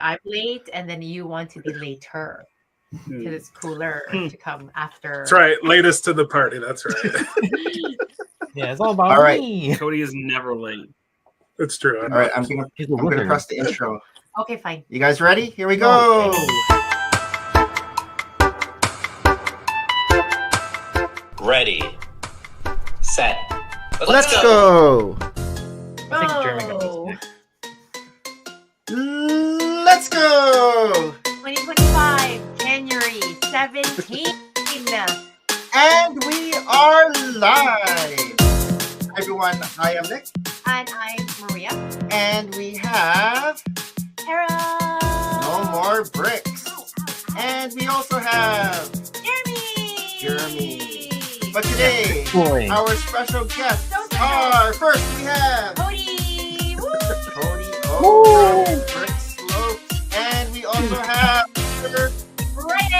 I'm late, and then you want to be later because it's cooler to come after. That's right. Latest to the party. That's right. Yeah, it's all about me. Cody is never late. It's true. All right, I'm gonna press the intro. Okay, fine. You guys ready? Here we go. Ready, set, Let's go. I think Jeremy got this next. Let's go. 2025, January 17th. And we are live. Hi, everyone. I am Nick. And I'm Maria. And we have Tara. No More Bricks. And we also have Jeremy. But today, our special guests are, first we have Cody. Woo! Cody from Brick Slopes. And we also have Bryan.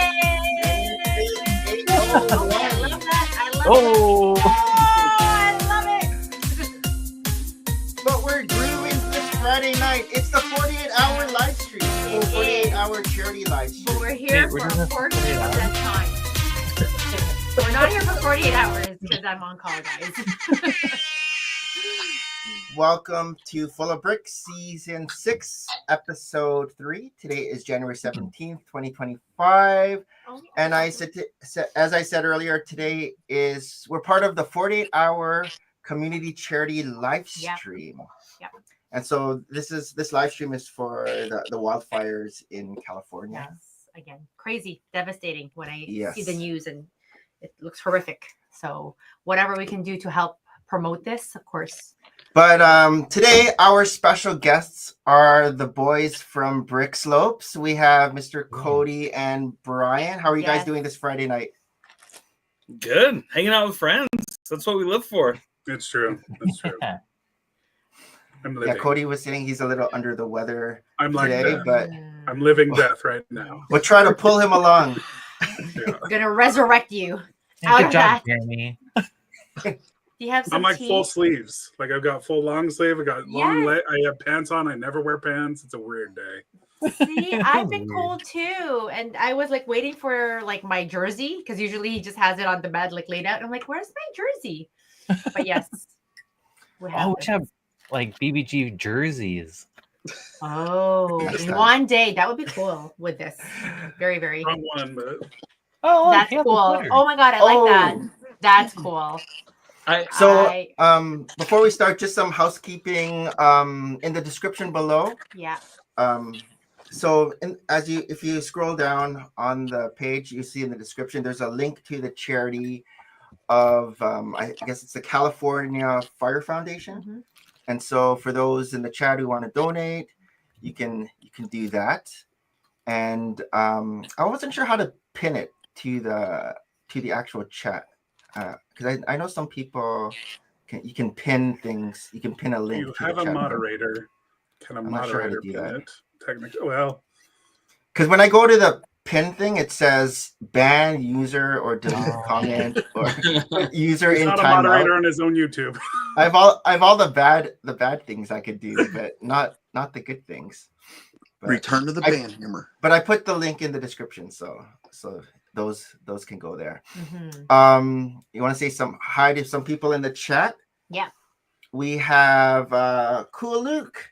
Oh, I love that. I love it. But we're doing this Friday night. It's the 48-hour live stream. 48-hour charity live stream. But we're here for 48 time. We're not here for 48 hours because I'm on call, guys. Welcome to Full of Bricks, Season 6, Episode 3. Today is January 17th, 2025. And as I said earlier, today we're part of the 48-hour community charity live stream. Yep. And so this live stream is for the wildfires in California. Yes, again, crazy, devastating when I see the news, and it looks horrific. So whatever we can do to help promote this, of course. But today, our special guests are the boys from Brick Slopes. We have Mr. Cody and Bryan. How are you guys doing this Friday night? Good. Hanging out with friends. That's what we live for. It's true. That's true. I'm living. Yeah, Cody was saying he's a little under the weather today, but I'm living death right now. We'll try to pull him along. Yeah. Gonna resurrect you. Good job, Jeremy. Do you have some I'm like tea? full sleeves. Like I've got full long sleeve. I got long leg. I have pants on. I never wear pants. It's a weird day. See, I've been cold too, and I was like waiting for like my jersey because usually he just has it on the bed like laid out. And I'm like, where's my jersey? But yes, we have like BBG jerseys. Oh, in one day that would be cool with this. Very, very. Wrong one, but that's cool. Oh my god, I like that. That's cool. Before we start, just some housekeeping in the description below. Yeah. If you scroll down on the page, you see in the description there's a link to the charity of I guess it's the California Fire Foundation. Mm-hmm. And so for those in the chat who want to donate, you can do that. And I wasn't sure how to pin it to the actual chat. Because I know some people you can pin things. You can pin a link. You have a moderator. Can a moderator pin it? Technically, well, because when I go to the pin thing, it says ban user or delete comment or user in timeout. Not a moderator on his own YouTube. I've all the bad things I could do, but not the good things. But return to the ban hammer. But I put the link in the description, so those can go there. Mm-hmm. You want to say hi to some people in the chat? Yeah. We have Cool Luke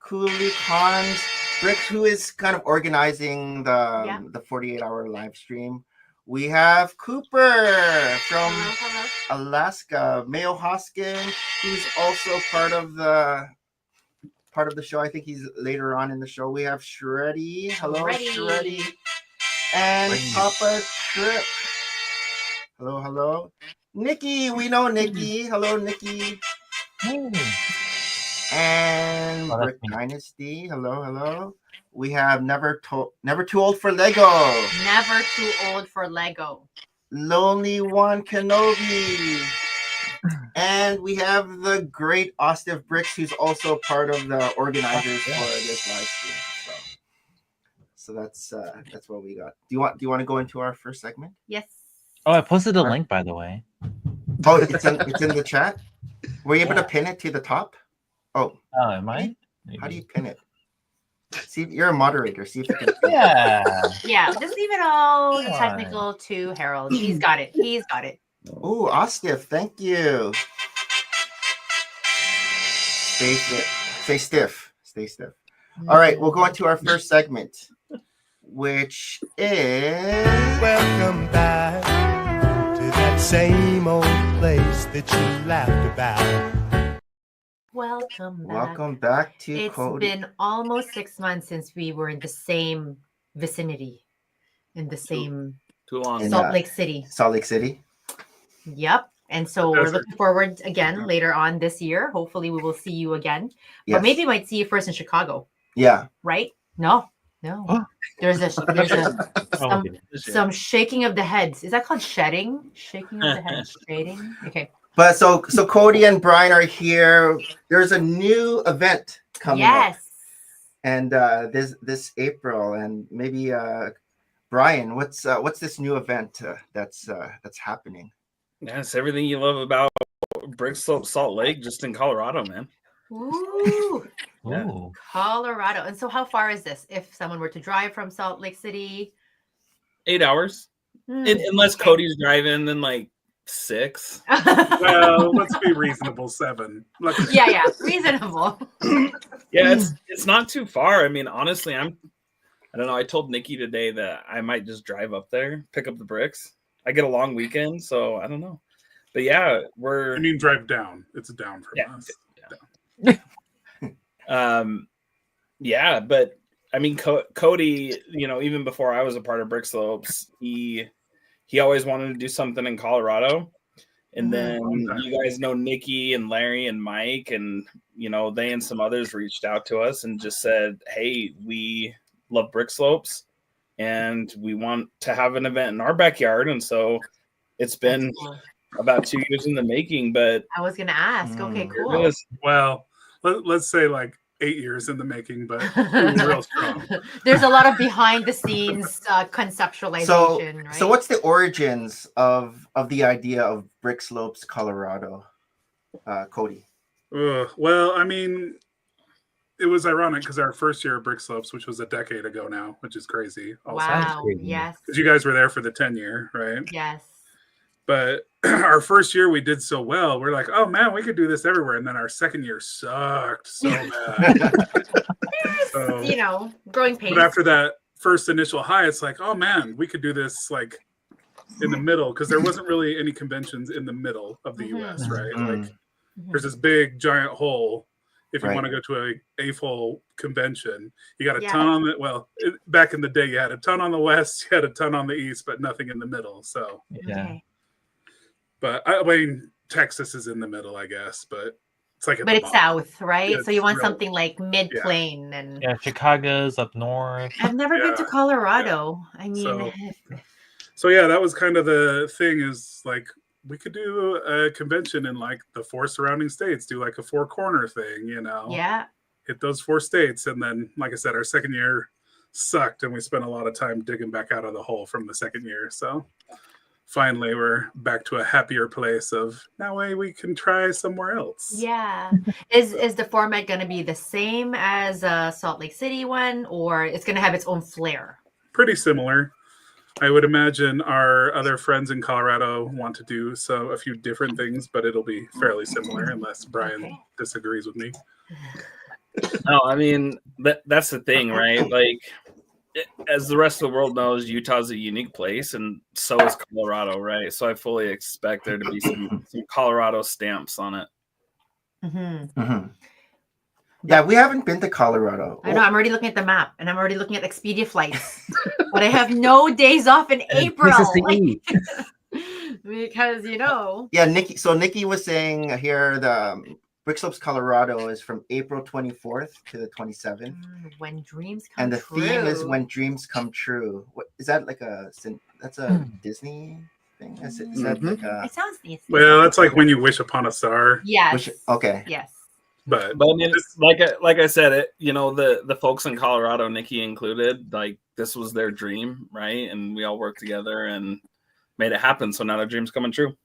Hans Bricks, who is kind of organizing the 48-hour live stream. We have Cooper from Alaska, Mayo Hoskin, who's also part of the show. I think he's later on in the show. We have Shreddy. Hello, Shreddy. And Papa Trip. Hello. Nikki, we know Nikki. Hello, Nikki. And Brick Dynasty. Hello. We have Never Too Old for Lego. Never Too Old for Lego. Lonely One Kenobi. And we have the great Ostiv Bricks, who's also part of the organizers for this live stream. So that's what we got. Do you want to go into our first segment? Yes. Oh, I posted the link, by the way. Oh, it's in the chat. Were you able to pin it to the top? Oh, am I? How do you pin it? See, you're a moderator. See if you can. Yeah. Yeah, just leave it all Come on. technical to Harold. He's got it. He's got it. Ooh, Ostif, thank you. Stay stiff. Stay stiff. Stay stiff. All right, we'll go into our first segment, which is Welcome back to that same old place that you laughed about. Welcome back. welcome back to It's Cody. been almost 6 months since we were in the same vicinity, in the same Too long. In Salt Lake City. Salt Lake City. Yep. And so we're Desert. looking forward again later on this year. Hopefully we will see you again. Yes. But maybe we might see you first in Chicago, Yeah. right? No. There's Oh, goodness. some shaking of the heads. Is that called shedding? Shaking of the head. Shading? Okay. But so Cody and Bryan are here. There's a new event coming up. Yes. And this April, and maybe Bryan, what's this new event that's happening? That's everything you love about Brick Slope Salt Lake, just in Colorado, man. Ooh. Yeah. Ooh. Colorado. And so how far is this? If someone were to drive from Salt Lake City? 8 hours. Hmm, Unless okay. Cody's driving, then like 6. Well, let's be reasonable. 7. yeah, reasonable. Yeah, it's not too far. I mean, honestly, I don't know. I told Nikki today that I might just drive up there, pick up the bricks. I get a long weekend, so I don't know. But yeah, I mean, drive down. It's down from Yeah. us. Yeah, but I mean, Cody, even before I was a part of Brick Slopes, he always wanted to do something in Colorado. And then you guys know Nikki and Larry and Mike, and they and some others reached out to us and just said, "Hey, we love Brick Slopes, and we want to have an event in our backyard." And so it's been Cool. about 2 years in the making, but I was going to ask. Okay, here it cool. is. Well, let's say like 8 years in the making, but it was real strong. There's a lot of behind the scenes conceptualization, right? So what's the origins of the idea of Brick Slopes, Colorado, Cody? Well, I mean, it was ironic because our first year of Brick Slopes, which was a decade ago now, which is crazy. Wow. crazy. Yes. Because you guys were there for the 10-year, right? Yes. But our first year we did so well. We're like, oh man, we could do this everywhere. And then our second year sucked so bad. So, growing pains. but after that first initial high, it's like, oh man, we could do this like in the middle, because there wasn't really any conventions in the middle of the US, right? Like there's this big giant hole. If you want to go to a full convention, you got a ton on the, back in the day, you had a ton on the west, you had a ton on the east, but nothing in the middle. So Yeah. Okay. but I mean, Texas is in the middle, I guess, but it's like, But it's south, right? Yeah, so you it's want real- something like mid-plane, and Yeah, Chicago's up north. I've never been to Yeah. Colorado. I mean, So yeah, that was kind of the thing, is like we could do a convention in like the 4 surrounding states, do like a 4-corner thing, yeah. hit those 4 states. And then, like I said, our second year sucked, and we spent a lot of time digging back out of the hole from the second year. So finally we're back to a happier place of now we can try somewhere else. Yeah. Is the format going to be the same as Salt Lake City one, or it's going to have its own flair? Pretty similar. I would imagine our other friends in Colorado want to do a few different things, but it'll be fairly similar unless Bryan disagrees with me. No, I mean, that's the thing, right? Like, as the rest of the world knows, Utah's a unique place, and so is Colorado, right? So I fully expect there to be some Colorado stamps on it. Yeah, we haven't been to Colorado. I know. I'm already looking at the map, and I'm already looking at Expedia flights, but I have no days off in April. Because Yeah, Nikki. So Nikki was saying here the Brick Slopes, Colorado is from April 24th to the 27th. When dreams come And the true. theme is when dreams come true. What is that, like that's a Disney thing? Is that like It sounds nice. Well, that's like when you wish upon a star. Yes. okay. Yes. But I mean, like I said, the folks in Colorado, Nikki included, like this was their dream, right? And we all worked together and made it happen. So now their dream's coming true.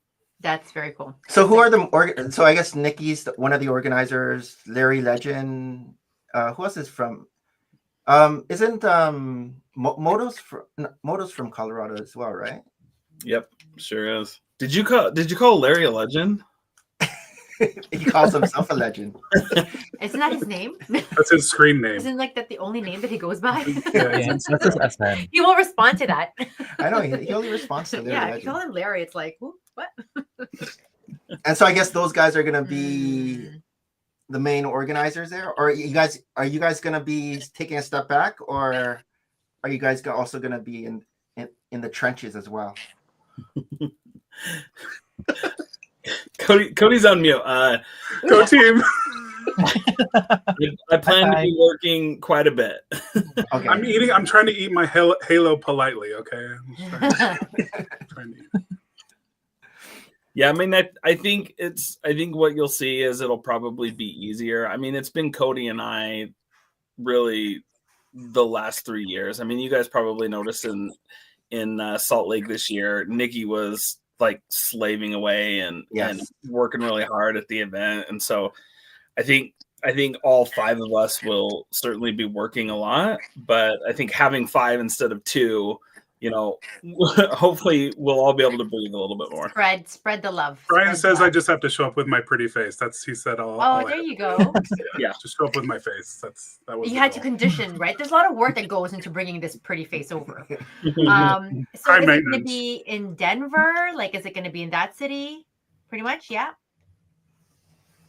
That's very cool. So who are the so I guess Nikki's one of the organizers, Larry Legend. Who else is from Isn't Moto's from Colorado as well, right? Yep, sure is. Did you call Larry a legend? He calls himself a legend. Isn't that his name? That's his screen name. Isn't like that the only name that he goes by? Yeah, that's his SN. He won't respond to that. I know he only responds to Larry. Yeah, if Legend. you call him Larry, it's like, what? And so I guess those guys are gonna be the main organizers there, or are you guys gonna be taking a step back, or are you guys also gonna be in the trenches as well? Cody's on mute. Go team. I plan to be working quite a bit. Okay. I'm trying to eat my Halo politely. Okay. Trying to eat. Yeah, I mean, I think what you'll see is it'll probably be easier. I mean, it's been Cody and I really the last 3 years. I mean, you guys probably noticed in Salt Lake this year, Nikki was like slaving away and working really hard at the event. And so I think all 5 of us will certainly be working a lot, but I think having 5 instead of 2, hopefully we'll all be able to breathe a little bit more. Spread the love. Bryan says I just have to show up with my pretty face. He said all there you go. Yeah, just show up with my face. That was you had to condition, right? There's a lot of work that goes into bringing this pretty face over. So is it going to be in Denver? Like, is it going to be in that city? Pretty much, yeah.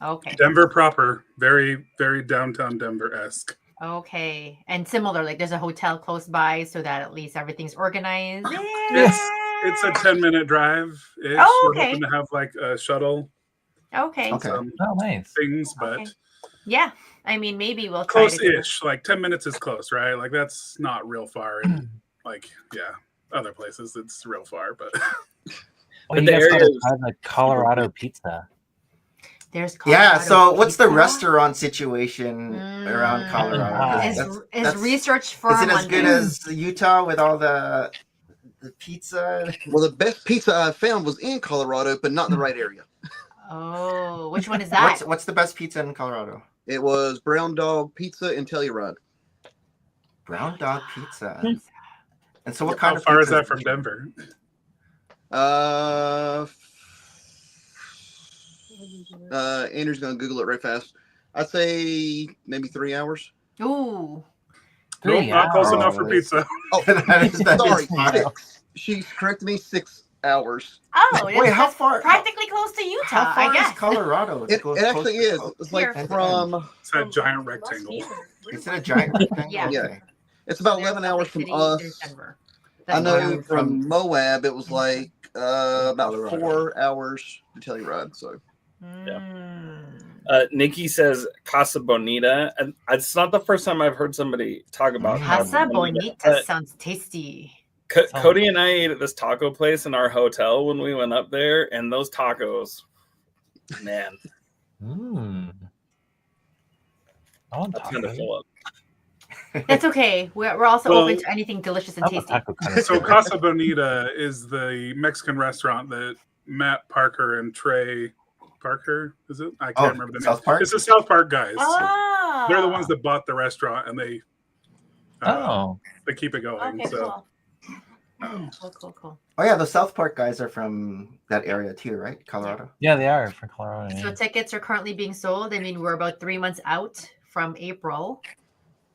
Okay. Denver proper, very, very downtown Denver-esque. Okay. And similar, like there's a hotel close by so that at least everything's organized. It's a 10-minute drive. Oh, okay. We're hoping to have like a shuttle. Okay. Nice. Things, but yeah. I mean, maybe we'll try close-ish. Like 10 minutes is close, right? Like that's not real far. And other places it's real far, but you guys gotta try the Colorado pizza. There's Colorado so what's the pizza? Restaurant situation around Colorado? Is research firm Is it as good as Utah with all the pizza? Well, the best pizza I found was in Colorado, but not in the right area. Oh, which one is that? What's the best pizza in Colorado? It was Brown Dog Pizza in Telluride. Brown Dog Pizza. And so what kind of how far is that from Denver? Andrew's gonna Google it right fast. I'd say maybe 3 hours. Ooh. Nope, not close enough for pizza. Oh, sorry. 6. She's corrected me. 6 hours. Oh, wait, how far? Practically close to Utah, How far I guess. is Colorado? It actually is. It's like from. It's that giant rectangle. Is it a giant rectangle? Yeah. It's about 11 hours from us. I know from Moab it was like about 4 hours to Telluride. So. Yeah. Nikki says Casa Bonita, and it's not the first time I've heard somebody talk about Casa Bonita. Sounds tasty. Cody and I ate at this taco place in our hotel when we went up there, and those tacos, man. I want that's gonna fill up. That's okay. We're also open to anything delicious and tasty. So Casa Bonita is the Mexican restaurant that Matt Parker and Trey Parker, is it? I can't remember the name. South Park? It's the South Park guys. Oh. They're the ones that bought the restaurant, and they keep it going. Okay, so. Cool. Oh yeah, the South Park guys are from that area too, right? Colorado. Yeah, they are from Colorado. So tickets are currently being sold. I mean, we're about 3 months out from April.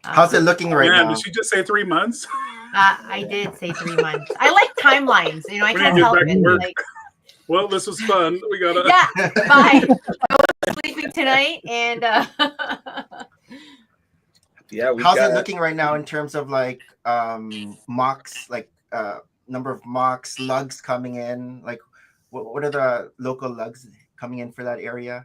How's it looking right now? Did she just say 3 months? I did say 3 months. I like timelines. I can't help it. Well, this was fun. We gotta. Yeah. Bye. I was sleeping tonight, and how's it looking right now in terms of like mocks, like number of mocks, lugs coming in? Like, what are the local lugs coming in for that area?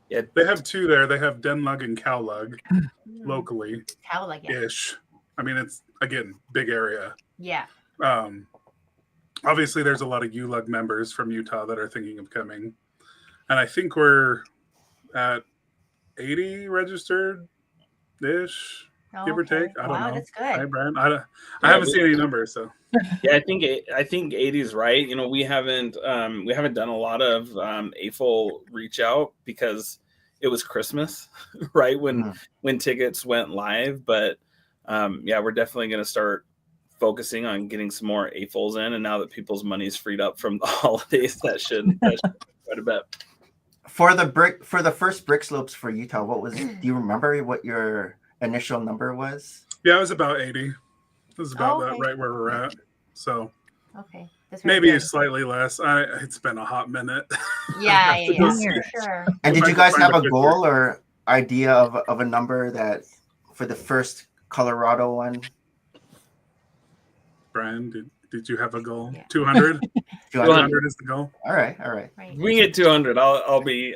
Yeah, they have 2 there. They have Den Lug and Cow Lug locally. Cow Lug, ish. I mean, it's again big area. Yeah. Obviously, there's a lot of ULUG members from Utah that are thinking of coming, and I think we're at 80 registered ish. Give or take. I don't know. That's good. Hi, Bryan. I haven't seen any numbers, so. Yeah, I think 80 is right. We haven't done a lot of AFL reach out because it was Christmas, right when tickets went live. But yeah, we're definitely going to start focusing on getting some more AFOLs in, and now that people's money's freed up from the holidays, that should quite a bit. For the first brick slopes for Utah, do you remember what your initial number was? Yeah, it was about 80. It was about that right where we're at. So okay. Maybe slightly less. It's been a hot minute. Yeah, for sure. And did you guys have a goal or idea of a number that for the first Colorado one? Bryan, did you have a goal? 200? 200 is the goal. All right. Right. We get 200. I'll be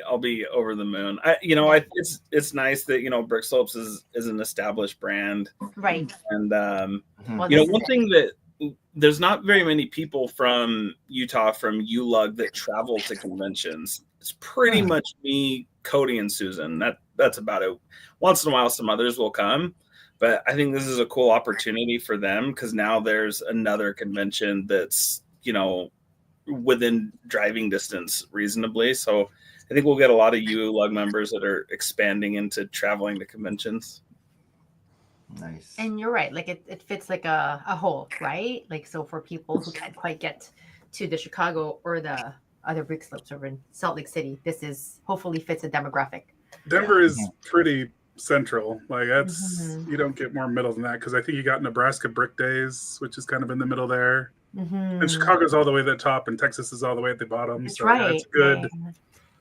over the moon. It's nice that Brick Slopes is an established brand, right? And one thing that there's not very many people from Utah, from ULUG, that travel to conventions. It's pretty much me, Cody, and Susan. That's about it. Once in a while, some others will come. But I think this is a cool opportunity for them because now there's another convention that's, within driving distance reasonably. So I think we'll get a lot of ULUG members that are expanding into traveling to conventions. Nice. And you're right. Like it fits like a whole, right? Like, so for people who can't quite get to the Chicago or the other brick slopes over in Salt Lake City, this is hopefully fits a demographic. Denver is pretty central. Like that's you don't get more middle than that because I think you got Nebraska Brick Days, which is kind of in the middle there, and Chicago's all the way at the top, and Texas is all the way at the bottom. That's so right. That's good.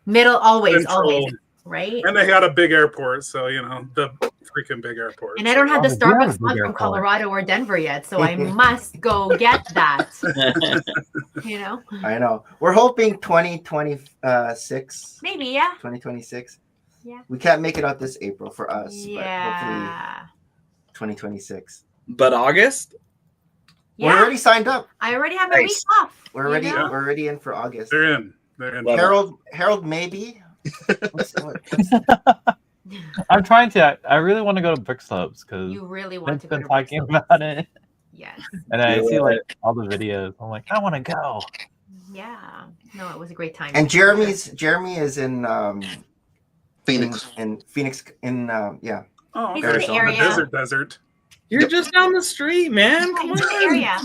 Middle always, central. Right. And they got a big airport, so the freaking big airport. And I don't have the Starbucks mug from Colorado or Denver yet, so I must go get that. I know. We're hoping 2026. Maybe, yeah. 2026. Yeah. We can't make it out this April for us, yeah. but hopefully 2026. But August? Yeah. We're already signed up. I already have my week off. We're already in for August. They're in. Harold maybe. I'm trying to. I really want to go to Brick Slopes because you really want to go to talking about it. Yes. And I see like all the videos. I'm like, I want to go. Yeah. No, it was a great time. And Jeremy is in Phoenix. In Phoenix yeah. Oh, he's Arizona. In the desert. You're just down the street, man. Come on. The area.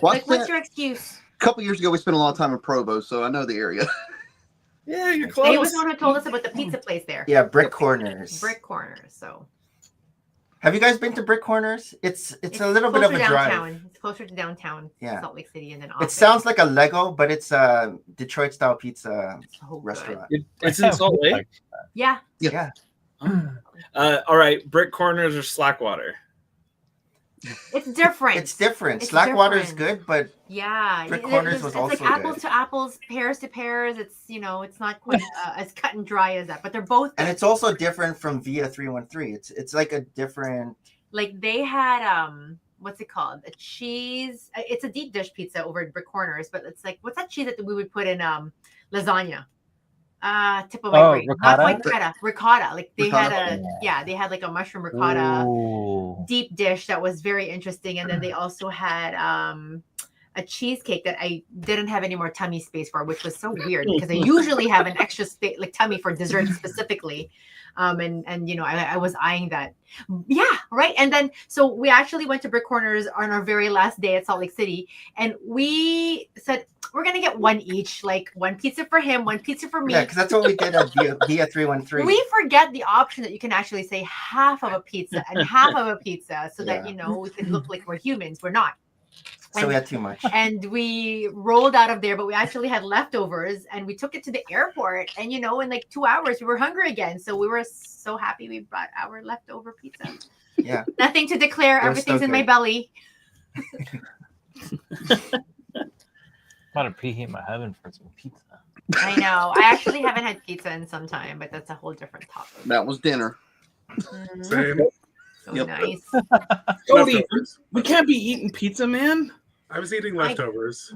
What's your excuse? A couple years ago, we spent a lot of time in Provo, so I know the area. Yeah, you're close. He was the one who told us about the pizza place there. Yeah, Brick Corners. Brick Corners. So, have you guys been to Brick Corners? It's a little bit of a drive. It's closer to downtown, Salt Lake City, and then it sounds like a Lego, but it's a Detroit style pizza restaurant. It's in Salt Lake. Yeah. All right, Brick Corners or Slackwater? It's different. It's different. Slackwater is good, but Brick Corners was also like apples to apples, pears to pears. It's it's not quite as cut and dry as that, but they're both. And it's also different from Via 313. It's like a different. Like they had what's it called? A cheese. It's a deep dish pizza over at Brick Corners, but it's like what's that cheese that we would put in lasagna? Tip of my brain. Not quite feta, ricotta. Like they had they had like a mushroom ricotta deep dish that was very interesting. And then they also had a cheesecake that I didn't have any more tummy space for, which was so weird because I usually have an extra space like tummy for dessert specifically. And I was eyeing that. Yeah, right. And then so we actually went to Brick Corners on our very last day at Salt Lake City, and we said we're gonna get one each, like one pizza for him, one pizza for me. Yeah, because that's what we did at Via 313. We forget the option that you can actually say half of a pizza and half of a pizza, so that we can look like we're humans. We're not. So we had too much. And we rolled out of there, but we actually had leftovers and we took it to the airport. And, in like 2 hours, we were hungry again. So we were so happy we brought our leftover pizza. Yeah. Nothing to declare. Everything's in my belly. I'm about to preheat my oven for some pizza. I know. I actually haven't had pizza in some time, but that's a whole different topic. That was dinner. Same. So nice. Cody, we can't be eating pizza, man. I was eating leftovers.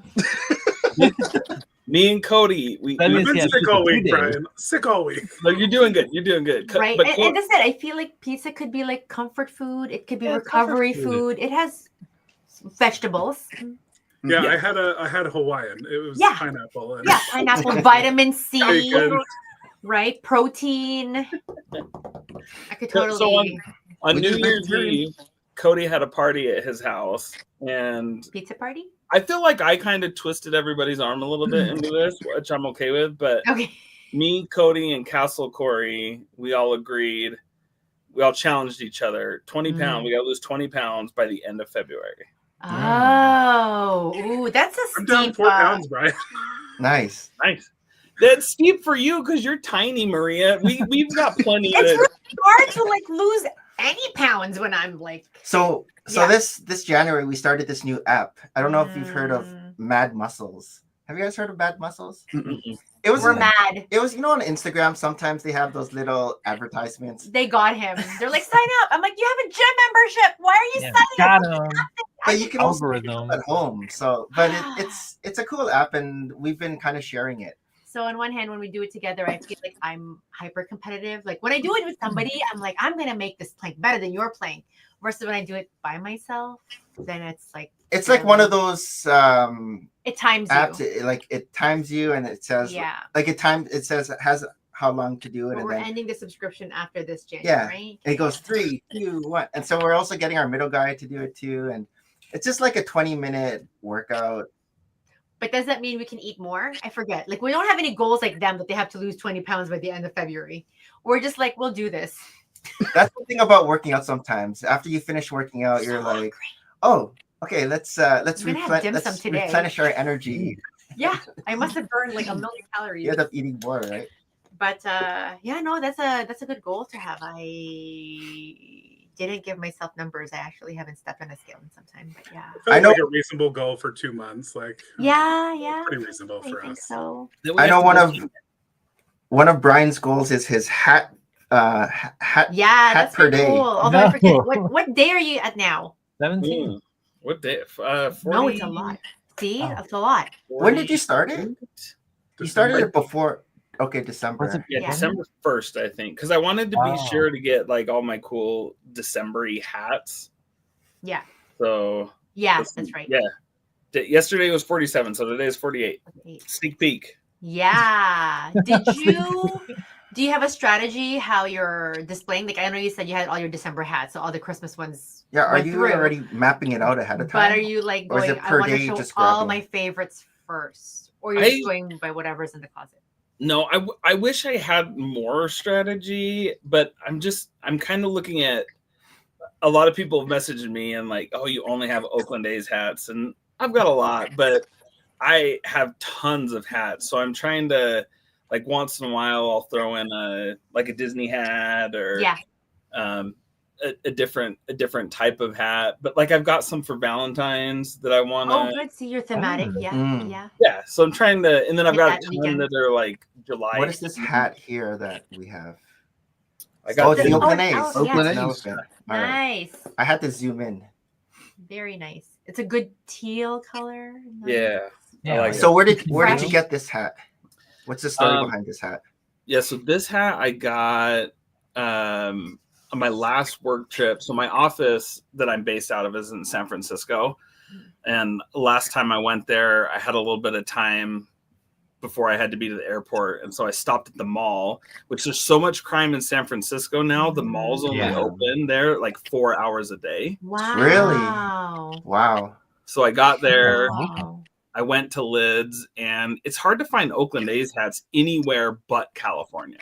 Me and Cody, we've been sick all week, Bryan. Sick all week. No, you're doing good. You're doing good. Right. And that's it. I feel like pizza could be like comfort food. It could be recovery food. It has vegetables. Yeah, I had a Hawaiian. It was pineapple. Pineapple, vitamin C. Right? Protein. I could totally. So on New Year's Eve, Cody had a party at his house, and pizza party. I feel like I kind of twisted everybody's arm a little bit into this, which I'm okay with. But me, Cody, and Castle Corey, we all agreed. We all challenged each other. 20 pounds. We got to lose 20 pounds by the end of February. Oh, ooh, that's a steep. I'm down 4 pounds, Bryan. Nice. That's steep for you because you're tiny, Maria. We've got plenty. It's really hard to like lose any pounds when I'm like. So this January we started this new app. I don't know if you've heard of Mad Muscles. Have you guys heard of Mad Muscles? It was mad. It was, on Instagram. Sometimes they have those little advertisements. They got him. They're like, sign up. I'm like, you have a gym membership. Why are you signing up? But you can also do it at home. So, but it's a cool app, and we've been kind of sharing it. So on one hand, when we do it together, I feel like I'm hyper competitive. Like when I do it with somebody, I'm like, I'm gonna make this plank better than your plank. Versus when I do it by myself, then it's like one of those it times apps. you. It times you, and it says it says it has how long to do it. But and we're then, ending the subscription after this January, right? It goes 3, 2, 1, and so we're also getting our middle guy to do it too, and it's just like a 20-minute workout. But does that mean we can eat more? I forget. Like we don't have any goals like them that they have to lose 20 pounds by the end of February. We're just like, we'll do this. That's the thing about working out. Sometimes after you finish working out, you're like, oh, okay, let's replenish our energy. Yeah, I must have burned like 1 million calories. You end up eating more, right? But that's a good goal to have. I didn't give myself numbers. I actually haven't stepped on a scale in some time, but yeah. I know like a reasonable goal for 2 months. Like pretty reasonable for us. So I know one of Bryan's goals is his hat that's per day. Cool. Although I forget what day are you at now? 17. What day? 40... No, it's a lot. See, it's a lot. 40... When did you start it? You started it before. Okay, December. Yeah, December 1st, I think, because I wanted to be sure to get like all my cool December-y hats. Yeah. So. Yeah, that's right. Yeah. Yesterday was 47, so today is 48. Sneak peek. Yeah. Do you have a strategy how you're displaying? Like I know you said you had all your December hats, so all the Christmas ones. Yeah, are you already mapping it out ahead of time? But are you like going? I want to show all my favorites first, or you're just going by whatever's in the closet? No, I wish I had more strategy, but I'm kind of looking at a lot of people have messaged me and like, oh, you only have Oakland A's hats, and I've got a lot, but I have tons of hats, so I'm trying to. Like once in a while, I'll throw in a Disney hat or a different type of hat. But like I've got some for Valentine's that I want to. Oh, good. See, you're thematic. Yeah. So I'm trying to, and then I've got a ton that are like July. What is this hat here that we have? I got the Oakland A's. Oakland A's. Nice. I had to zoom in. Very nice. It's a good teal color. Nice. Yeah. Like so where did you get this hat? What's the story behind this hat? Yeah, so this hat I got on my last work trip. So my office that I'm based out of is in San Francisco. And last time I went there, I had a little bit of time before I had to be to the airport. And so I stopped at the mall, which there's so much crime in San Francisco now. The mall's only open there like 4 hours a day. Wow. Really? Wow. So I got there. Wow. I went to Lids, and it's hard to find Oakland A's hats anywhere but California.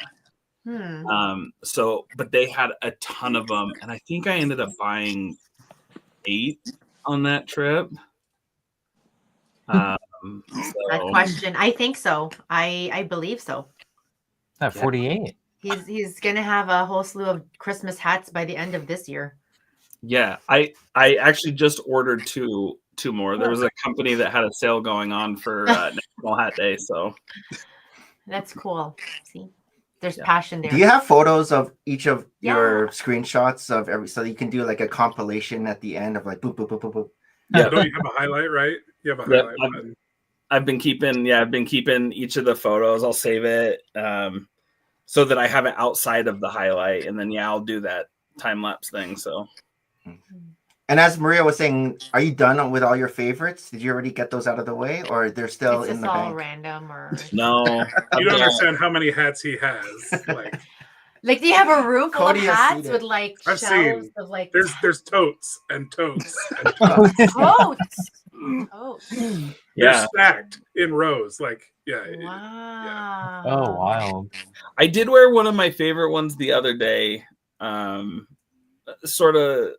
But they had a ton of them, and I think I ended up buying 8 on that trip. That question, I think so. I believe so. 48. He's gonna have a whole slew of Christmas hats by the end of this year. Yeah, I actually just ordered two more. There was a company that had a sale going on for National Hat Day, so that's cool. See, there's passion there. Do you have photos of each of your screenshots of every, so you can do like a compilation at the end of like boop boop boop boop boop? Yeah, don't you have a highlight, right? You have a highlight button. I've been keeping each of the photos. I'll save it so that I have it outside of the highlight, and then I'll do that time lapse thing. So. And as Maria was saying, are you done with all your favorites? Did you already get those out of the way, or they're still in the all bank? random, or No, You don't understand how many hats he has. Like, do you have a room full Cody of has hats seen with it. like I've shelves seen. of like There's totes and totes and totes. totes? Totes. They're yeah, stacked in rows. Like, yeah. Wow. Oh, wild. I did wear one of my favorite ones the other day. Sort of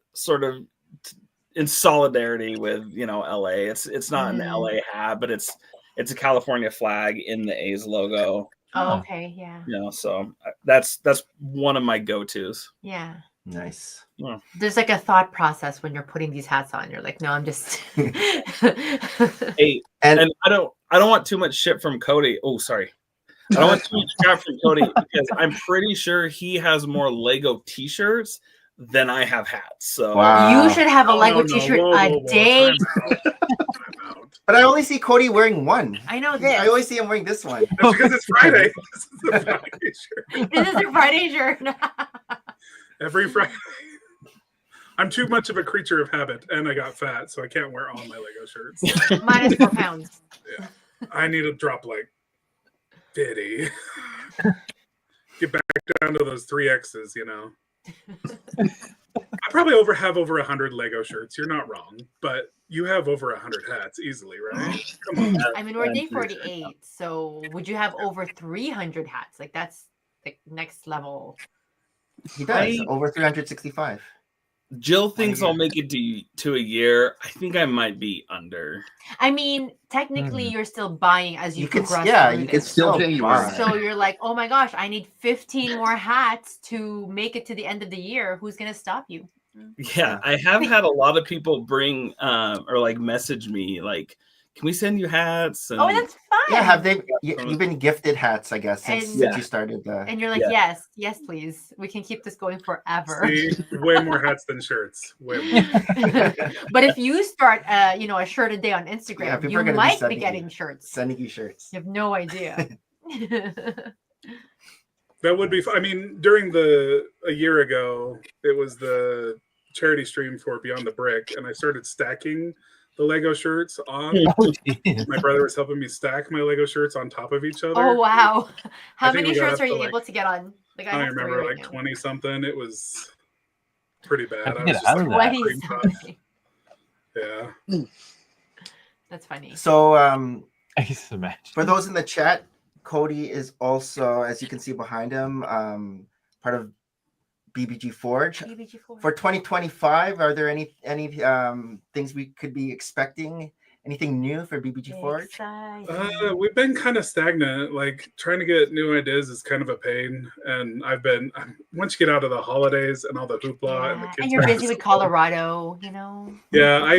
in solidarity with LA. It's not an LA hat, but it's a California flag in the A's logo. Oh, okay, yeah. So that's one of my go-tos. Yeah. Nice. Yeah. There's like a thought process when you're putting these hats on. You're like, no, I'm just Hey, and I don't want too much shit from Cody. Oh, sorry. I don't want too much crap from Cody because I'm pretty sure he has more Lego t-shirts than I have hats. So you should have a Lego t-shirt a day. But I only see Cody wearing one. I know this. I always see him wearing this one. That's because it's Friday. This is the Friday shirt. This is a Friday shirt. Every Friday. I'm too much of a creature of habit, and I got fat, so I can't wear all my Lego shirts. Minus 4 pounds. Yeah, I need to drop like 50. Get back down to those 3X's, I probably have over 100 Lego shirts. You're not wrong, but you have over 100 hats easily, right? Come on. I mean, we're day 48, so would you have over 300 hats? Like, that's like next level. He does over 365. Jill thinks I'll make it to a year. I think I might be under. I mean, technically, you're still buying as you progress. Yeah, you can still January. So you're like, oh my gosh, I need 15 more hats to make it to the end of the year. Who's gonna stop you? Yeah, I have had a lot of people bring or like message me like, can we send you hats? And, oh, that's fine. Yeah, have they? You've been gifted hats, I guess, since you started the. And you're like, yes, please. We can keep this going forever. See, way more hats than shirts. Way more. But if you start, a shirt a day on Instagram, you might be getting shirts. Sending you shirts. You have no idea. That would be. I mean, during a year ago, it was the charity stream for Beyond the Brick, and I started stacking the Lego shirts on. My brother was helping me stack my Lego shirts on top of each other. Oh wow! How many shirts are you able to get on? Like, I don't remember, like 20 something. It was pretty bad. I was just like, 20 something. Yeah. That's funny. So, I can imagine. For those in the chat, Cody is also, as you can see behind him, part of BBG Forge. For 2025, are there any things we could be expecting? Anything new for BBG Forge? We've been kind of stagnant. Like, trying to get new ideas is kind of a pain. And once you get out of the holidays and all the hoopla and the kids. And you're busy with Colorado, Yeah,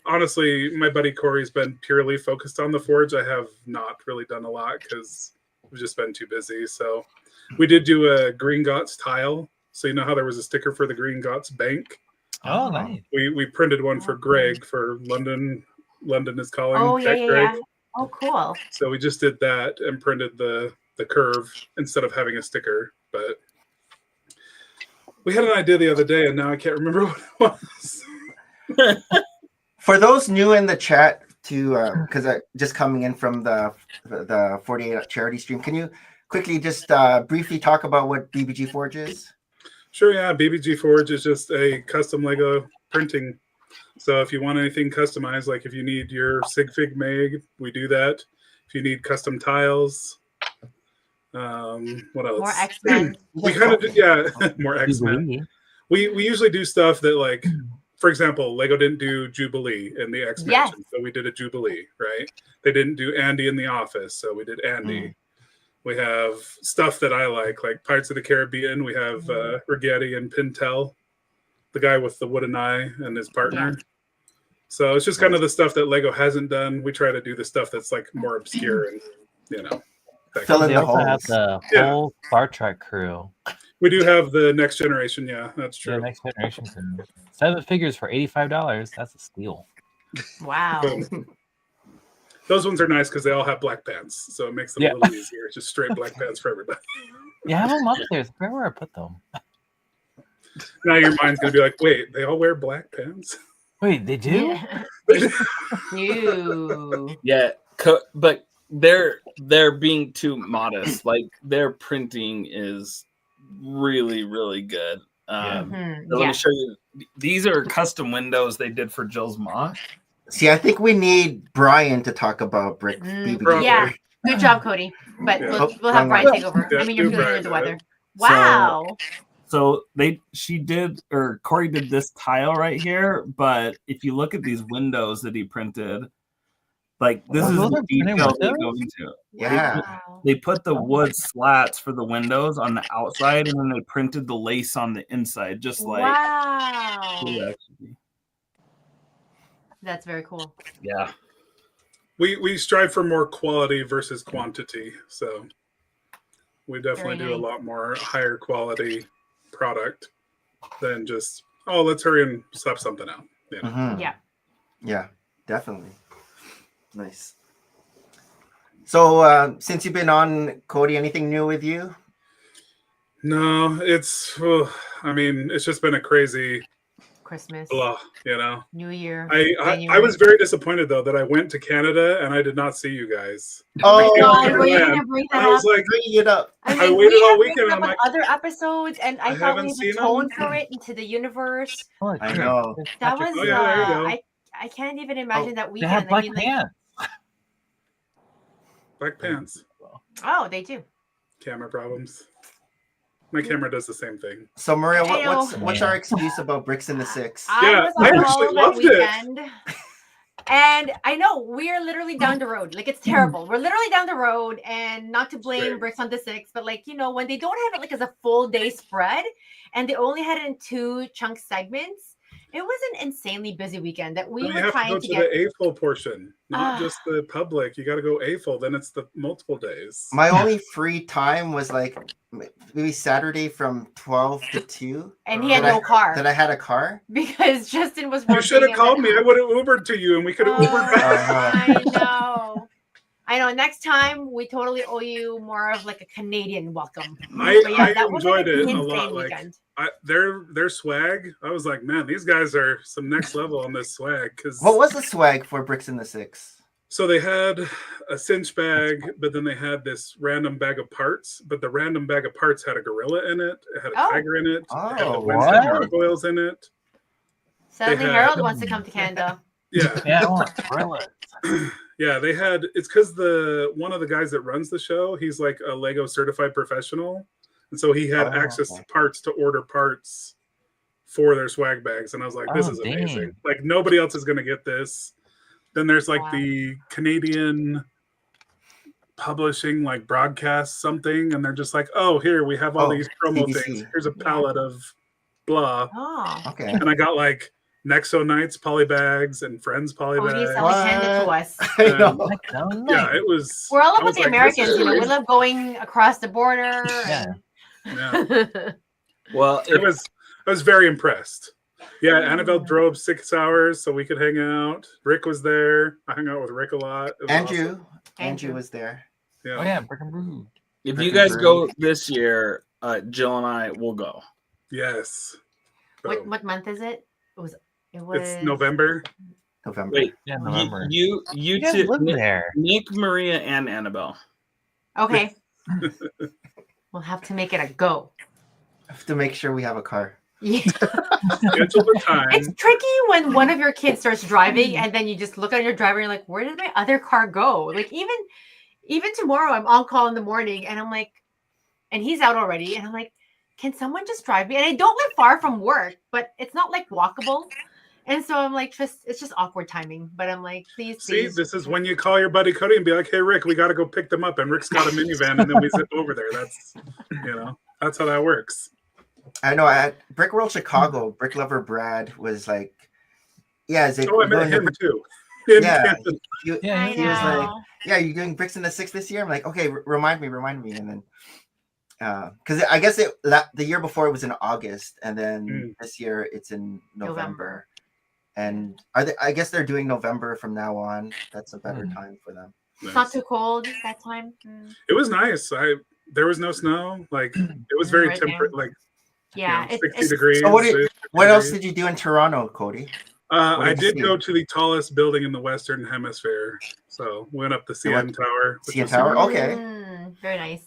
honestly, my buddy Corey's been purely focused on the Forge. I have not really done a lot because we've just been too busy. So we did do a Green Gots tile. So you know how there was a sticker for the Green Gots Bank? Oh, nice. We printed one for Greg for London. London is calling. Oh, yeah. Oh, cool. So we just did that and printed the curve instead of having a sticker. But we had an idea the other day, and now I can't remember what it was. For those new in the chat, because just coming in from the 48 charity stream, can you quickly just briefly talk about what BBG Forge is? Sure, yeah. BBG Forge is just a custom Lego printing. So if you want anything customized, like if you need your sig fig made, we do that. If you need custom tiles, what else? More X-Men. We kind of more X-Men. We usually do stuff that, like, for example, Lego didn't do Jubilee in the X-Mansion, so we did a Jubilee, right? They didn't do Andy in the Office, so we did Andy. We have stuff that I like Pirates of the Caribbean. We have Rigetti and Pintel, the guy with the wooden eye and his partner. Yeah. So it's just kind of the stuff that Lego hasn't done. We try to do the stuff that's like more obscure and fill in the holes. Have the whole Star Trek crew. We do have the Next Generation. Yeah, that's true. The Next Generation crew. 7 figures for $85. That's a steal. Wow. Those ones are nice because they all have black pants, so it makes them a little easier. Just straight black pants for everybody. Yeah, I have them upstairs. Where I put them? Now your mind's gonna be like, wait, they all wear black pants? Wait, they do? Yeah, but they're being too modest. Like their printing is really, really good. Let me show you. These are custom windows they did for Jill's mom. See, I think we need Bryan to talk about brick BB. Yeah, good job, Cody. But we'll have Bryan take over. I mean, you're feeling under the weather. Wow. So Corey did this tile right here, but if you look at these windows that he printed, like this is the detail they go into. Yeah. They put the wood slats for the windows on the outside, and then they printed the lace on the inside, just like That's very cool. Yeah. We strive for more quality versus quantity, so we definitely do a lot more higher quality product than just let's hurry and slap something out. You know? Yeah, definitely. Nice. So since you've been on, Cody, anything new with you? No, it's just been a crazy Christmas, blah, you know. New Year. I was very disappointed though that I went to Canada and I did not see you guys. Oh, God, were you gonna bring that I was like, bringing it up. I waited all weekend. I'm like, other episodes, and I thought we would tone for it into the universe. I know. That was there you go. I can't even imagine that weekend. They have black pants. Black pants. Oh, they do. Camera problems. My camera does the same thing. So Maria, what's our excuse about Bricks in the Six? I actually loved it. And I know we're literally down the road. Like it's terrible. We're literally down the road, and not to blame Bricks on the Six, but like when they don't have it like as a full day spread, and they only had it in 2 chunk segments, it was an insanely busy weekend that we were trying to get the A-full portion, not just the public. You got to go A-full, then it's the multiple days. My only free time was like maybe Saturday from 12 to 2. And he had no car. That I had a car? Because Justin was working. You should have called me. I would have Ubered to you and we could have Ubered back. I know. Next time we totally owe you more of like a Canadian welcome. I enjoyed it a lot. Like their swag, I was like, man, these guys are some next level on this swag. Because what was the swag for Bricks in the Six? So they had a cinch bag, but then they had this random bag of parts. But the random bag of parts had a gorilla in it. It had a tiger in it. It had the Winston gargoyles in it. Suddenly Harold wants to come to Canada. Yeah. I want gorillas. Yeah, they had. It's because one of the guys that runs the show, he's like a Lego certified professional, and so he had access to parts to order parts for their swag bags. And I was like, this is amazing. Like nobody else is going to get this. Then there's like the Canadian publishing, like broadcast something, and they're just like, oh, here we have all these promo things. Here's a palette of blah. Oh, okay. And I got like Nexo Nights polybags and Friends polybags. Hand it to us. Yeah, it was. We're all about the Americans. We love going across the border. Yeah. Well, I was very impressed. Yeah, Annabelle drove 6 hours so we could hang out. Rick was there. I hung out with Rick a lot. Andrew was there. Yeah. Oh yeah, Brick and Brew. If you guys go this year, Jill and I will go. Yes. What month is it? It's November. Wait, November. You two live there. Nick, Maria, and Annabelle. Okay. We'll have to make it a go. I have to make sure we have a car. Yeah. Schedule the time. It's tricky when one of your kids starts driving and then you just look at your driver and you're like, where did my other car go? Like even tomorrow I'm on call in the morning and I'm like, and he's out already and I'm like, can someone just drive me? And I don't live far from work, but it's not like walkable. And so I'm like, it's just awkward timing. But I'm like, please. See, this is when you call your buddy Cody and be like, hey, Rick, we got to go pick them up. And Rick's got a minivan and then we zip over there. That's how that works. I know at Brick World Chicago, Brick Lover Brad was like, I met him too. He was like, you're doing Bricks in the Six this year? I'm like, okay, remind me. And then, because I guess the year before it was in August, and then this year it's in November. And I guess they're doing November from now on. That's a better time for them. It's not too cold that time. It was nice. There was no snow. Like it was very temperate. Like 60 degrees. So what else did you do in Toronto, Cody? I did go to the tallest building in the Western Hemisphere. So went up the CN Tower. CN Tower? Okay. Very nice.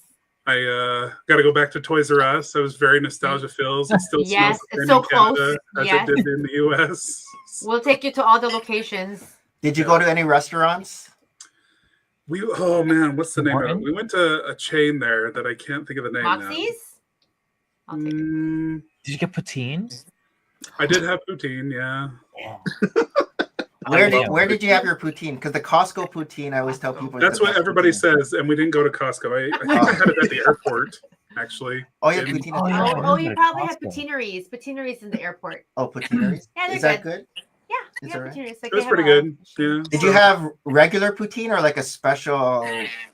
I got to go back to Toys R Us. I was very nostalgia feels. It still yes, smells the it's same so in close. Canada as Yes. it did in the US. We'll take you to all the locations. Did you go to any restaurants? Oh man, what's the name of it? We went to a chain there that I can't think of the name Moxie's? now. Did you get poutine? I did have poutine, yeah. Where did you have your poutine? Because the Costco poutine, I always tell people. That's what everybody says, and we didn't go to Costco. I think I had it at the airport, actually. Oh, yeah, poutine at the airport. Oh, you probably had poutineries. Poutineries in the airport. Oh, poutineries? Yeah, they're Is that good? Yeah, Is yeah, it right? poutineries. It was pretty good. Yeah. Did you have regular poutine or like a special?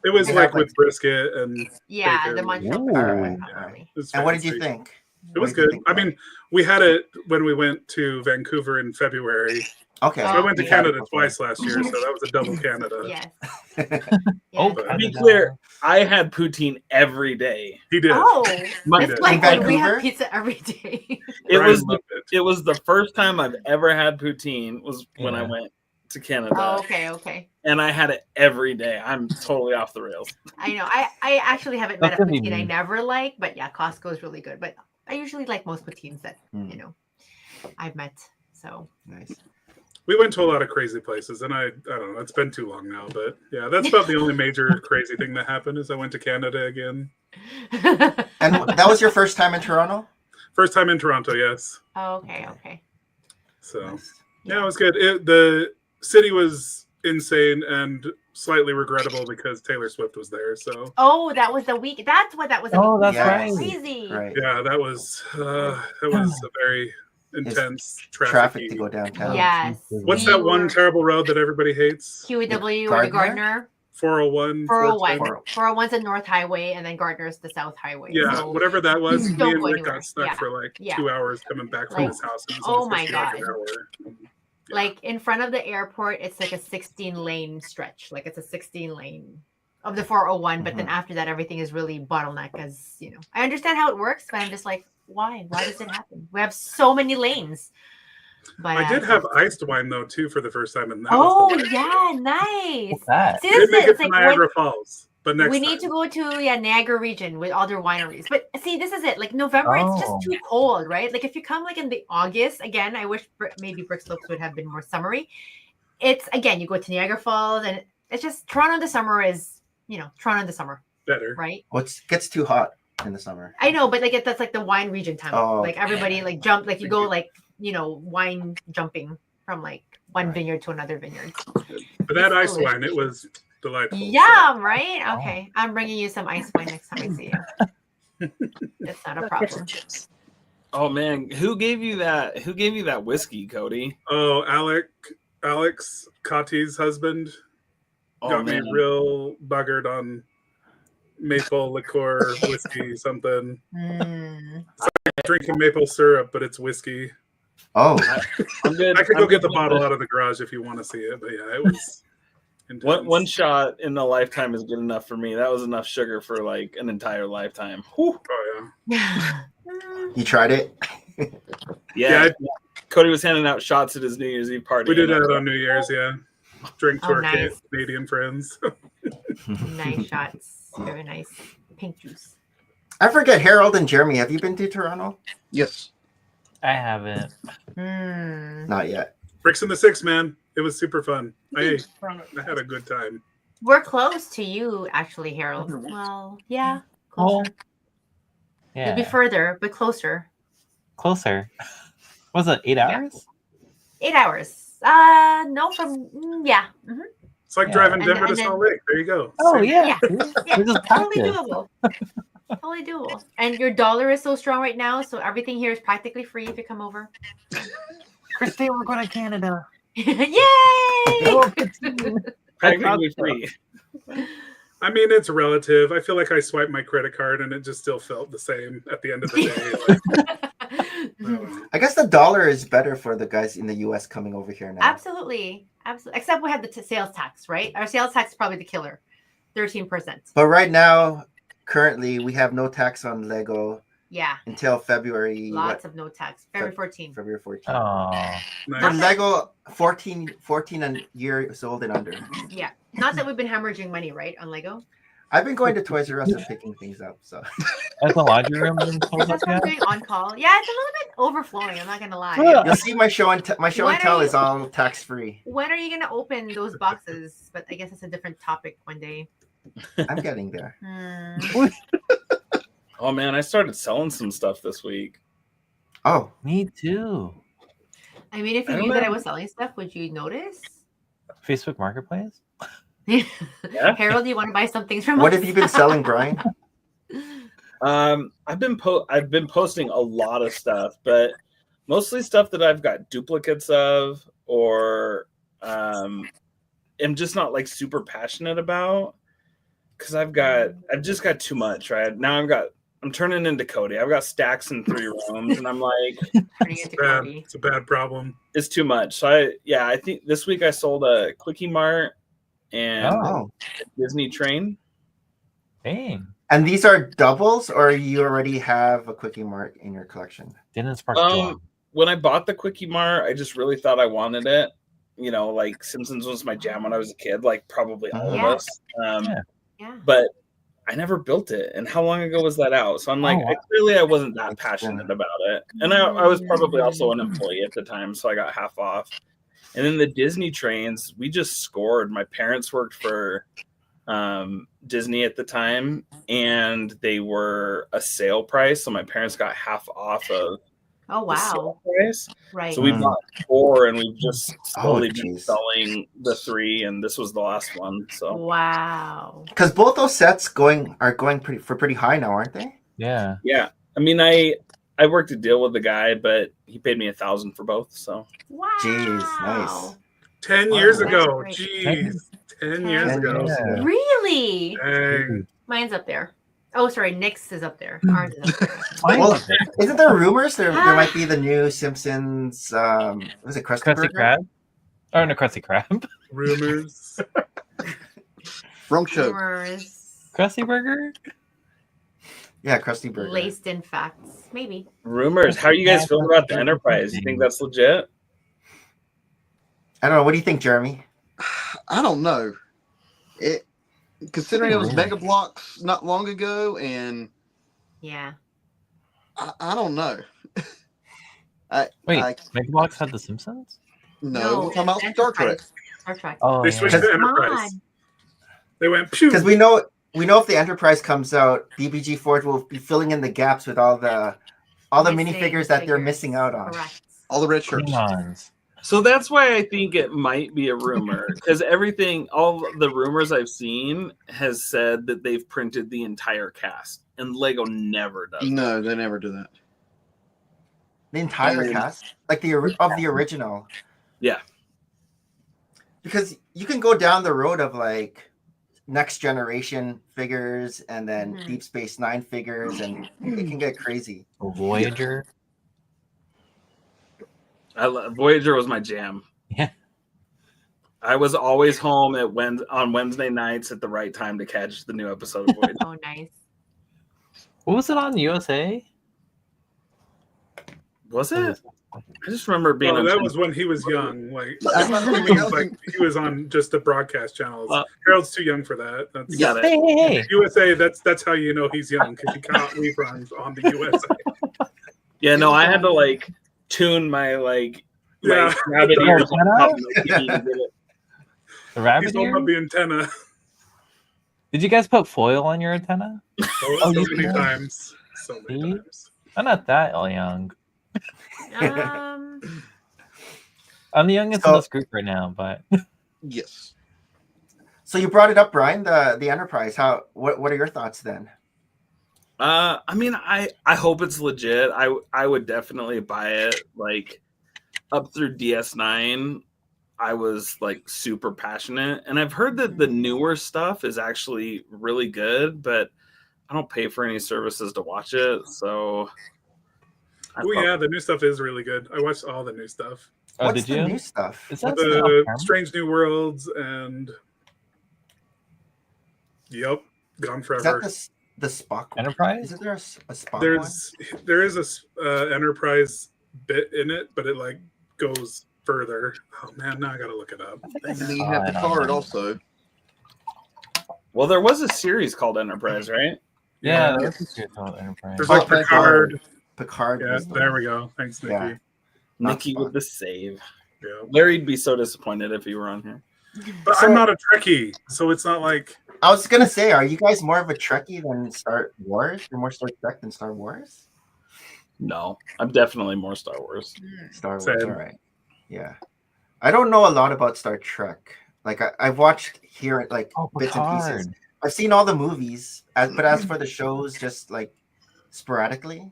It was like with brisket and yeah, the Montreal. And what did you think? It was good. I mean, we had it when we went to Vancouver in February. Okay. So I went to Canada twice last year, so that was a double Canada. Yes. Oh, to be clear, I had poutine every day. He did. Oh, it's like when we have pizza every day. It was the first time I've ever had poutine was when I went to Canada. Oh, okay. And I had it every day. I'm totally off the rails. I know. I actually haven't met a poutine I never like, but yeah, Costco is really good. But I usually like most poutines that I've met. So nice. We went to a lot of crazy places, and I don't know. It's been too long now, but yeah, that's about the only major crazy thing that happened. Is I went to Canada again. And that was your first time in Toronto? First time in Toronto, yes. Oh, okay. So yeah, it was good. The city was insane and slightly regrettable because Taylor Swift was there. So that was the week. That's what that was. Oh, that's right. Crazy. Right. Yeah, that was a very intense traffic to go downtown. Yes. What's that one terrible road that everybody hates? QEW or the Gardner? 401. 401's the North Highway, and then Gardner's the South Highway. Yeah, so whatever that was. Me and Rick anywhere. got stuck for like 2 hours coming back from his house. And oh my god! Yeah. Like in front of the airport, it's like a 16-lane stretch. Like it's a 16-lane of the 401, but then after that, everything is really bottleneck. As I understand how it works, but I'm just like, why? Why does it happen? We have so many lanes. But I did have iced wine though too for the first time, and that nice. What's that? See, this didn't make it to like Niagara Falls, but next we need to go to Niagara region with other wineries. But see, this is it. Like November, it's just too cold, right? Like if you come like in the August, again, I wish maybe Brick Slopes would have been more summery. It's again, you go to Niagara Falls, and it's just Toronto in the summer is Toronto in the summer better, right? Gets too hot in the summer. I know, but like that's like the wine region time. Oh, like everybody like jump, like you go like wine jumping from like one vineyard to another vineyard. But that ice wine, it was delightful. Yum, right? Okay, I'm bringing you some ice wine next time I see you. That's not a problem. Oh man, who gave you that? Who gave you that whiskey, Cody? Oh, Alex Cotty's husband got me real buggered on maple liqueur whiskey something. It's like drinking maple syrup, but it's whiskey. Oh, I'm good. I could go get the bottle out of the garage if you want to see it, but yeah, it was intense. One shot in a lifetime is good enough for me. That was enough sugar for like an entire lifetime. Whew. Oh yeah. You tried it? Yeah. Cody was handing out shots at his New Year's Eve party. We did that on New Year's, yeah. Drink to our Canadian friends. Nice shots. Very nice. Pink juice. I forget, Harold and Jeremy, have you been to Toronto? Yes. I haven't. Not yet. Bricks in the Six, man. It was super fun. I had a good time. We're close to you, actually, Harold. Well, yeah. Closer. Yeah. It'll be further, but closer. Closer. Was it 8 hours? 8 hours. No, from It's like driving Denver to Salt Lake. There you go. Oh yeah. Just totally doable. Totally doable. And your dollar is so strong right now, so everything here is practically free if you come over. Christy, we're going to Canada. Yay! Practically free. I mean, it's relative. I feel like I swiped my credit card and it just still felt the same at the end of the day. I guess the dollar is better for the guys in the U.S. coming over here now. Absolutely. Except we have the sales tax, right? Our sales tax is probably the killer, 13%. But right now, currently, we have no tax on Lego. Yeah. Until February. Lots of no tax. February 14th. February 14th. Oh. For Lego, 14 and years old and under. Yeah. Not that we've been hemorrhaging money, right, on Lego? I've been going to Toys R Us and picking things up. So. Has the laundry room been sold up That's what I'm yet? doing on call. Yeah, it's a little bit overflowing. I'm not gonna lie. You'll see my show and tell is all tax free. When are you gonna open those boxes? But I guess it's a different topic one day. I'm getting there. Oh man, I started selling some stuff this week. Oh, me too. I mean, if you knew that I was selling stuff, would you notice? Facebook Marketplace. Yeah. Harold, do you want to buy some things from what us? have you been selling, Bryan? I've been posting a lot of stuff, but mostly stuff that I've got duplicates of, or am just not like super passionate about, because I've just got too much. Right now, I'm turning into Cody. I've got stacks in 3 rooms, and I'm like, it's a bad problem. It's too much. So I think this week I sold a Quickie Mart and a Disney train. Dang. And these are doubles, or you already have a Quickie Mart in your collection? Didn't spark When I bought the Quickie Mart, I just really thought I wanted it. You know, like Simpsons was my jam when I was a kid, like probably all of us. But I never built it. And how long ago was that out? So I'm like, clearly I wasn't that passionate about it. And I was probably also an employee at the time, so I got half off. And then the Disney trains, we just scored. My parents worked for Disney at the time, and they were a sale price. So my parents got half off of the sale price. Right. So we bought 4, and we've just slowly been selling the 3, and this was the last one. So wow. Because both those sets are going pretty high now, aren't they? Yeah. Yeah. I mean, I worked a deal with the guy, but he paid me $1,000 for both. So wow. Jeez, nice. 10 years ago. Jeez. 10 years ago. Yeah. Really? Dang. Mine's up there. Oh, sorry. Nick's is up there. Ours is up there. Well, isn't there rumors there might be the new Simpsons? Was it Krusty Krab? Oh no, Krusty Krab. Rumors. Wrong show. Rumors. Krusty Burger. Yeah, Krusty Burger. Laced in facts, maybe. Rumors. How are you guys feeling about the Enterprise? You think that's legit? I don't know. What do you think, Jeremy? I don't know. Considering it was Mega Blocks not long ago, and yeah, I don't know. Mega Blocks had the Simpsons? No, we're talking about Star Trek. Star Trek. Oh, they switched to Enterprise. They went because we know if the Enterprise comes out, BBG Forge will be filling in the gaps with all the minifigures that they're missing out on. Correct. All the red shirts. So that's why I think it might be a rumor, because all the rumors I've seen has said that they've printed the entire cast, and Lego never does. No, they never do that. The entire cast, like the original. Yeah. Because you can go down the road of like Next Generation figures and then Deep Space Nine figures, and it can get crazy. Voyager. Voyager was my jam. Yeah. I was always home on Wednesday nights at the right time to catch the new episode of Voyager. Oh, nice. What was it on USA? Was it? I just remember being. Oh, that was when he was young. Like he was on just the broadcast channels. Harold's too young for that. That's, Hey. USA. That's how you know he's young, because you cannot reruns on the USA. Yeah, no, I had to tune my rabbit ears on top of my TV to get it. The rabbit He's holding ear? up the antenna. Did you guys put foil on your antenna? So many times. So many times. I'm not that young. I'm the youngest in this group right now, but yes. So you brought it up, Bryan, the Enterprise. What are your thoughts then? I mean, I hope it's legit. I would definitely buy it. Like up through DS9, I was super passionate, and I've heard that the newer stuff is actually really good, but I don't pay for any services to watch it, so. Oh yeah, the new stuff is really good. I watched all the new stuff. Oh, What's did you? the new stuff? Is that The Strange New Worlds and Gone Forever. the Spock Enterprise? Isn't there a Spock There is a Enterprise bit in it, but it like goes further. Oh man, now I gotta look it up. And then you have Picard also. Well, there was a series called Enterprise, right? Yeah, that's a series called Enterprise. There's like Picard. Picard. Yeah, there we go. Thanks, Nikki. Yeah. Nikki with the save. Yeah. Larry'd be so disappointed if he were on here. But I'm not a Trekkie, so it's not like. I was gonna say, are you guys more of a Trekkie than Star Wars? You're more Star Trek than Star Wars? No, I'm definitely more Star Wars. Star Wars, Same. all right. Yeah. I don't know a lot about Star Trek. Like I've watched here like bits and pieces. I've seen all the movies, but as for the shows, just like sporadically.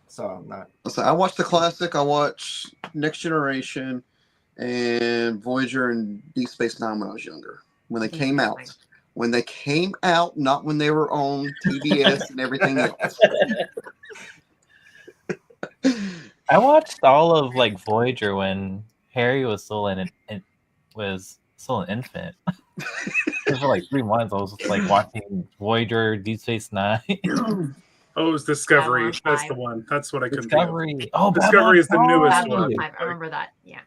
So I'm not. So I watched the classic. I watched Next Generation and Voyager and Deep Space Nine when I was younger. When they came out. When they came out, not when they were on TBS and everything else. I watched all of like Voyager when Harry was still an infant. For like 3 months, I was just, like watching Voyager, Deep Space Nine. Oh, it was Discovery. That's the one. That's what I couldn't think of. Discovery. Oh, Discovery is the newest one. I remember that. Yeah.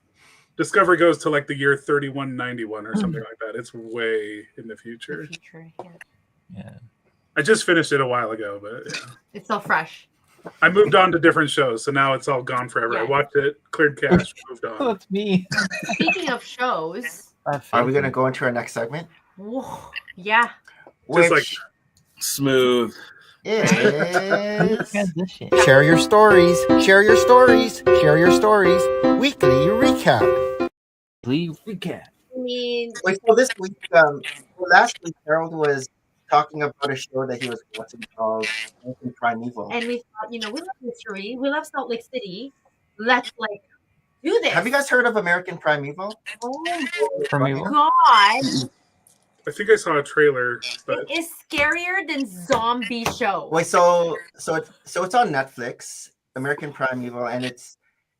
Discovery goes to like the year 3191 or something like that. It's way in the future. Yeah. I just finished it a while ago, but yeah. It's still fresh. I moved on to different shows, so now it's all gone forever. Yeah. I watched it, cleared cache, moved on. Oh, that's me. Speaking of shows, are we gonna go into our next segment? Whoa, yeah. Just like smooth. Is Transition. share your stories, share your stories, share your stories. Weekly recap. Please recap. I mean, Wait, so this week, last week, Harold was talking about a show that he was watching called American Primeval. and we thought, we love history, we love Salt Lake City. Let's like do this. Have you guys heard of American Primeval? Oh Primeval? God! I think I saw a trailer, but It is scarier than zombie show. Wait, so it's on Netflix, American Primeval, and it's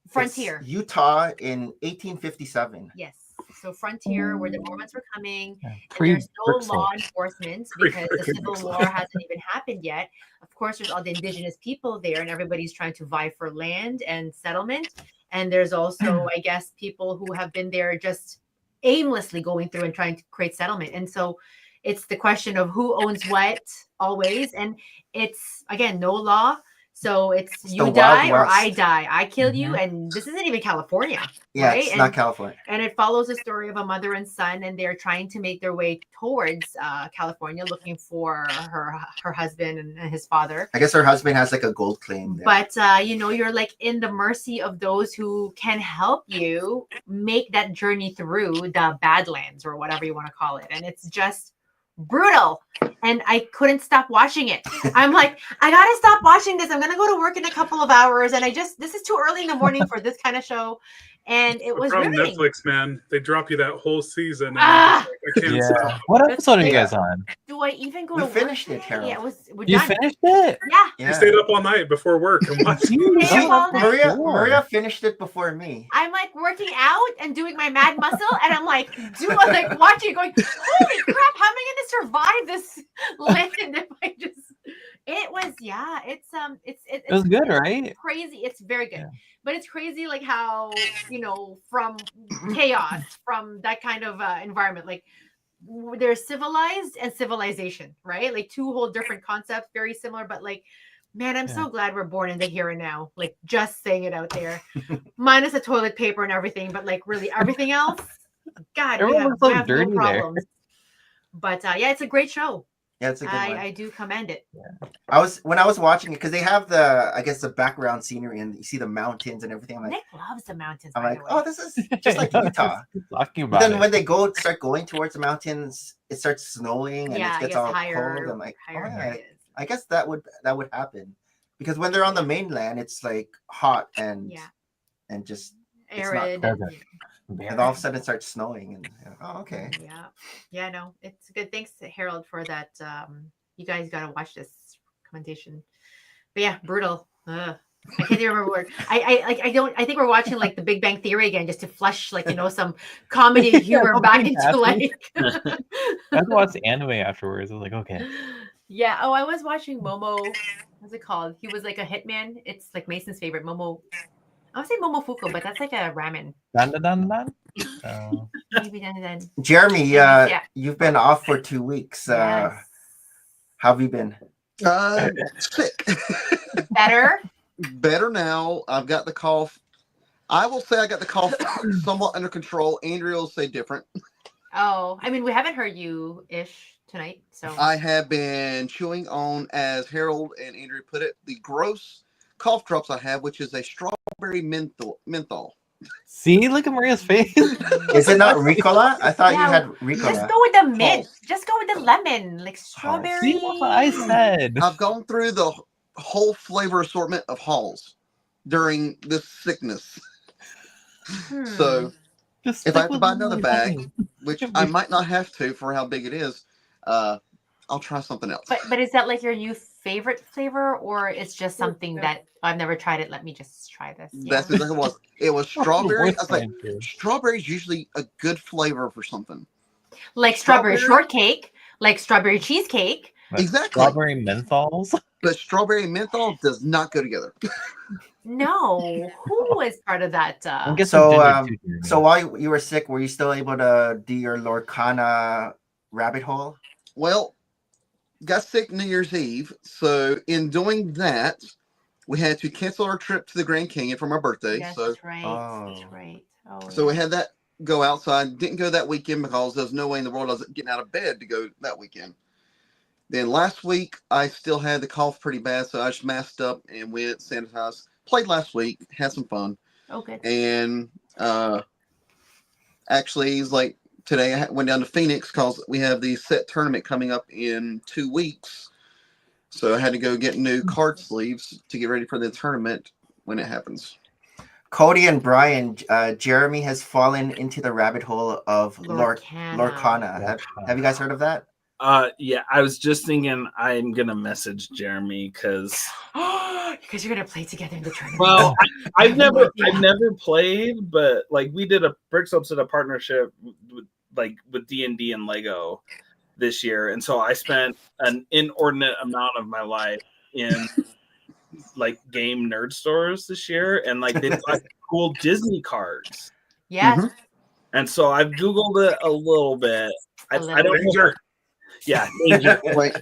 Frontier. it's Utah in 1857. Yes. So Frontier, where the Mormons were coming, Yeah, and there's no pre-Bricks law Lake. enforcement because the Civil War hasn't even happened yet. Of course, there's all the indigenous people there, and everybody's trying to vie for land and settlement. And there's also, I guess, people who have been there just aimlessly going through and trying to create settlement. And so it's the question of who owns what always. And it's, again, no law. So it's you the die Wild or I West. die. I kill you. And this isn't even California. Yeah, right? it's And not California. and it follows the story of a mother and son, and they're trying to make their way towards California, looking for her husband and his father. I guess her husband has like a gold claim there. But you're like in the mercy of those who can help you make that journey through the Badlands or whatever you want to call it, and it's just brutal. And I couldn't stop watching it. I'm like, I gotta stop watching this. I'm gonna go to work in a couple of hours, and this is too early in the morning for this kind of show. And it was from riveting. Netflix, man. They drop you that whole season. And Ah! I can't stop. What episode are you guys on? Do I even go We to finished work? it, Harold. Yeah, we're You done. finished it? Yeah. You stayed up all night before work and watched it. Stayed up all night. Maria finished it before me. I'm like working out and doing my mad muscle, and I'm like watching, going, holy crap! How am I going to survive this land if I just? It was it was good, right? Crazy. It's very good, Yeah. but it's crazy like how from chaos, from that kind of environment, like there's civilized and civilization, right? Like two whole different concepts, very similar, but like. Man, I'm so glad we're born in the here and now. Like, just saying it out there. Minus the toilet paper and everything, but like really everything else. God, we have so no dirty there. problems. But yeah, it's a great show. Yeah, it's a good one. I do commend it. When I was watching it, because they have the background scenery and you see the mountains and everything. I'm like, Nick loves the mountains. I'm by like, the way. oh, this is just like Utah. Talking But about then when they start going towards the mountains, it starts snowing and Yeah, it gets it all higher, cold. I'm like, higher oh, yeah, areas. I guess that would happen because when they're on the mainland, it's like hot and just it's not Arid. cold. And, And all of a sudden it starts snowing and oh, okay. yeah, no, it's good. Thanks, Harold, for that. You guys got to watch this commentation. But yeah, brutal. I can't even remember word. I think we're watching like the Big Bang Theory again just to flush some comedy humor back into like. I watched anime afterwards. I was like, okay. Yeah. Oh, I was watching Momo. What's it called? He was like a hitman. It's like Mason's favorite Momo. I would say Momofuku, but that's like a ramen. Dun, dun, dun, dun. Maybe then. Jeremy, Yeah. you've been off for 2 weeks. Yes. How have you been? Sick. Better. Better now. I've got the cough. I will say I got the cough somewhat under control. Andrea will say different. Oh, I mean, we haven't heard you ish tonight, so I have been chewing on, as Harold and Andrea put it, the gross cough drops I have, which is a strawberry menthol. See, look at Maria's face. Is it not Ricola? I thought you had Ricola. Just go with the mint. Just go with the lemon, like strawberry. See what I said. I've gone through the whole flavor assortment of Halls during this sickness. So Just if I have to with buy another bag, lemon. which I might not have to for how big it is, I'll try something else. But is that like your new favorite flavor, or it's just something that I've never tried it? Let me just try this. That's exactly what it was. It was strawberry. I was like, strawberry is usually a good flavor for something. Like strawberry shortcake, like strawberry cheesecake. Exactly. Strawberry menthols. But strawberry and menthol does not go together. No, who was part of that? So while you were sick, were you still able to do your Lorcana rabbit hole? Well, got sick New Year's Eve, so in doing that, we had to cancel our trip to the Grand Canyon for my birthday. Yes, so that's right. That's right. Oh, so we had that go outside. Didn't go that weekend because there's no way in the world I was getting out of bed to go that weekend. Then last week, I still had the cough pretty bad, so I just masked up and went sanitized. Played last week, had some fun. Okay. And actually, it's like today I went down to Phoenix because we have the set tournament coming up in 2 weeks. So I had to go get new card sleeves to get ready for the tournament when it happens. Cody and Bryan, Jeremy has fallen into the rabbit hole of Lorcana. Have you guys heard of that? Yeah, I was just thinking I'm gonna message Jeremy because you're gonna play together in the tournament. Well, I've never played, but like we did a BricksOps did a partnership with D&D and Lego this year, and so I spent an inordinate amount of my life in like game nerd stores this year, and like they've got cool Disney cards. Yes. Mm-hmm. And so I've Googled it a little bit. I don't know. Yeah. Wait.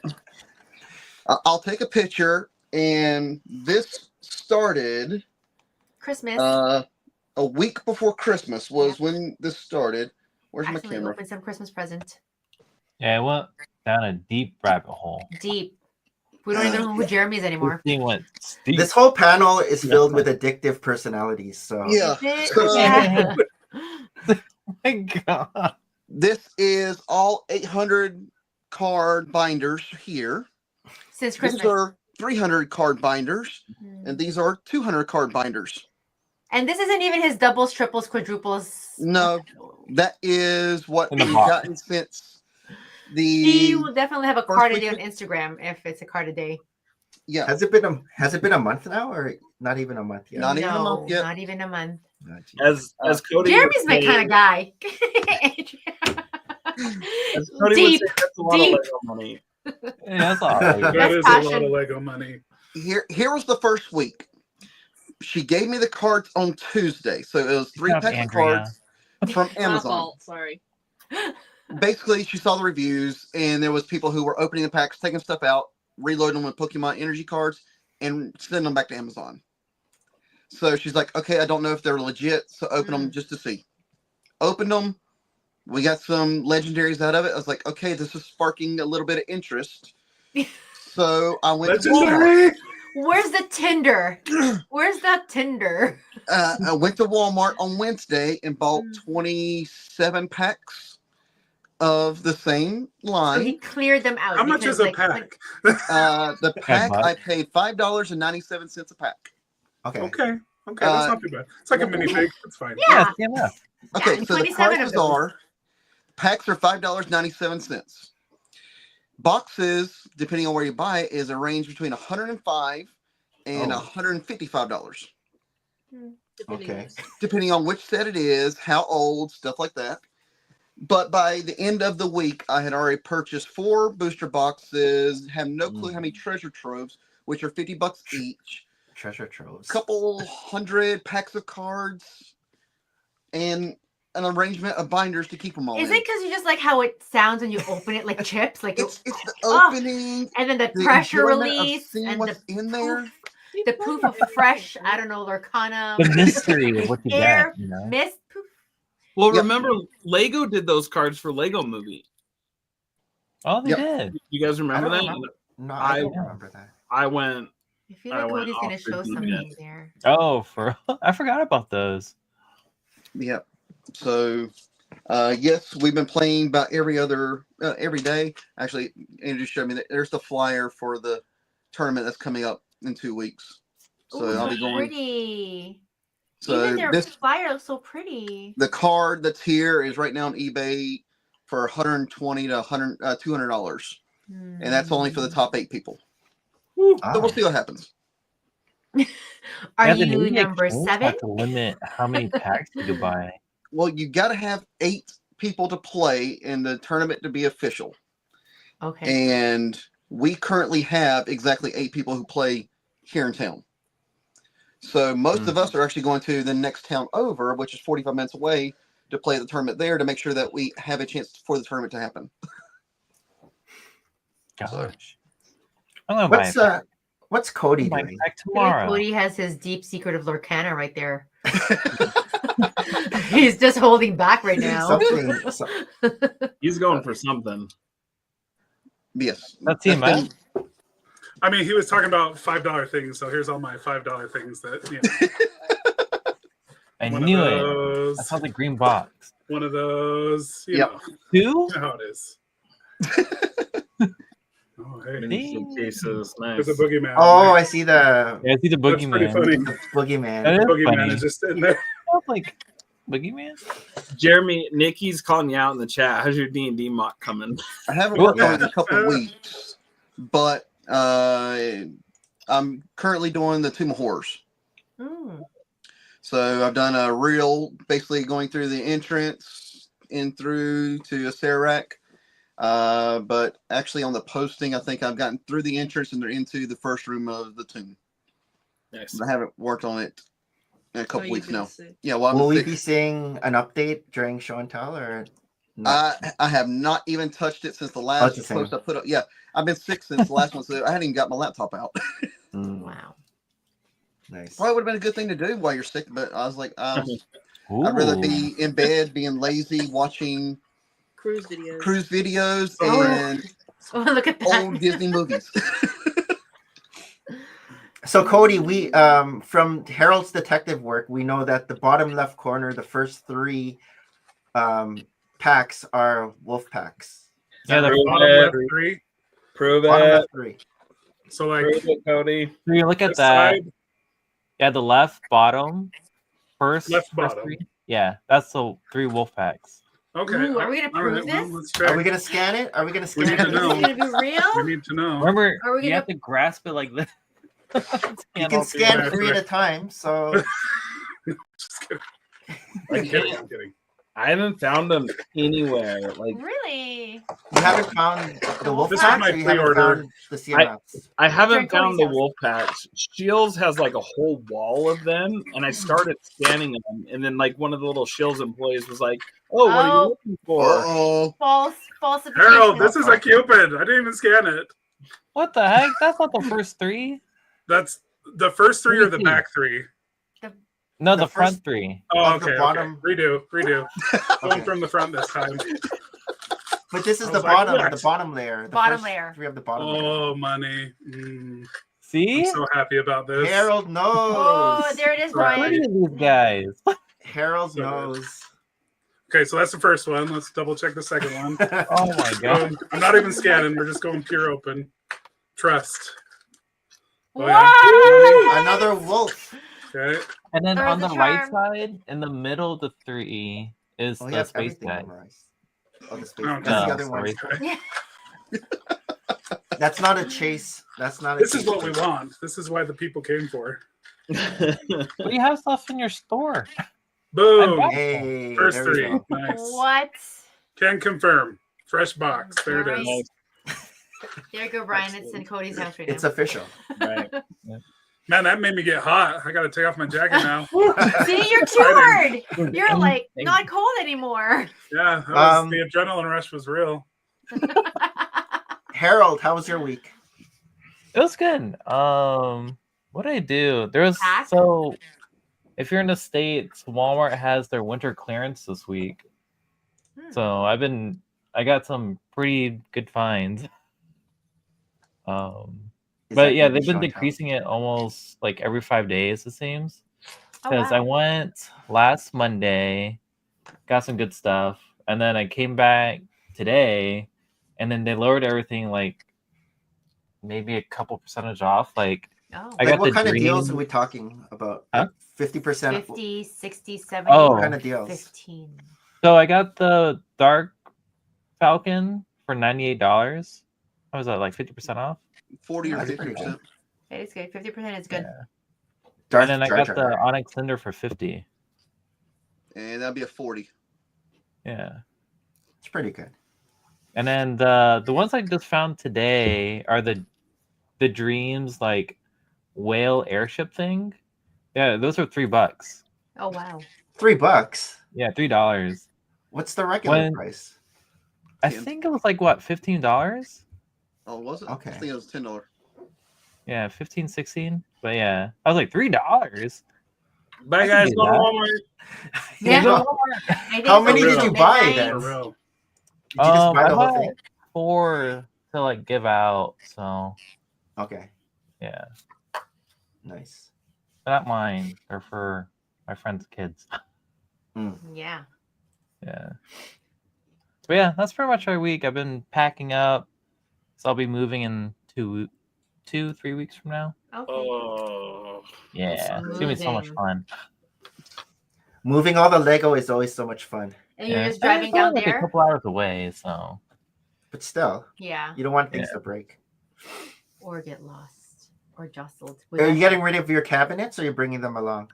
I'll take a picture, and this started Christmas. A week before Christmas was when this started. Where's my camera? Open some Christmas present. Yeah, it went down a deep rabbit hole. Deep. We don't even know who Jeremy is anymore. This thing went deep. This whole panel is filled with addictive personalities. So yeah. Yeah. My God. This is all 800 card binders here. Since Christmas. These are 300 card binders, and these are 200 card binders. And this isn't even his doubles, triples, quadruples. No, that is what we've gotten since the. He will definitely have a card a day on Instagram if it's a card a day. Yeah. Has it been a month now, or not even a month yet? Not even a month yet. Not even a month. As Cody. Jeremy's my kind of guy. Deep. Deep. Money. Yeah, that's all right. That is a lot of Lego money. Here was the first week. She gave me the cards on Tuesday, so it was 3 packs of cards from Amazon. Sorry. Basically, she saw the reviews, and there was people who were opening the packs, taking stuff out, reloading them with Pokemon energy cards, and sending them back to Amazon. So she's like, "Okay, I don't know if they're legit, so open them just to see." Opened them. We got some legendaries out of it. I was like, "Okay, this is sparking a little bit of interest." So I went to Walmart. Where's the Tinder? Where's that Tinder? I went to Walmart on Wednesday and bought 27 packs of the same line. So he cleared them out. How much is a pack? The pack, I paid $5.97 a pack. Okay, that's not too bad. It's like a minifig. It's fine. Yeah. Okay, so the prices are packs are $5.97. Boxes, depending on where you buy it, is a range between $105 and $155. Okay. Depending on which set it is, how old, stuff like that. But by the end of the week, I had already purchased 4 booster boxes. Have no clue how many treasure troves, which are $50 each. Treasure troves. Couple 100 packs of cards, and an arrangement of binders to keep them all. Is it because you just like how it sounds when you open it like chips? Like it's the opening, and then the pressure release, and what's in there. The poof of fresh, I don't know, Lurkana. The mystery of what you air, get, you know? mist, poof. Well, remember, Lego did those cards for Lego Movie. Oh, they did. You guys remember that? No, I don't remember that. I went. I feel like Cody's going to show something there. Oh, I forgot about those. Yep. So, yes, we've been playing about every day. Actually, Andrew showed me that there's the flyer for the tournament that's coming up in 2 weeks. So I'll be going. Pretty. So even their flyer looks so pretty. The card that's here is right now on eBay for $120 to $200, and that's only for the top 8 people. So we'll see what happens. Are you number 7? Have to limit how many packs you can buy. Well, you got to have 8 people to play in the tournament to be official. Okay. And we currently have exactly 8 people who play here in town. So most of us are actually going to the next town over, which is 45 minutes away, to play the tournament there to make sure that we have a chance for the tournament to happen. Gosh. What's Cody doing? Tomorrow. Cody has his deep secret of Lorcana right there. He's just holding back right now. He's going for something. Yes. That's him, man. I mean, he was talking about $5 things, so here's all my $5 things that, you know. I knew it. I saw the green box. One of those. You know. 2? You know how it is. Oh, hey. Cases. Nice. There's a boogeyman. Oh, I see the. Yeah, I see the boogeyman. That's pretty funny. Boogeyman. Boogeyman is just in there. Like boogeyman. Jeremy, Nikki's calling you out in the chat. How's your D&D mock coming? I haven't worked on it in a couple of weeks, but I'm currently doing the Tomb of Horrors. So I've done a reel, basically going through the entrance in through to Serac. But actually on the posting, I think I've gotten through the entrance and they're into the first room of the tomb. Nice. I haven't worked on it in a couple weeks now. See? Yeah, well, will we be seeing an update during show and tell, or? I have not even touched it since the last post I put up. Yeah, I've been sick since the last one, so I hadn't even got my laptop out. Wow. Nice. Well, it would have been a good thing to do while you're sick, but I was like, I'd rather be in bed, being lazy, watching cruise videos and look at that. old Disney movies. So Cody, we from Harold's detective work, we know that the bottom left corner, the first 3 packs are wolf packs. Yeah, the bottom left 3. Prove Bottom it. left 3. So like, prove it, Cody. So you look at that. Side, Yeah, the left bottom, first. Left first bottom. 3. Yeah, that's the 3 wolf packs. okay. Ooh, are we gonna prove well, this? let's check. Are we gonna scan it? Are we gonna We scan need to it? know. Is it gonna be real? We need to know. Remember, Are we you gonna- have to grasp it like this. You can scan 3 at a time. So Just kidding. I'm kidding. I haven't found them anywhere. Like Really? you haven't found the wolf This is packs, my or you haven't pre-order. found the CMFs? I haven't During found the Cody's house. wolf packs. Shields has like a whole wall of them, and I started scanning them, and then like one of the little Shields employees was like, "Oh, what are you looking for?" Oh, Falsification. Harold, this is a Cupid. I didn't even scan it. What the heck? That's not the first 3. That's the first 3 or the back 3. No, The the front first- 3. Oh, Of the okay. bottom. Okay. Redo. Going from the front this time. But this is I the was like, bottom, what? the bottom layer. The Bottom first layer. 3 of the bottom layer. Oh, money. See? I'm so happy about this. Harold knows. Oh, there it is, Look Bryan. at these guys. Harold So good. knows. Okay, so that's the first one. Let's double check the second one. Oh my god. I'm not even scanning. We're just going pure open. Trust. Oh, What? Another wolf. Okay. And then There's on the the right charm. side, in the middle of the 3 is Oh, he the has space everything guy. memorized. Oh, the space. No, That's the no, other one. sorry. That's not a chase. That's not a This chase. is what we want. This is why the people came for. But you have stuff in your store. Boom. I'm Hey, First there we 3. go. Nice. What? Can confirm. Fresh box. There it is. There you go, Bryan. It's in Cody's house right now. It's official. Right. Man, that made me get hot. I got to take off my jacket now. See, you're cured. You're like not cold anymore. Yeah, the adrenaline rush was real. Harold, how was your week? It was good. What did I do? If you're in the States, Walmart has their winter clearance this week. So I got some pretty good finds. But yeah, they've been decreasing it almost like every 5 days, it seems. Because I went last Monday, got some good stuff, and then I came back today, and then they lowered everything like maybe a couple percentage off. Like, I got what kind of deals are we talking about? Huh? 50%? 50, 60, 70. What kind of deals? 15. So I got the Dark Falcon for $98. How was that, like 50% off? 40 or 50%. It's good. 50% is good. Yeah. And then I got the Onyx Cinder for 50. And that'd be a 40. Yeah. It's pretty good. And then the ones I just found today are the Dreams like whale airship thing. Yeah, those are $3. Oh wow. $3? Yeah, $3. What's the regular price? I think it was like what, $15? Oh, was it? Okay. I think it was $10. Yeah, 15, 16. But yeah, I was like $3. Bye guys, go to Walmart. Yeah. How many did you buy then? For real. Did you just buy the whole bought thing? 4 to like give out. So Okay. yeah, Nice. not mine. They're for my friends' kids. Yeah. Yeah. But yeah, that's pretty much our week. I've been packing up, so I'll be moving in 3 weeks from now. Okay. Oh. Yeah, it's gonna be so much fun. Moving all the Lego is always so much fun. And you're just driving It's down only like there? a couple hours away, so. But still, Yeah. you don't want things to break. Or get lost or jostled. Are you getting rid of your cabinets or are you bringing them along?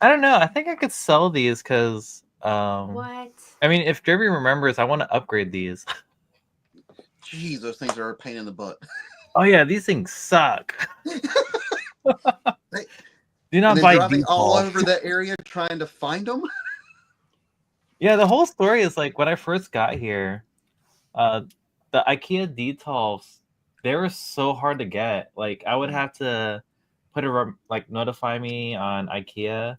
I don't know. I think I could sell these because. What? I mean, if Derby remembers, I want to upgrade these. Jeez, those things are a pain in the butt. Oh yeah, these things suck. Do not and buy driving all default. over that area trying to find them. Yeah, the whole story is like when I first got here, the IKEA detolfs, they were so hard to get. Like I would have to put notify me on IKEA,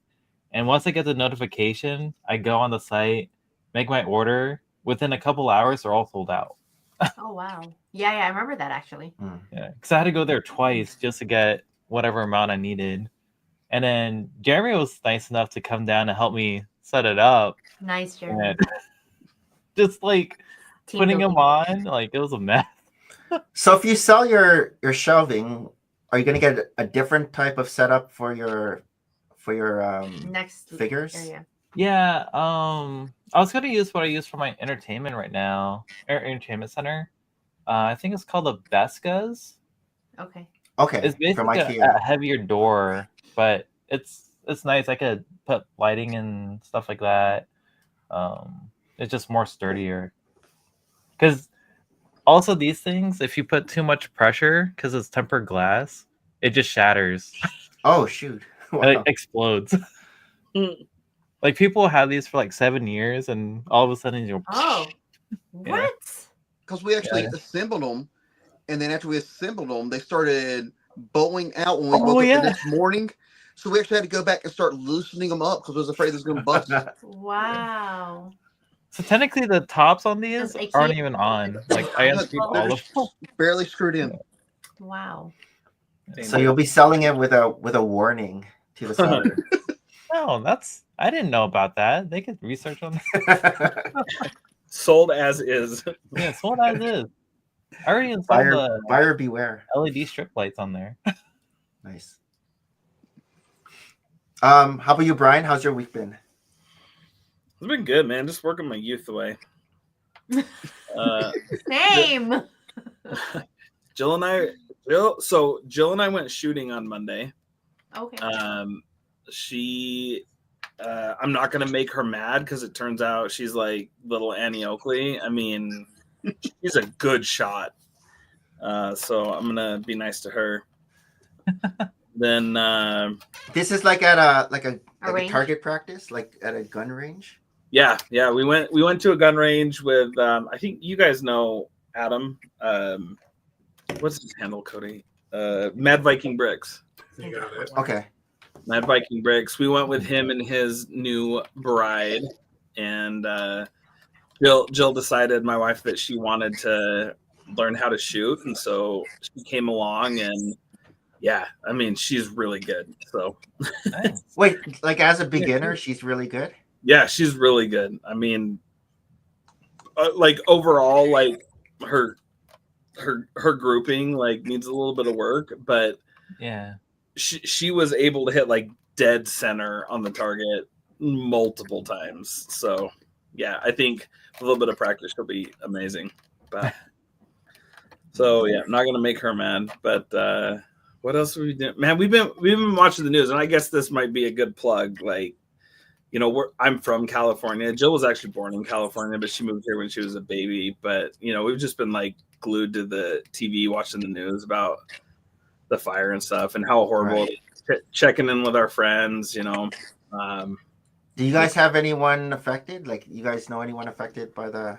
and once I get the notification, I go on the site, make my order. Within a couple hours, they're all sold out. Oh wow. Yeah, I remember that actually. Yeah, because I had to go there twice just to get whatever amount I needed. And then Jeremy was nice enough to come down and help me set it up. Nice, Jeremy. And just like putting them on, like it was a mess. So if you sell your shelving, are you going to get a different type of setup for your next figures? area? Yeah, I was gonna use what I use for my entertainment right now, entertainment center. I think it's called the Beskas. Okay. Okay. It's basically a heavier door, but it's nice. I could put lighting and stuff like that. It's just more sturdier. Because also these things, if you put too much pressure, because it's tempered glass, it just shatters. Oh shoot! Wow. It explodes. Like people have these for like 7 years, and all of a sudden you're. Oh, what? Because we actually assembled them, and then after we assembled them, they started bowing out when we woke up the next morning. So we actually had to go back and start loosening them up because I was afraid it was going to bust. Wow. So technically, the tops on these aren't even on. Like I unscrewed all of them. Barely screwed in. Wow. So you'll be selling it with a warning to the seller. No, I didn't know about that. They could research on that. Sold as is. Yeah, sold as is. I already installed the buyer beware LED strip lights on there. Nice. How about you, Bryan? How's your week been? It's been good, man. Just working my youth away. Same. Jill and I went shooting on Monday. Okay. She I'm not gonna make her mad because it turns out she's like little Annie Oakley. I mean, she's a good shot. So I'm gonna be nice to her. Then this is like at a target practice, like at a gun range. Yeah. We went to a gun range with I think you guys know Adam. What's his handle, Cody? Mad Viking Bricks. You got it. Okay. Mad Viking Bricks. We went with him and his new bride, and Jill decided, my wife, that she wanted to learn how to shoot, and so she came along, and yeah, I mean, she's really good. So wait, like as a beginner, she's really good. Yeah, she's really good. I mean, like overall, like her grouping like needs a little bit of work, but yeah. She was able to hit like dead center on the target multiple times. So yeah, I think a little bit of practice will be amazing. But so yeah, I'm not gonna make her mad. But what else have we done? Man, we've been watching the news, and I guess this might be a good plug. Like, you know, I'm from California. Jill was actually born in California, but she moved here when she was a baby. But you know, we've just been like glued to the TV watching the news about the fire and stuff and how horrible it is. Checking in with our friends, you know. Do you guys have anyone affected? Like, you guys know anyone affected by the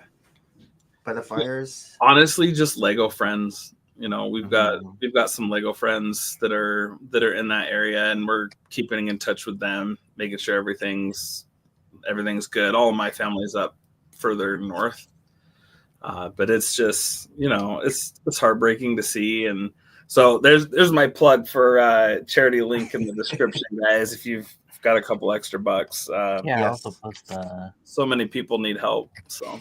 fires? Honestly, just Lego friends. You know, we've got some Lego friends that are in that area, and we're keeping in touch with them, making sure everything's good. All of my family's up further north, but it's just, you know, it's heartbreaking to see. And so there's my plug for charity link in the description, guys. If you've got a couple extra bucks, yeah, yes. also post So many people need help. So,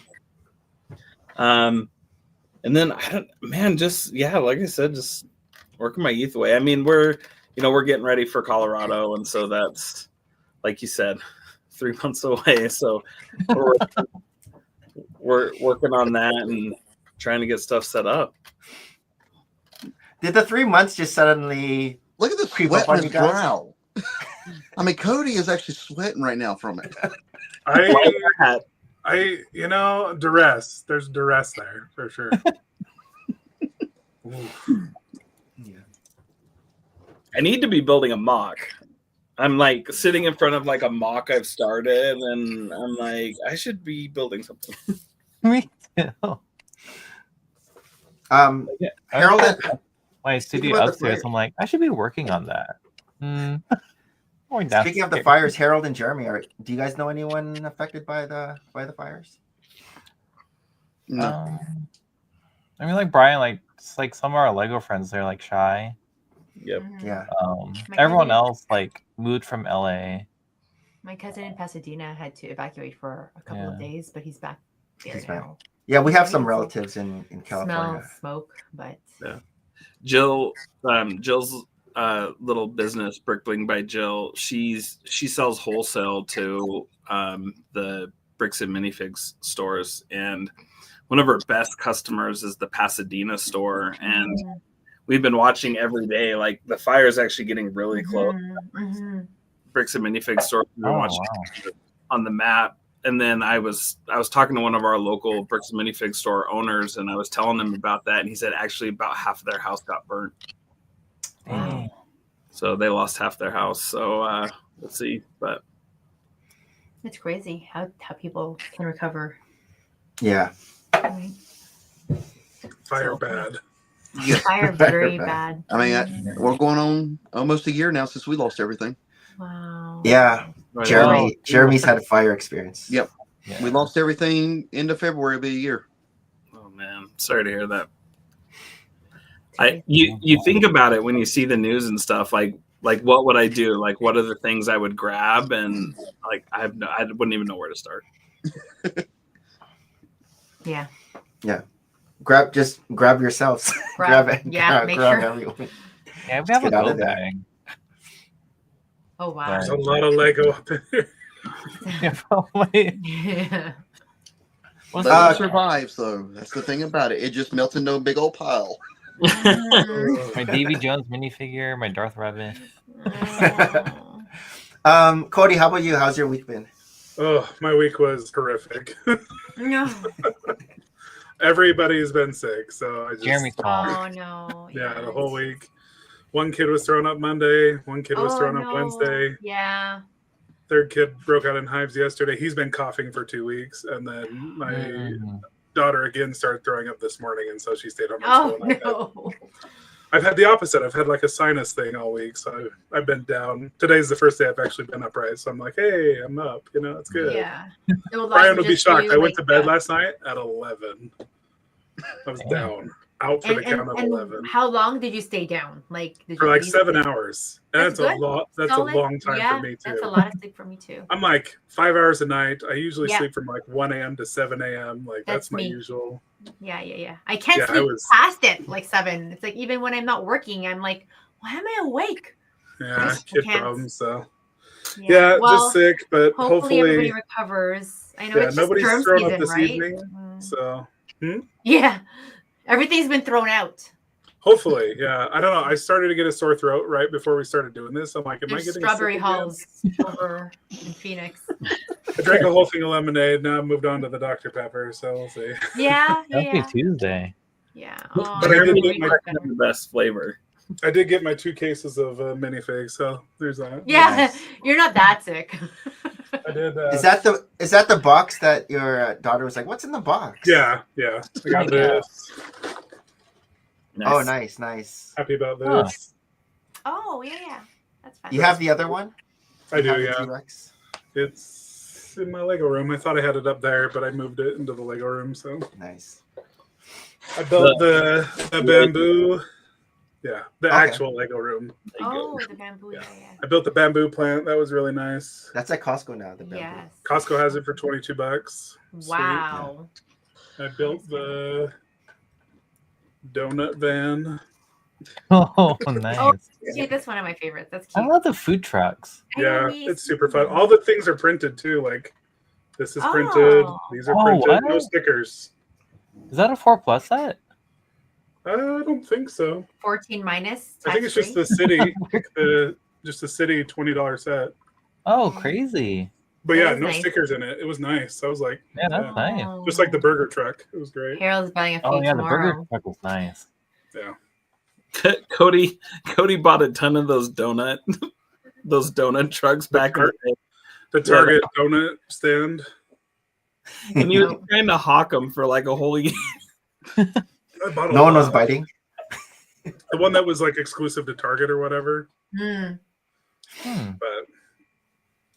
and then like I said, just working my youth away. I mean, we're getting ready for Colorado, and so that's, like you said, 3 months away. So we're working on that and trying to get stuff set up. Did the 3 months just suddenly look at the sweat on his brow? I mean, Cody is actually sweating right now from it. You know, duress. There's duress there for sure. Yeah. I need to be building a mock. I'm like sitting in front of like a mock I've started, and I'm like, I should be building something. Me too. Harold, my studio upstairs. I'm like, I should be working on that. Speaking of the fires, Harold and Jeremy, do you guys know anyone affected by the fires? No. I mean, like Bryan, like it's like some of our Lego friends, they're like shy. Yep. Yeah. Everyone else like moved from LA. My cousin in Pasadena had to evacuate for a couple of days, but he's back there now. Yeah, we have some relatives in California. Smell smoke, but yeah. Jill's little business, Brick Bling by Jill, she sells wholesale to the Bricks and Minifigs stores, and one of her best customers is the Pasadena store, and we've been watching every day. Like, the fire is actually getting really close. Bricks and Minifigs store, we've been watching on the map. And then I was talking to one of our local Bricks and Minifigs store owners, and I was telling him about that, and he said actually about half of their house got burnt. Wow. So they lost half their house. So we'll see. But it's crazy how people can recover. Yeah. Fire bad. Yeah. Fire very bad. I mean, we're going on almost a year now since we lost everything. Wow. Yeah. Right. Jeremy's had a fire experience. Yep. Yeah. We lost everything end of February of a year. Oh man, sorry to hear that. You think about it when you see the news and stuff, like what would I do? Like, what are the things I would grab? And like, I wouldn't even know where to start. Yeah. Yeah. Grab yourselves. Grab it. Yeah. Grab everyone. Yeah, we have a get out go of there. bag. Oh wow. There's a lot of Lego up in here. Yeah, probably. Yeah. Lego survives, though. That's the thing about it. It just melts into a big old pile. My Davy Jones minifigure, my Darth Rabbit. Cody, how about you? How's your week been? Oh, my week was horrific. No. Everybody's been sick, so I just Jeremy's fault. Oh no. yeah, the whole week. One kid was thrown up Monday. One kid was thrown up Wednesday. Yeah. Third kid broke out in hives yesterday. He's been coughing for 2 weeks, and then my daughter again started throwing up this morning, and so she stayed home. Oh no. I've had the opposite. I've had like a sinus thing all week, so I've been down. Today's the first day I've actually been upright, so I'm like, hey, I'm up. You know, it's good. Yeah. Brian would be shocked. I went to bed last night at 11. I was down, out for the count of 11. How long did you stay down? For like 7 hours. And that's a lot. That's solid. A long time for me too. That's a lot of sleep for me too. I'm like 5 hours a night. I usually sleep from like 1 a.m. to 7 a.m. Like that's my usual. Yeah. I can't sleep past it, like 7. It's like even when I'm not working, I'm like, why am I awake? Yeah, kid problems. So yeah, well, just sick, but hopefully everybody recovers. I know it's just nobody's germ thrown season, up this right? evening. So yeah, everything's been thrown out. Hopefully, yeah. I don't know. I started to get a sore throat right before we started doing this. I'm like, am I getting strawberry hulls over in Phoenix? I drank a whole thing of lemonade. Now I've moved on to the Dr. Pepper, so we'll see. Yeah. Tuesday. Yeah. But I did get the best flavor. I did get my 2 cases of minifigs, so there's that. Yeah, you're not that sick. I did. Is that the box that your daughter was like, "What's in the box?" Yeah. I got this. Nice. Oh, nice. Happy about this. Oh, yeah. That's fine. You have the other one? I do, yeah. T-Rex? It's in my Lego room. I thought I had it up there, but I moved it into the Lego room, so. Nice. I built the bamboo. Yeah, the actual Lego room. The bamboo, yeah. I built the bamboo plant. That was really nice. That's at Costco now, the bamboo. Yes. Costco has it for $22. Wow. Sweet. I built the donut van. Oh, nice. Oh, see, that's one of my favorites. That's cute. I love the food trucks. Yeah, it's super fun. All the things are printed too. Like this is printed. These are printed. What? No stickers. Is that a 4+ set? I don't think so. 14 minus. I think it's just the city, just the city $20 set. Oh, crazy! But yeah, no stickers in it. It was nice. I was like, yeah, that's nice. Just like the burger truck. It was great. Harold's buying a few tomorrow. The burger truck was nice. Yeah. Cody bought a ton of those donut trucks back in the day. The Target donut stand. And he was trying to hawk them for like a whole year. No one was biting. The one that was like exclusive to Target or whatever. But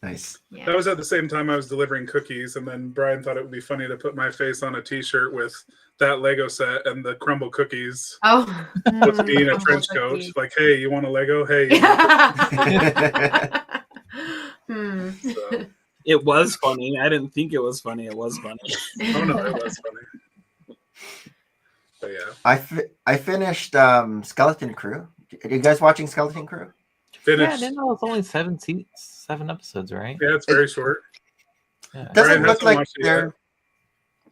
nice. Yeah. That was at the same time I was delivering cookies, and then Brian thought it would be funny to put my face on a T-shirt with that Lego set and the crumble cookies. Oh, with me in a trench coat. Like, hey, you want a Lego? Hey. So. It was funny. I didn't think it was funny. It was funny. Oh no, it was funny. But yeah, I finished Skeleton Crew. Are you guys watching Skeleton Crew? Finished. Yeah, I didn't know it's only 7 episodes, right? Yeah, it's very short. Yeah. Doesn't look like they're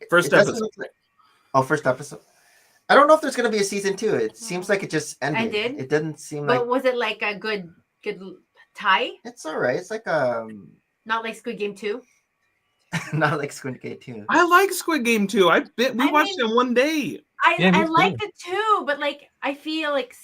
first episode. First episode. I don't know if there's going to be a season 2. It seems like it just ended. It didn't seem like. But was it like a good tie? It's all right. It's like not like Squid Game 2. Not like Squid Game 2. I like Squid Game 2. We watched it one day. I liked it too, but like I feel like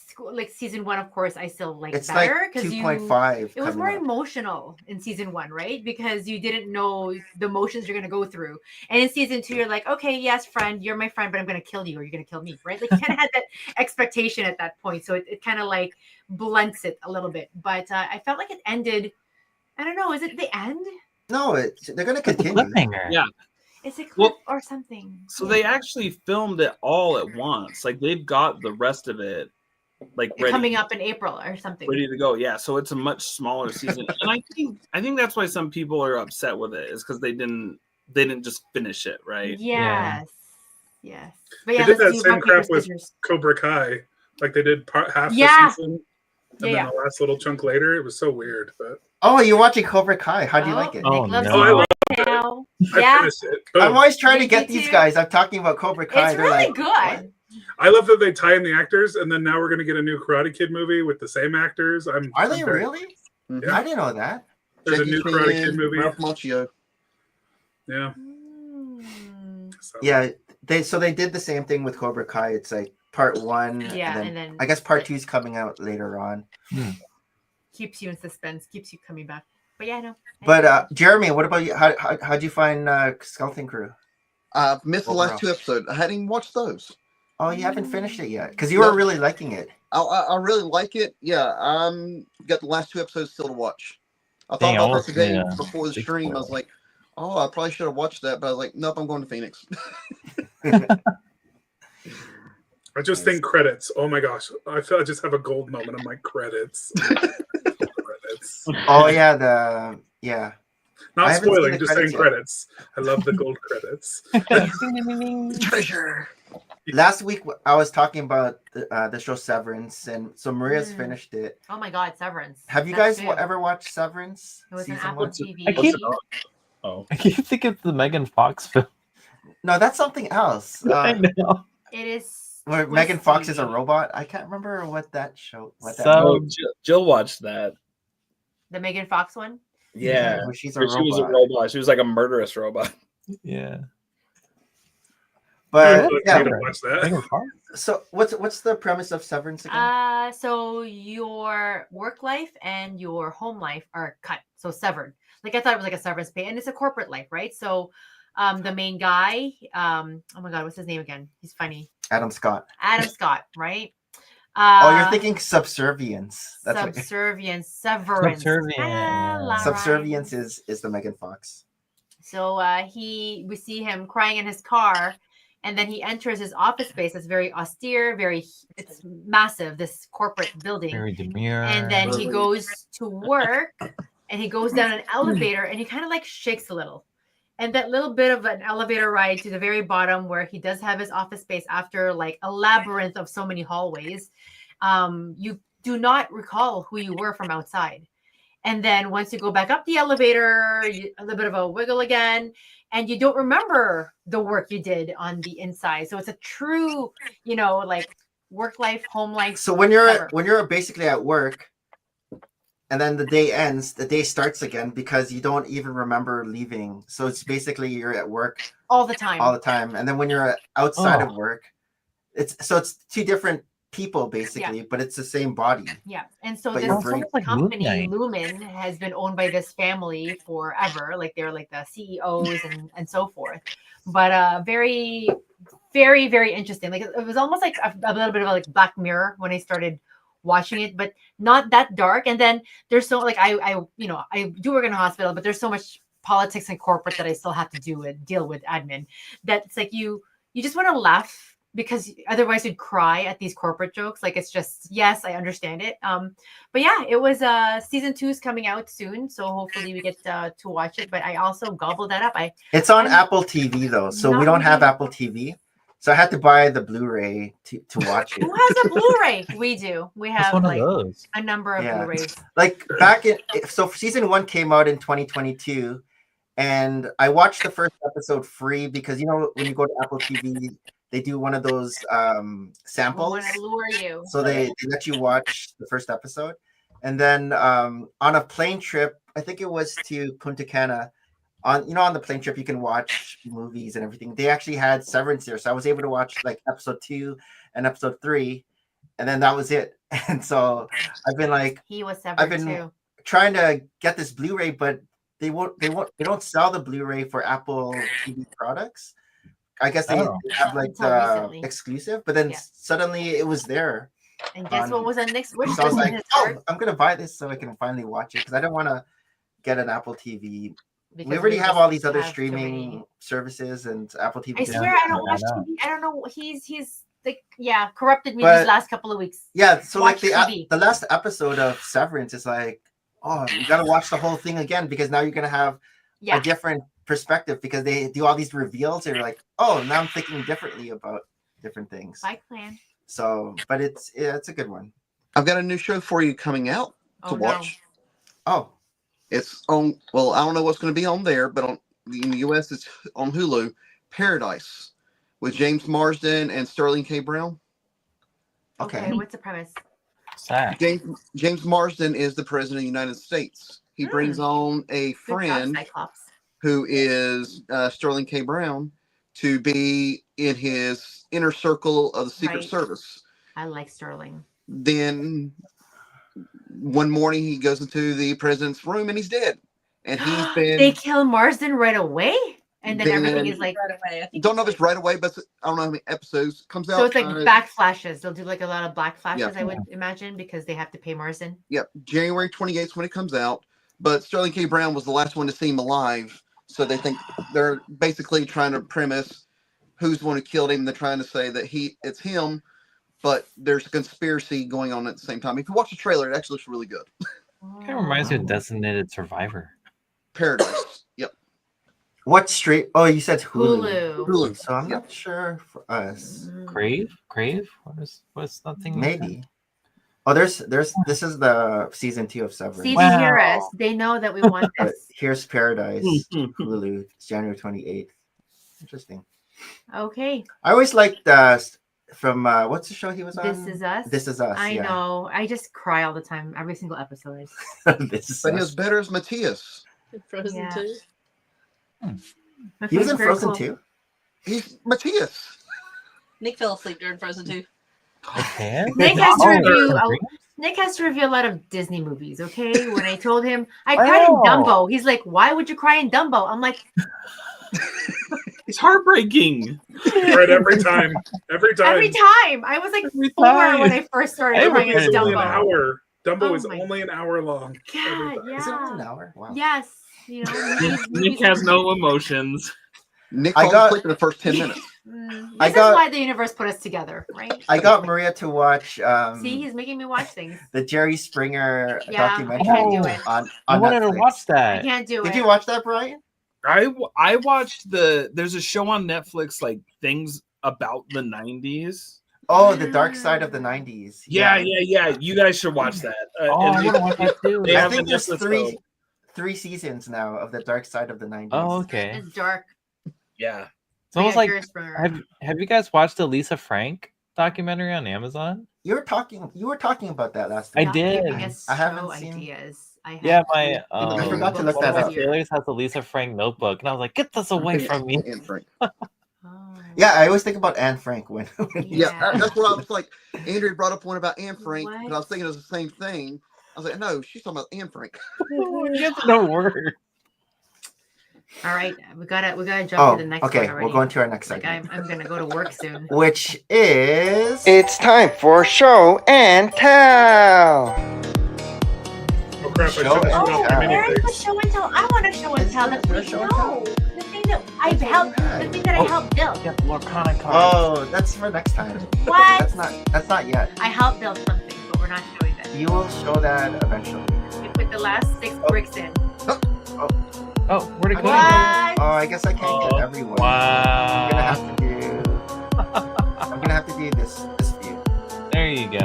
season 1, of course, I still like it's better because 2.5. It was more emotional in season 1, right? Because you didn't know the emotions you're gonna go through, and in season 2, you're like, okay, yes, friend, you're my friend, but I'm gonna kill you, or you're gonna kill me, right? Like you kind of had that expectation at that point, so it kind of like blunts it a little bit. But I felt like it ended. I don't know. Is it the end? No, they're gonna continue. Yeah. It's a clip or something. So they actually filmed it all at once. Like they've got the rest of it like ready, coming up in April or something. Ready to go. Yeah. So it's a much smaller season. And I think that's why some people are upset with it, is because they didn't just finish it, right? Yes. But they did that same crap with Cobra Kai. Like they did half the season. And then the last little chunk later. It was so weird. But you're watching Cobra Kai. How do you like it? Oh, no. I love it. Yeah. I finished it. I'm always trying to get these guys. I'm talking about Cobra Kai. It's really good. What? I love that they tie in the actors, and then now we're going to get a new Karate Kid movie with the same actors. Are they really? Yeah. I didn't know that. There's a Jackie new Karate Kid Chan, movie. Ralph Macchio. Yeah. So. Yeah, they did the same thing with Cobra Kai. It's like part 1, and then I guess part 2 is coming out later on. Keeps you in suspense, keeps you coming back. But yeah, no. But Jeremy, what about you? How'd you find Skeleton Crew? Missed the last 2 episodes. I hadn't even watched those. Oh, you haven't finished it yet? Because you were really liking it. I really like it. Yeah, got the last 2 episodes still to watch. I thought about that today before the stream. I was like, oh, I probably should have watched that, but I was like, nope, I'm going to Phoenix. I just think credits. Oh my gosh. I feel I just have a gold moment. I'm like, credits. Credits. Oh, yeah, Not spoiling, just saying credits. I love the gold credits. Treasure. Last week, I was talking about the show Severance, and so Maria's finished it. Oh my God, Severance. Have you guys ever watched Severance? It was an Apple TV. I keep thinking it's the Megan Fox film. No, that's something else. I know. It is. Where Megan Fox is a robot. I can't remember what that show. Jill watched that. The Megan Fox one. Yeah, where she was a robot. She was like a murderous robot. Yeah. But watch that. So what's the premise of Severance again? So your work life and your home life are cut, so severed. Like I thought it was like a severance pay, and it's a corporate life, right? So the main guy, oh my God, what's his name again? He's funny. Adam Scott, right? You're thinking Subservience. Subservience, Severance. Subservience is the Megan Fox. So we see him crying in his car, and then he enters his office space. It's very austere, it's massive, this corporate building. Very demure. And then he goes to work, and he goes down an elevator, and he kind of like shakes a little. And that little bit of an elevator ride to the very bottom where he does have his office space after like a labyrinth of so many hallways, you do not recall who you were from outside. And then once you go back up the elevator, a little bit of a wiggle again, and you don't remember the work you did on the inside. So it's a true, like work life, home life. So when you're basically at work, and then the day ends, the day starts again because you don't even remember leaving. So it's basically you're at work all the time. And then when you're outside of work, it's 2 different people basically, but it's the same body. Yeah. And so this company, Lumen, has been owned by this family forever. Like they're like the CEOs and so forth. But very, very, very interesting. Like it was almost like a little bit of like Black Mirror when I started watching it, but not that dark. And then there's so like I do work in a hospital, but there's so much politics and corporate that I still have to deal with admin. That it's like you just want to laugh because otherwise you'd cry at these corporate jokes. Like it's just, yes, I understand it. But yeah, it was season 2 is coming out soon, so hopefully we get to watch it. But I also gobbled that up. It's on Apple TV though, so we don't have Apple TV. So I had to buy the Blu-ray to watch it. Who has a Blu-ray? We do. We have like a number of Blu-rays. Like season 1 came out in 2022, and I watched the first episode free because when you go to Apple TV, they do one of those samples. Want to lure you. So they let you watch the first episode, and then on a plane trip, I think it was to Punta Cana. On the plane trip, you can watch movies and everything. They actually had Severance there, so I was able to watch like episode 2 and episode 3, and then that was it. And so I've been like, trying to get this Blu-ray, but they don't sell the Blu-ray for Apple TV products. I guess they have like the exclusive, but then suddenly it was there. And guess what was on next wish list? So I was like, I'm gonna buy this so I can finally watch it because I don't want to get an Apple TV. Because we already have all these other streaming services and Apple TV. I swear I don't watch TV. I don't know. He's like corrupted me these last couple of weeks. Yeah, so watch like the last episode of Severance is like, oh, you got to watch the whole thing again because now you're gonna have a different perspective because they do all these reveals and you're like, oh, now I'm thinking differently about different things. Like plan. So, but it's a good one. I've got a new show for you coming out to watch. Oh. It's on, I don't know what's going to be on there, but in the U.S. it's on Hulu, Paradise, with James Marsden and Sterling K. Brown. Okay, what's the premise? James Marsden is the president of the United States, he brings on a friend who is Sterling K. Brown to be in his inner circle of the Secret Service. I like Sterling. Then one morning he goes into the president's room and he's dead. And he's been. They kill Marsden right away? And then everything is like right away. Don't know if it's right away, but I don't know how many episodes comes out. So it's like back flashes. They'll do like a lot of black flashes, I would imagine, because they have to pay Marsden. Yep. January 28th when it comes out. But Sterling K. Brown was the last one to see him alive. So they think they're basically trying to premise who's the one who killed him. They're trying to say that it's him, but there's a conspiracy going on at the same time. If you watch the trailer, it actually looks really good. Kind of reminds me of Designated Survivor. Paradise. Yep. What street? Oh, you said Hulu. Hulu. So I'm not sure for us. Crave? What's that thing? Maybe. Oh, this is the season 2 of Severance. See, they hear us. They know that we want this. Here's Paradise, Hulu. It's January 28th. Interesting. Okay. I always liked from what's the show he was on? This Is Us. This Is Us. I know. I just cry all the time, every single episode. This is but he was better as Matthias. Frozen 2. He was in Frozen 2? He's Matthias. Nick fell asleep during Frozen 2. Nick has to review a lot of Disney movies, okay? When I told him I cried in Dumbo, he's like, "Why would you cry in Dumbo?" I'm like, it's heartbreaking. Right, every time. Every time. I was like 4 when I first started crying in Dumbo. Dumbo. Dumbo is only an hour long. God, yeah. Is it only an hour? Wow. Yes. You know, Nick has no emotions. Nick falls asleep in the first 10 minutes. This is why the universe put us together, right? I got Maria to watch. See, he's making me watch things. The Jerry Springer documentary. I can't do it. On I wanted to watch that. I can't do it. Did you watch that, Bryan? I watched there's a show on Netflix, like things about the 90s. Oh, the dark side of the 90s. Yeah. You guys should watch that. I want to watch that too. I think there's three seasons now of the dark side of the 90s. Oh, okay. It's dark. Yeah. It's almost like have you guys watched the Lisa Frank documentary on Amazon? You were talking about that last time. I did. I haven't seen ideas. I forgot to look that up. Sailors has the Lisa Frank notebook, and I was like, "Get this away from me!" Anne Frank. Yeah, I always think about Anne Frank when. That's what I was like. Andrew brought up one about Anne Frank, and I was thinking it was the same thing. I was like, no, she's talking about Anne Frank. No word. All right, we gotta jump to the next one already. We're going to our next segment. I'm gonna go to work soon. Which is it's time for show and tell. Oh crap! Where's the show and tell? I want a show and tell. The thing that I helped build. Get more Lorcana cards. Oh, that's for next time. What? That's not yet. I helped build something, but we're not showing that. You will show that eventually. We put the last 6 bricks in. Oh, where'd it go? Oh, I guess I can't get everyone. Wow. I'm gonna have to do this view. There you go.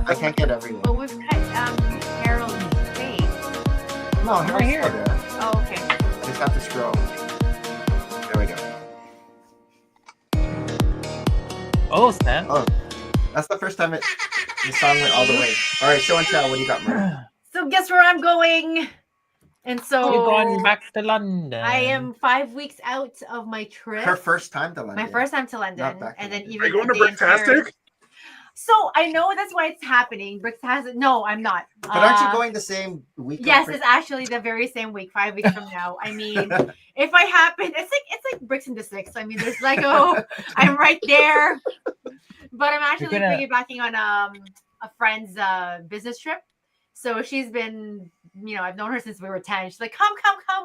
I can't get everyone. But we've cut Harold's face. No, Harold's here. still there. Oh, okay. Just have to scroll. There we go. Oh, snap. Oh, that's the first time the song went all the way. All right, show and tell. What do you got, Maria? So guess where I'm going? And so you're going back to London. I am 5 weeks out of my trip. Her first time to London. My first time to London. And then even are you going to Bricktastic? So I know that's why it's happening. Bricks has it. No, I'm not. But aren't you going the same week? Yes, it's actually the very same week, 5 weeks from now. I mean, if I happen, it's like Bricks into 6. I mean, there's Lego. I'm right there. But I'm actually piggybacking on a friend's business trip. So she's been, I've known her since we were 10. She's like, come.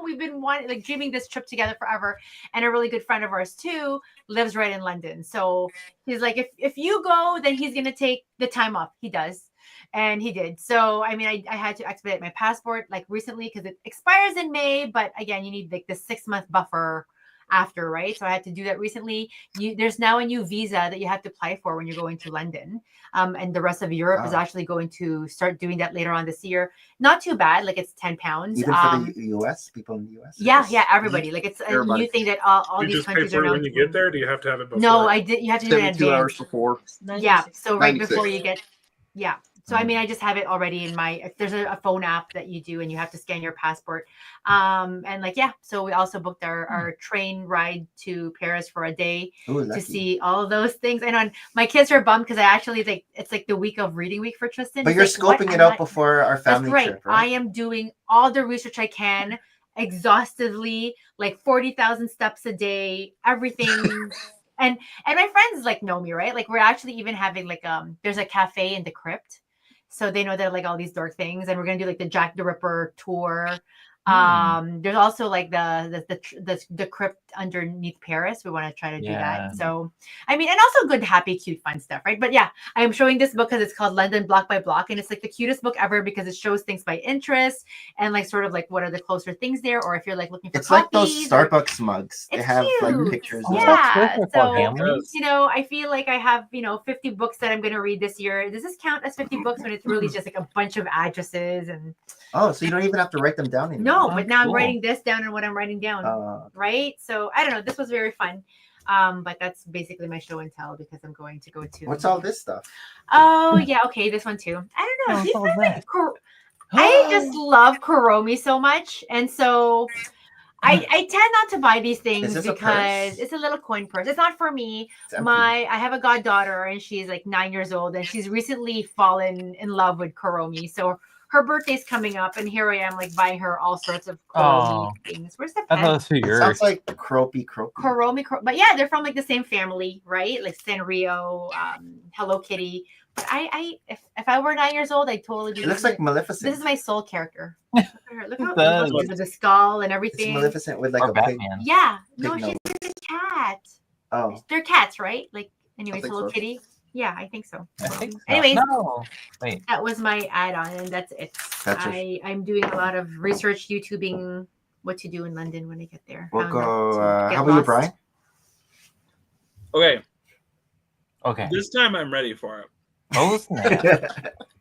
We've been dreaming this trip together forever. And a really good friend of ours too lives right in London. So he's like, if you go, then he's going to take the time off. He does. And he did. So, I mean, I had to expedite my passport recently because it expires in May. But again, you need the 6-month buffer after, right? So I had to do that recently. There's now a new visa that you have to apply for when you're going to London. And the rest of Europe is actually going to start doing that later on this year. Not too bad. It's £10. Even for the US, people in the US? Yeah, everybody. It's a new thing that all these countries are now. When you get there, do you have to have it before? No, I did. You have to do it in advance. 2 hours before. Yeah, so right before you get. Yeah, So I mean, I just have it already in my. There's a phone app that you do, and you have to scan your passport. And like so we also booked our train ride to Paris for a day to see all of those things. And my kids are bummed because I actually it's like the week of reading week for Tristan. But you're scoping it out before our family trip, right? I am doing all the research I can exhaustively, like 40,000 steps a day, everything. And my friends like know me, right? Like we're actually even having like there's a cafe in the crypt. So they know that like all these dark things, and we're gonna do like the Jack the Ripper tour. There's also like the crypt underneath Paris. We want to try to do that. So I mean, and also good, happy, cute, fun stuff, right? But yeah, I am showing this book because it's called London Block by Block, and it's like the cutest book ever because it shows things by interest and like sort of like what are the closer things there, or if you're like looking for it's like those Starbucks mugs. They have like pictures. Yeah, so I feel like I have 50 books that I'm gonna read this year. Does this count as 50 books when it's really just like a bunch of addresses and? Oh, so you don't even have to write them down anymore. No, but now I'm writing this down and what I'm writing down, right? So I don't know. This was very fun, but that's basically my show and tell because I'm going to go to. What's all this stuff? Oh yeah, okay, this one too. I don't know. I just love Kuromi so much, and so I tend not to buy these things because it's a little coin purse. It's not for me. I have a goddaughter, and she's like 9 years old, and she's recently fallen in love with Kuromi. So her birthday's coming up, and here I am, like buying her all sorts of Kuromi things. Where's the pen? It sounds like Kuromi. But yeah, they're from like the same family, right? Like Sanrio, Hello Kitty. But if I were 9 years old, I'd totally be. It looks like Maleficent. This is my soul character. Look how beautiful there's a skull and everything. It's Maleficent with like a Batman. Yeah, no, she's like a cat. Oh, they're cats, right? Like, anyways, Hello Kitty. Yeah, I think so. Anyways, that was my add-on, and that's it. I'm doing a lot of research, YouTubing what to do in London when I get there. We'll go. How about you, Bryan? Okay. This time I'm ready for it. Oh,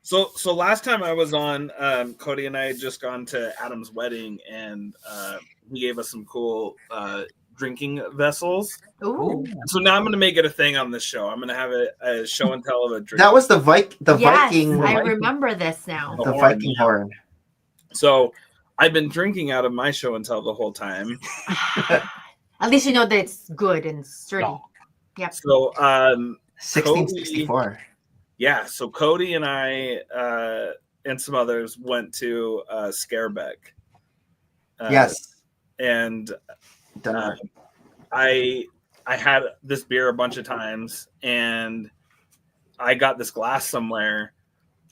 so last time I was on, Cody and I had just gone to Adam's wedding, and he gave us some cool drinking vessels. Ooh. So now I'm going to make it a thing on this show. I'm going to have a show and tell of a drink. That was the Viking. I remember this now. The Viking horn. So I've been drinking out of my show and tell the whole time. At least you know that it's good and sturdy. Oh. Yep. So 1664. Yeah. So Cody and I and some others went to Scarebeck. Yes. And I had this beer a bunch of times, and I got this glass somewhere.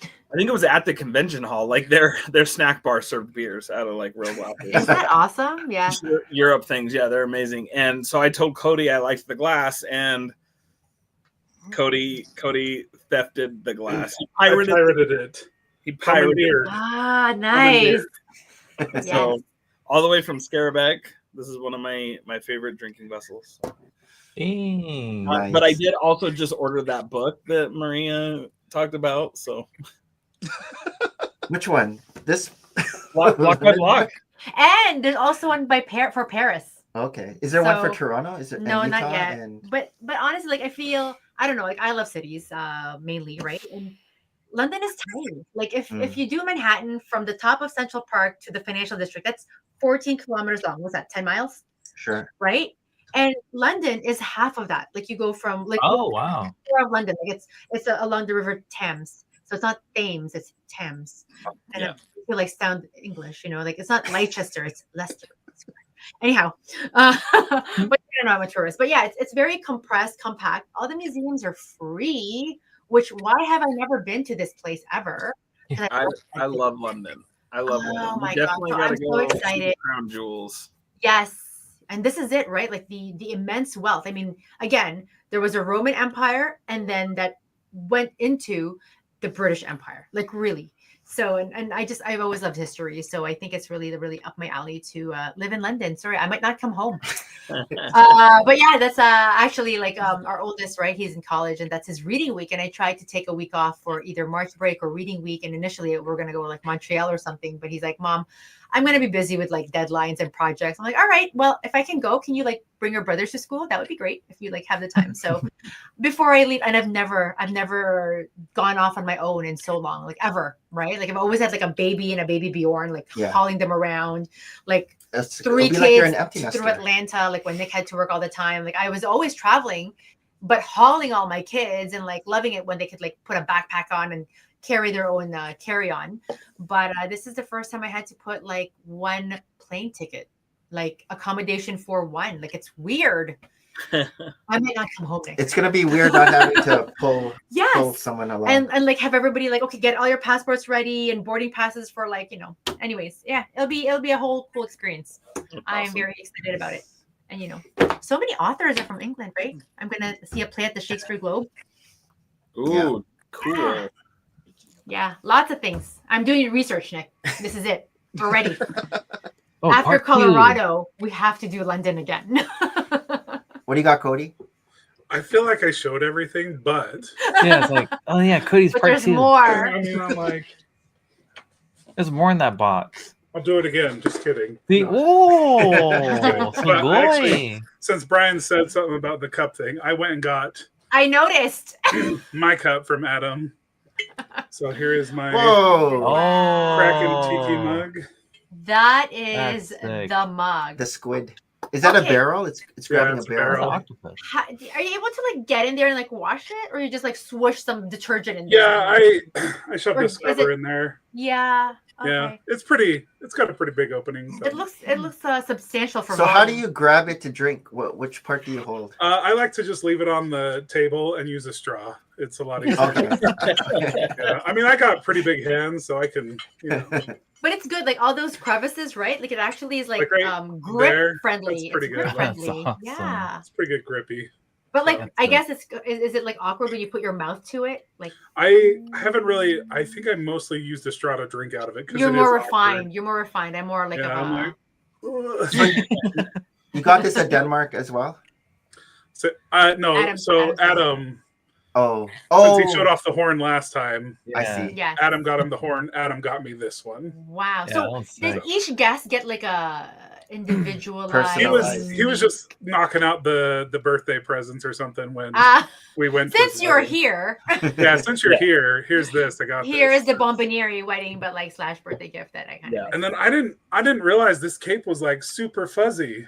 I think it was at the convention hall. Like their snack bar served beers out of like real glasses. Is that awesome? Yeah. Europe things, yeah, they're amazing. And so I told Cody I liked the glass, and Cody thefted the glass. He pirated it. He pirated it. Ah, nice. So all the way from Scarebeck. This is one of my favorite drinking vessels. Nice. But I did also just order that book that Maria talked about. So, which one? This block by block. And there's also one for Paris. Okay. Is there one for Toronto? Is there no, not yet. But honestly, like I don't know. Like I love cities mainly, right? And London is tiny. Like if you do Manhattan from the top of Central Park to the financial district, that's 14 kilometers long. What's that? 10 miles? Sure. Right? And London is half of that. Like you go from like wow. Of London. Like it's along the River Thames. So it's not Thames, it's Thames. And I feel like sound English, like it's not Leicester, it's Leicester. Anyhow, but I'm a tourist. But yeah, it's very compressed, compact. All the museums are free. Which why have I never been to this place ever? I love London. I love London. Oh my god! So I'm so excited. Crown jewels. Yes, and this is it, right? Like the immense wealth. I mean, again, there was a Roman Empire, and then that went into the British Empire. Like really. So and I've always loved history. So I think it's really up my alley to live in London. Sorry, I might not come home. But yeah, that's actually like our oldest, right? He's in college, and that's his reading week. And I tried to take a week off for either March break or reading week. And initially we're gonna go like Montreal or something. But he's like, Mom, I'm going to be busy with like deadlines and projects. I'm like, all right, well, if I can go, can you like bring your brothers to school? That would be great if you like have the time. So before I leave, and I've never gone off on my own in so long, like ever, right? Like I've always had like a baby and a baby Bjorn, like hauling them around, like 3 kids through Atlanta, like when Nick had to work all the time. Like I was always traveling, but hauling all my kids and like loving it when they could like put a backpack on and carry their own carry-on. But this is the first time I had to put like one plane ticket, like accommodation for one. Like it's weird. I might not come home next. It's gonna be weird not having to pull someone along and like have everybody like, okay, get all your passports ready and boarding passes for like, you know. Anyways, yeah, it'll be a whole cool experience. Awesome. I am very excited about it. And you know, so many authors are from England, right? I'm gonna see a play at the Shakespeare Globe. Ooh, cool. Yeah, lots of things. I'm doing research, Nick. This is it. We're ready. part After 2. Colorado, we have to do London again. What do you got, Cody? I feel like I showed everything, but yeah, it's like, oh yeah, Cody's but part there's 2. more. I mean, I'm like, There's more in that box. I'll do it again. Just kidding. Oh, so But boy. actually, since Bryan said something about the cup thing, I went and got I noticed. my cup from Adam. So here is my Oh, Kraken Tiki mug. That is sick. the mug. The squid. Is that a barrel? It's grabbing it's a barrel. Octopus. Are you able to like get in there and like wash it, or you just like swoosh some detergent in there? Yeah, I shoved Or a is scrubber it- in there. Yeah. Okay. Yeah, it's got a pretty big opening. So. It looks substantial for. So how do volume. you grab it to drink? Which part do you hold? I like to just leave it on the table and use a straw. It's a lot easier. Okay. Yeah. I mean, I got pretty big hands, so I can, you know. But it's good, like all those crevices, right? Like it actually is like right grip there, friendly. that's pretty It's grip good. friendly. That's awesome. Yeah. It's pretty good grippy. But like, That's I good. guess is it like awkward when you put your mouth to it? Like I haven't really. I think I mostly used a straw to drink out of it. you're it more is refined. awkward. You're more refined. I'm more like Yeah, of I'm a. like, You got this at Denmark as well? so, no. Adam's Adam, Oh. since he showed off the horn last time, I see. Yes. Adam got him the horn. Adam got me this one. Wow. Yeah, So that's did sick. each guest get like a individualized? Personalized. He was just knocking out the birthday presents or something when we went. to Since his you're wedding. here, Yeah, since you're here, here's this. I got here this. is the Bombonieri wedding, but like / birthday gift that I kind of. And then I didn't realize this cape was like super fuzzy,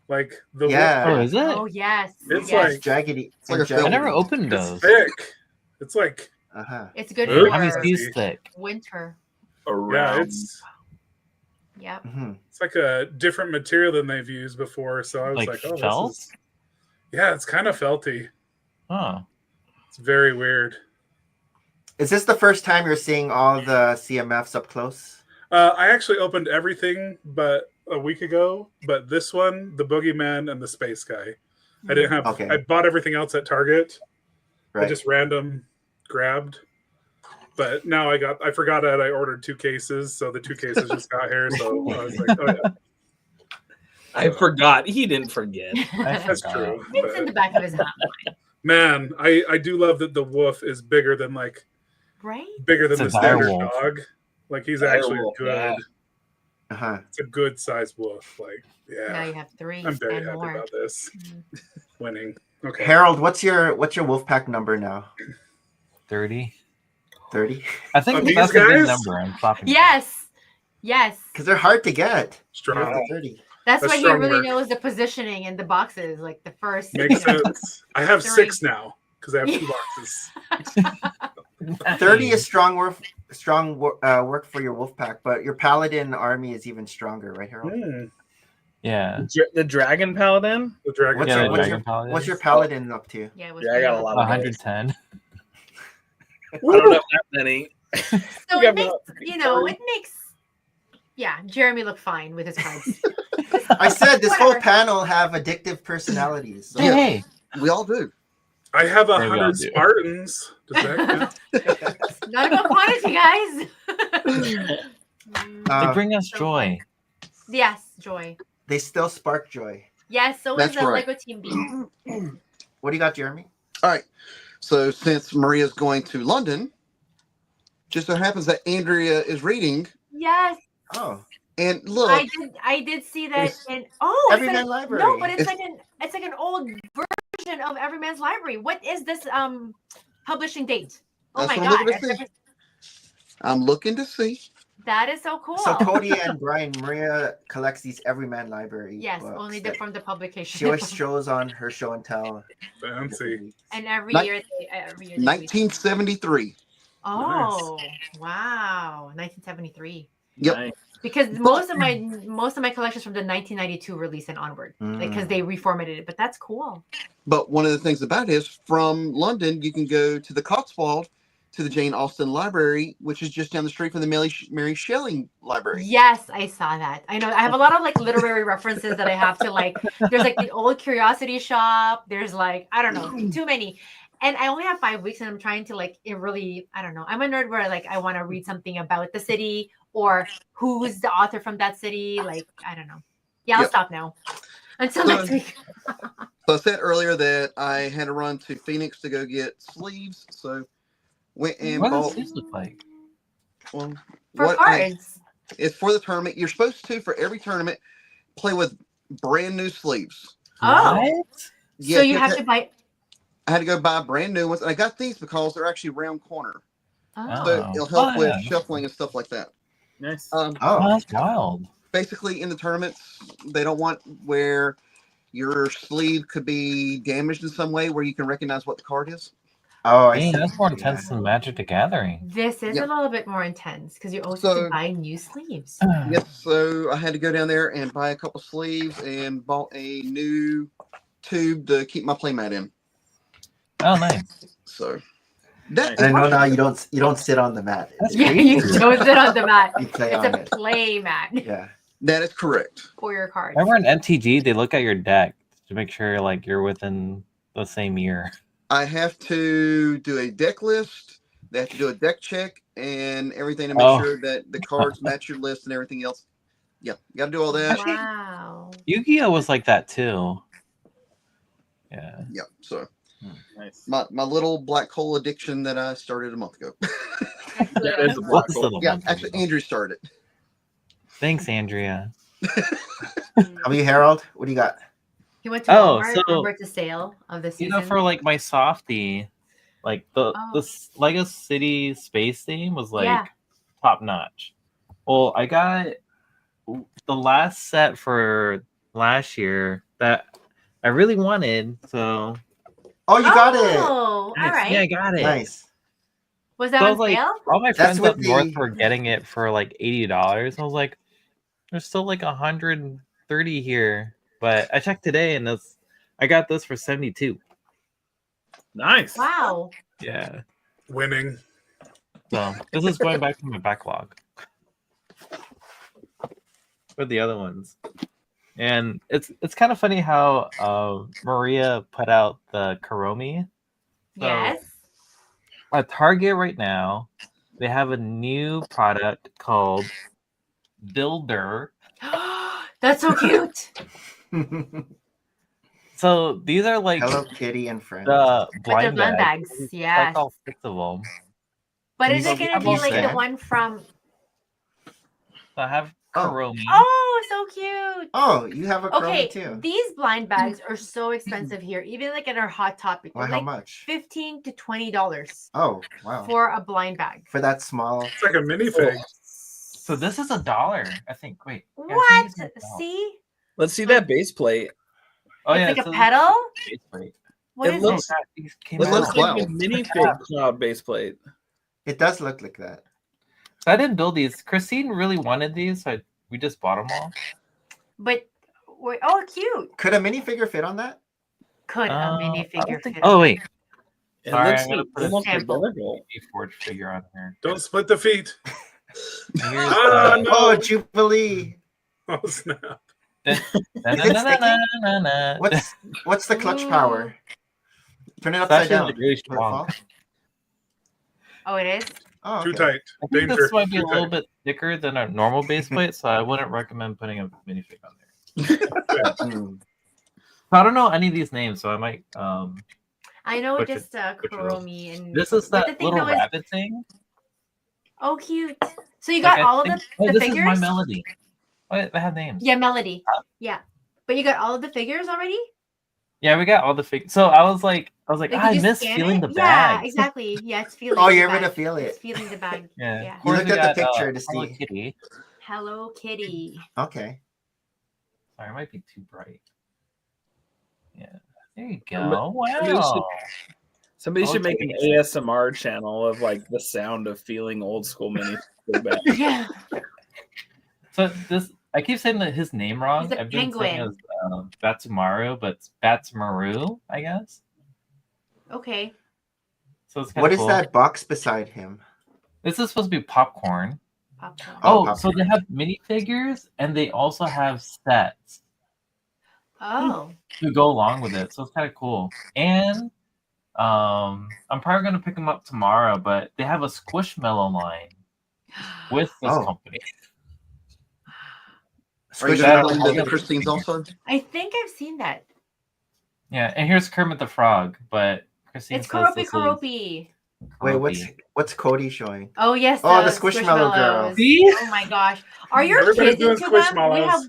like the Yeah. Oh, is it? Oh yes. It's yes. like- Jaggedy. It's like a jaggedy. I never opened it's those. thick. It's like It's good Ooh. I mean, for these thick. winter. yeah, it's Yep. it's like a different material than they've used before. So I was Like like, oh, felt? this is yeah, it's kind of felty. Oh, It's very weird. Is this the first time you're seeing all the CMFs up close? I actually opened everything but a week ago, but this one, the Boogeyman and the Space Guy. I didn't have. Okay. I bought everything else at Target. I Right. just random grabbed. But now I forgot that I ordered 2 cases, so the 2 cases just got here. So I was like, oh yeah, I forgot. He didn't forget. that's true. It's in the But, back of his mind, man, I do love that the wolf is bigger than right? the It's a standard direwolf. dog. Like he's Direwolf, actually a good. yeah. Uh-huh. It's a good sized wolf. Like Now yeah, you have 3 I'm very and happy more. about this winning. Okay. Harold, what's your Wolfpack number now? 30. 30? I think These that's a good guys? number. I'm flopping. Yes. Yes. Because they're hard to get. Strong. After 30. That's That's why he strong really work. knows the positioning in the boxes, like the first. Makes you know. sense. I have 3. 6 now because I have 2 boxes. 30 is strong work for your Wolfpack, but your Paladin army is even stronger, right, Harold? Yeah. The Dragon Paladin? The dragon. What's, Yeah, your, the what's, Dragon your, Paladins. what's your Paladin up to? Yeah, Yeah, I got a lot of 110. I don't have that many. So Yeah, it makes, it makes, Jeremy look fine with his cards. I said this whole Whatever. panel have addictive personalities. So. Hey, We all do. I have Maybe I'll 100 do. Spartans. Does that count? Not about quantity, guys. they bring us joy. Yes, joy. They still spark joy. Yes, so That's is the right. Lego Team B. What do you got, Jeremy? All right. So since Maria's going to London, just so happens that Andrea is reading Yes. Oh, And look, I did see that It's in Everyman no, Library. but it's like an old version of Everyman's Library. What is this publishing date? Oh that's my what I'm god. looking to see. I'm looking to see. That is so cool. So Cody and Bryan, Maria collects these Everyman Library. Yes, books only that from the publication. She always shows on her show and tell. Fancy. And every year they 1973. Oh, wow. 1973. Yep. Nice. Because most of my collections from the 1992 release and onward, because they reformatted it. But that's cool. But one of the things about it is from London, you can go to the Cotswold to the Jane Austen Library, which is just down the street from the Mary Shelley Library. Yes, I saw that. I know I have a lot of like literary references that I have to like. There's like the old Curiosity Shop. There's like, I don't know, too many. And I only have 5 weeks and I'm trying to like, it really, I don't know. I'm a nerd where like, I want to read something about the city or who's the author from that city. Like, I don't know. Yeah, I'll stop now. Until next week. So I said earlier that I had to run to Phoenix to go get sleeves. So went and What bought. does sleeves look like? Well, For cards. It's for the tournament. You're supposed to, for every tournament, play with brand new sleeves. Oh. What? Yeah, So you have to buy. I had to go buy brand new ones, and I got these because they're actually round corner. Oh. So it'll help with shuffling and stuff like that. Nice. Oh, that's wild. Basically, in the tournaments, they don't want where your sleeve could be damaged in some way where you can recognize what the card is. Oh, I Dang, see. that's more intense than Magic the Gathering. This is a little bit more intense because you also have to buy new sleeves. Yes, so I had to go down there and buy a couple sleeves and bought a new tube to keep my playmat in. Oh, nice. So that I know now you don't sit on the mat. Yeah, you don't sit on the mat. You play It's on a it. play mat Yeah. That is correct. for your cards. Remember in MTG, they look at your deck to make sure like you're within the same year. I have to do a deck list. They have to do a deck check and everything to make sure that the cards match your list and everything else. Yeah, you got to do all that. Wow. Yu-Gi-Oh was like that too. Yeah. Yep. So Nice. my little black hole addiction that I started a month ago. That is a black What's hole. the Yeah, one? actually, Andrew started. Thanks, Andrea. How about you, Harold? What do you got? He went to Oh, Walmart. so- Remember to sale of the season. You know, for like my softie, like the Lego City space theme was like top notch. Well, I got the last set for last year that I really wanted, so Oh, you got it. Oh, all right. yeah, I got it. Nice. Was that So I on was like, sale? all my That's friends up with north the- were getting it for like $80. I was like, there's still like 130 here, but I checked today and I got this for 72. Nice. Wow. Yeah. Winning. So this is going back to my backlog with the other ones. And it's kind of funny how Maria put out the Kuromi. So Yes. at Target right now, they have a new product called Builder. That's so cute. So these are like Hello Kitty and friends. the With the blind blind bags. bags. Like Yes. all 6 of them. But And is so it we going to have be all like the that. one from? So I have Kuromi. Oh, so cute. Oh, you have a Okay, Chromie too. these blind bags are so expensive here. Even like in our Hot Topic, Well, they're how like much? $15 to $20 Oh, wow. for a blind bag. For that small. It's like a minifig. So this is $1, I think. Wait. yeah, I What? think it's $1. See? Let's see that base plate. Oh It's yeah, like a so pedal? base plate. What It is looks- it? These came It out. looks like a Cloud. minifig cloud base plate. It does look like that. So I didn't build these. Christine really wanted these, so we just bought them all. But wait, oh, cute. Could a minifigure fit on that? Could a I minifigure don't think- fit? Oh wait, It Sorry, looks I'm gonna like put a almost sample. identical. a Forge figure on here. Don't split the feet. Here's Ah, the- no. Oh, Jubilee. Oh, snap. Na-na-na-na-na-na. What's the clutch power? Turn it It's upside actually down. like really Will it fall? strong. Oh, it is? Oh, Too okay. tight. I think Danger. this might be a Too little tight. bit thicker than a normal base plate, so I wouldn't recommend putting a minifig on there. Hmm. I don't know any of these names, so I might. I know Butcher- just butcher Kuromi and This is but that the thing little though is- rabbit thing. Oh, cute. So you got Like, I all of think- the this figures? is my melody. What? They have names. Yeah, Melody. Yeah. But you got all of the figures already? Yeah, we got all the figures. So I was like, Did I you miss scan feeling it? the Yeah, bag. exactly. Yeah, it's feeling Oh, the you're able bag. to feel It's it. feeling the bag. Yeah. Yeah. Of You course, looked we at the got, picture to Hello see. Kitty. Hello Kitty. Okay. Sorry, it might be too bright. Yeah. There you go. Somebody Wow. should make an Okay. ASMR channel of like the sound of feeling old school mini. Yeah. So this, I keep saying that his name wrong. He's a I've been saying it penguin. as Batsumaru, but it's Batsumaru, I guess. Okay. So it's kind What of is cool. that box beside him? This is supposed to be popcorn. Popcorn. Oh, so they have minifigures and they also have sets Oh. to go along with it. So it's kind of cool. And I'm probably gonna pick them up tomorrow, but they have a Squishmallow line with this company. Are you That- going to play the Christine's also? I think I've seen that. Yeah, and here's Kermit the Frog, but Christine It's says Karopi this is Karopi. Wait, what's Cody showing? Oh yes. Oh, the Squishmallow girl. Oh my gosh. Are your Everybody's kids doing into them? We Squishmallows. have.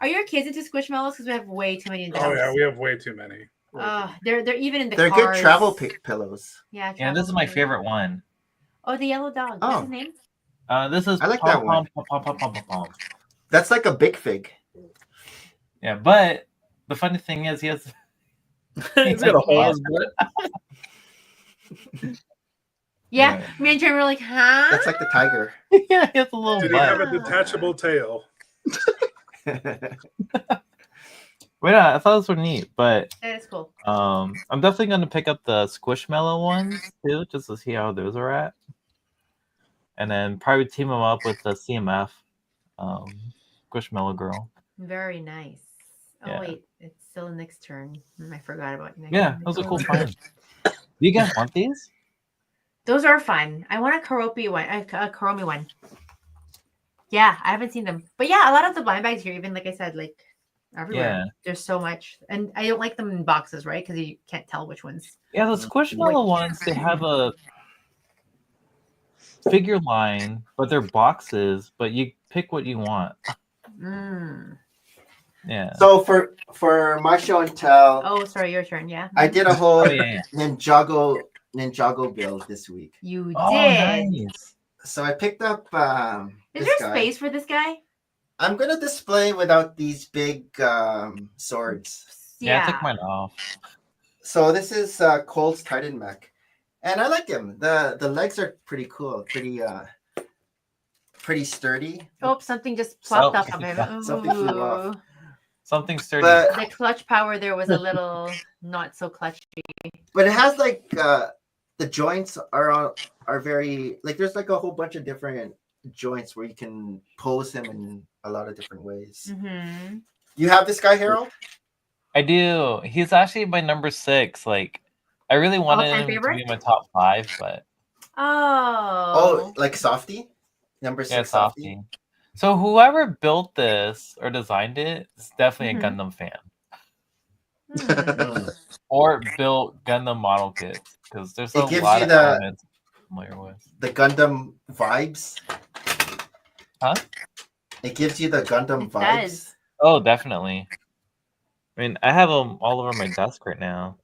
Are your kids into Squishmallows? Because we have way too many in the Oh house. yeah, we have way too many. They're even in the They're cars. good travel pillows. Yeah. Yeah, travel this is my pillows. favorite one. Oh, the yellow dog. Oh. What's his name? This is I like that one. Pom. That's like a big fig. Yeah, but the funny thing is he has He's got a hole in his butt. Yeah. Me and Jeremy were like, huh? That's like the tiger. yeah, he has a little Did he have butt. a detachable tail? Wait, I thought those were neat, but That is cool. I'm definitely gonna pick up the Squishmallow ones too, just to see how those are at, and then probably team them up with the CMF Squishmallow girl. Very nice. Oh Yeah. wait, it's still Nick's turn. I forgot about Nick. Yeah, that was a cool find. Do you guys want these? Those are fun. I want a Karopi one, a Karomi one. Yeah, I haven't seen them, but yeah, a lot of the blind bags here, even like I said, like everywhere. Yeah. There's so much, and I don't like them in boxes, right? Because you can't tell which ones. Yeah, the Squishmallow ones, they have a figure line, but they're boxes, but you pick what you want. Mm. Yeah. So for my show and tell, Oh, sorry, your turn. Yeah. I did a whole Oh, yeah. Ninjago build this week. You Oh, did. nice. So I picked up Is this there guy. space for this guy? I'm gonna display without these big swords. Yeah, I took mine off. So this is Cole's Titan mech, and I like him. The legs are pretty cool, pretty sturdy. Oh, something just plopped up of him. Something flew off. Ooh. Something sturdy. But The clutch power there was a little not so clutchy. it has like the joints are very like there's like a whole bunch of different joints where you can pose him in a lot of different ways. Mm-hmm. You have this guy, Harold? I do. He's actually my number 6. Like, I really wanted All-time him to favorite? be my top 5, but Oh. Oh, like Softy? Number 6 yeah, Softy. Softy. So whoever built this or designed it is definitely Mhm. a Gundam fan. Hmm. Or built Gundam model kits, because there's It a gives lot you of the- elements I'm familiar with. The Gundam vibes. Huh? It gives you the Gundam It vibes. does. Oh, definitely. I mean, I have them all over my desk right now.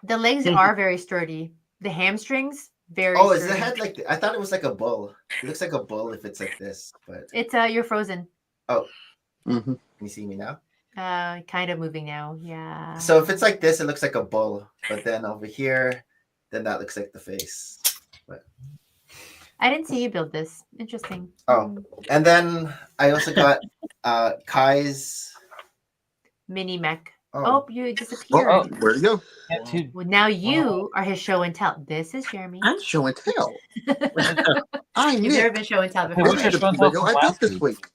The legs are very sturdy. The hamstrings, very Oh, is sturdy. the head like? I thought it was like a bull. It looks like a bull if it's like this, but It's you're frozen. Mhm. can you see me now? Kind of moving now. Yeah. So if it's like this, it looks like a bull, but then over here, then that looks like the face. But I didn't see you build this. Interesting. Oh. and then I also got Kai's. Mini mech. Oh, Oh, you disappeared. Where'd it go? Yeah, dude. Well, now you are his show and tell. This is Jeremy. I'm show and tell. I'm You've never Nick. been show and tell Hey, before. what's your Look show at and the tell video from I built last this week? week.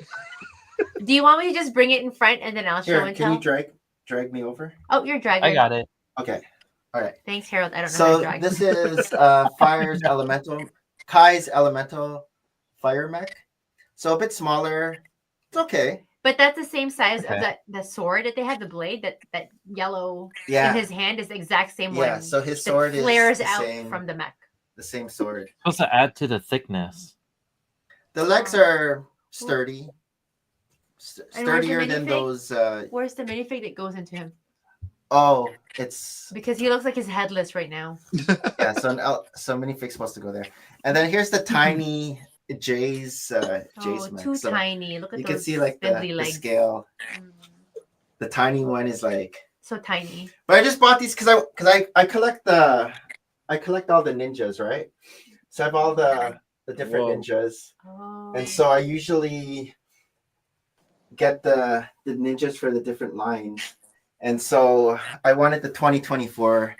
Do you want me to just bring it in front and then I'll show here, and can tell? you drag me over? Oh, you're dragging. I got it. Okay, all right. Thanks, Harold. I don't know how to So drag. this is Fire's Elemental, Kai's Elemental Fire Mech. So a bit smaller. It's okay. But that's the same size Okay. of the sword that they have. The blade that yellow Yeah. in his hand is the exact same Yeah, one. so his that sword is flares the out same. from the mech. The same sword. Supposed to add to the thickness. The legs are sturdy. sturdier than those. Where's the minifig that goes into him? Oh, it's because he looks like he's headless right now. Yeah, so minifig's supposed to go there, and then here's the tiny Jay's mech. Too tiny. Look at you those can see like the scale. The tiny one is like so tiny. But I just bought these because I collect all the ninjas, right? So I have all the different ninjas, and so I usually get the ninjas for the different lines. And so I wanted the 2024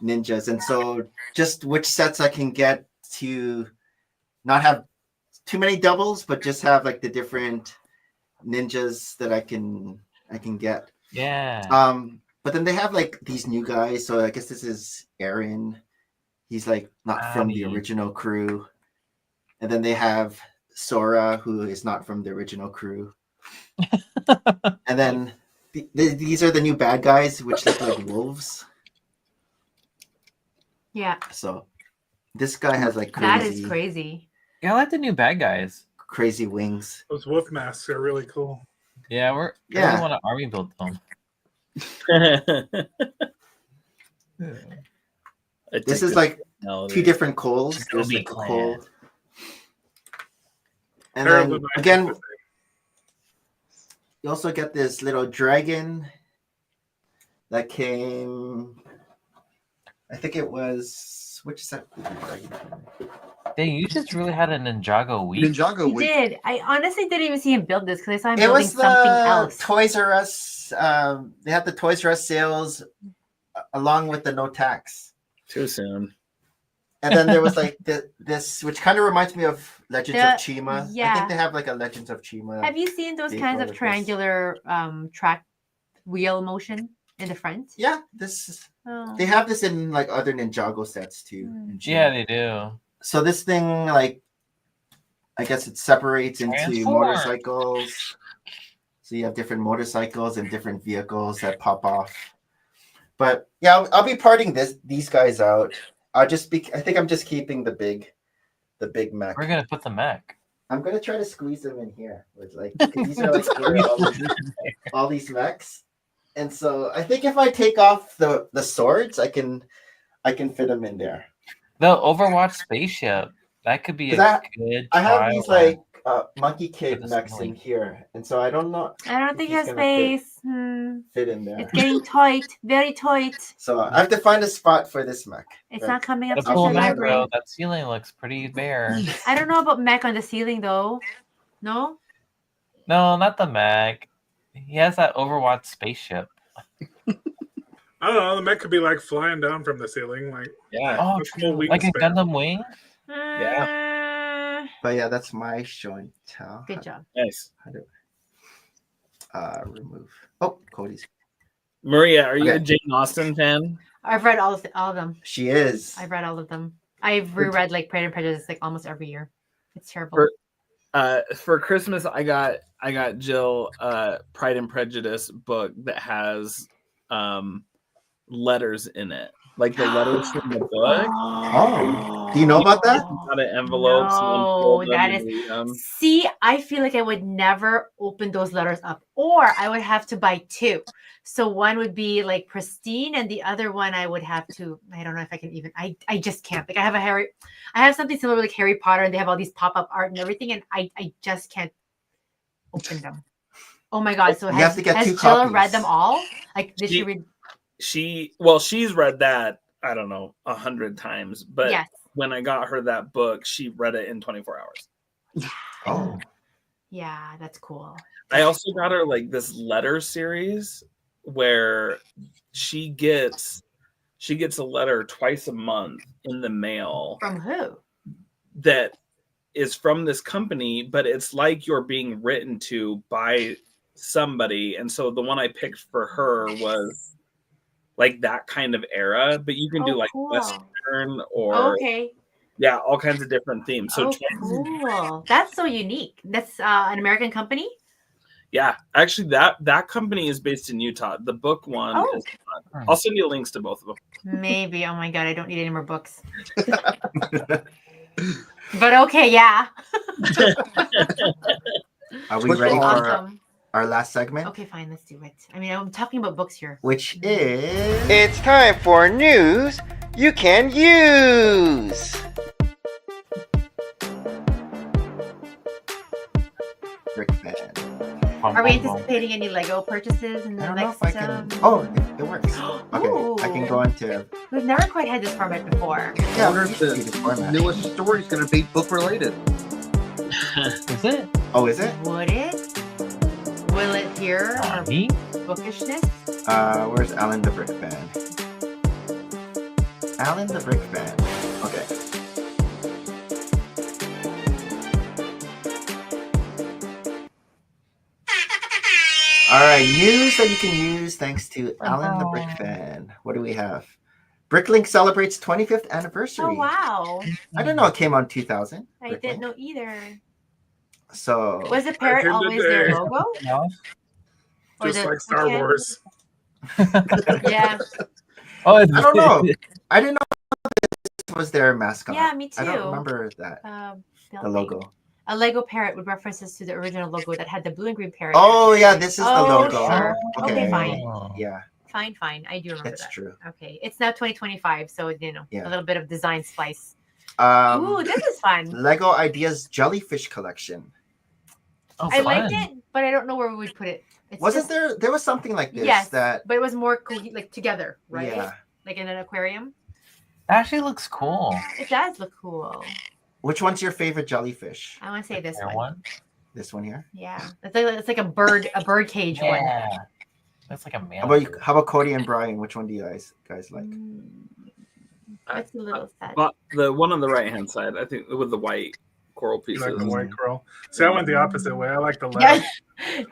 ninjas. And so just which sets I can get to not have too many doubles, but just have like the different ninjas that I can get. Yeah. But then they have like these new guys. So I guess this is Aaron. He's like not from the original crew. And then they have Sora, who is not from the original crew. And then these are the new bad guys, which look like wolves. Yeah. So this guy has like crazy. That is crazy. Yeah, I like the new bad guys. Crazy wings. Those wolf masks are really cool. Yeah, I really want to army build them. This is like two different Coles. There's like a Cole. And then again, you also get this little dragon that came. I think it was which set? Dang, you just really had a Ninjago week. Ninjago week. Did I honestly didn't even see him build this because I saw him It building was something else. Toys R Us. They had the Toys R Us sales along with the no tax. Too soon. And then there was like this, which kind of reminds me of Legends of Chima. Yeah. I think they have like a Legends of Chima. Have you seen those kinds of triangular track wheel motion in the front? Yeah, they have this in like other Ninjago sets too. Yeah, they do. So this thing, like, I guess it separates into motorcycles. So you have different motorcycles and different vehicles that pop off. But yeah, I'll be parting these guys out. I think I'm just keeping the big mech. We're gonna put the mech. I'm gonna try to squeeze them in here with like these are like all these mechs. And so I think if I take off the swords, I can fit them in there. The Overwatch spaceship, that could be a good. I have these like Monkey Kid mechs in here, and so I don't know. I don't think he has space. Fit in there. It's getting tight, very tight. So I have to find a spot for this mech. It's not coming up to the Mech, library. bro. That ceiling looks pretty bare. I don't know about mech on the ceiling though. No. No, not the mech. He has that Overwatch spaceship. I don't know. The mech could be like flying down from the ceiling, like like a Gundam wing. Yeah. But yeah, that's my show and tell. Good job. Nice. How do remove? Oh, Cody's. Maria, are you a Jane Austen fan? I've read all of them. She is. I've read all of them. I've reread like Pride and Prejudice like almost every year. It's terrible. For Christmas, I got Jill Pride and Prejudice book that has letters in it, like the letters from the book. Oh, do you know about that? Out of envelopes. No, that is. See, I feel like I would never open those letters up, or I would have to buy two. So one would be like pristine, and the other one I would have to. I don't know if I can even. I just can't. Like I have something similar like Harry Potter, and they have all these pop-up art and everything, and I just can't open them. Oh my god! So has Jill read them all? Like did she read? She's read that, I don't know, 100 times, but when I got her that book, she read it in 24 hours. Oh. Yeah, that's cool. I also got her like this letter series where she gets a letter twice a month in the mail. From who? That is from this company, but it's like you're being written to by somebody. And so the one I picked for her was like that kind of era, but you can do like Western or all kinds of different themes. So cool. That's so unique. That's an American company. Yeah, actually that company is based in Utah. The book one is not. I'll send you links to both of them. Maybe. Oh my god, I don't need any more books. But okay, yeah. Are we ready our last segment. Okay, fine, let's do it. I mean, I'm talking about books here. Which is... It's time for news you can use. Brick fan. Are we anticipating any Lego purchases in the I don't know next? if I can... Oh, it works. Okay, I can go into... We've never quite had this format before. I wonder if the newest story is going to be book related. Is it? Oh, is it? Would it? Will it hear our Me? bookishness? Where's Alan the Brick Fan? Alan the Brick Fan. Okay. All right, news that you can use thanks to Alan the Brick Fan. What do we have? Bricklink celebrates 25th anniversary. Oh wow! I didn't know it came on 2000. I didn't know either. So was the parrot always their logo? No. Just like Star Wars. Yeah. Oh, I don't know. I didn't know this was their mascot. Yeah, me too. I don't remember that. The logo. A Lego parrot with references to the original logo that had the blue and green parrot. Oh yeah, this is the logo. Sure. Okay, fine. Yeah. Fine. I do remember That's that. true. Okay, it's now 2025, so Yeah. a little bit of design spice. Ooh, this is fun. Lego Ideas Jellyfish Collection. Oh, I liked it, but I don't know where we would put it. Wasn't there? There was something like this. Yes, that. but it was more like together, right? Yeah. Like in an aquarium. That actually looks cool. It does look cool. Which one's your favorite jellyfish? I want to say this There one. This one here. Yeah, it's like a bird cage one. Yeah. That's like a man. How about Cody and Bryan? Which one do you guys like? That's a little sad. But the one on the right hand side, I think, with the white coral You pieces. like the white coral? See, I went the opposite way. I like the Yeah,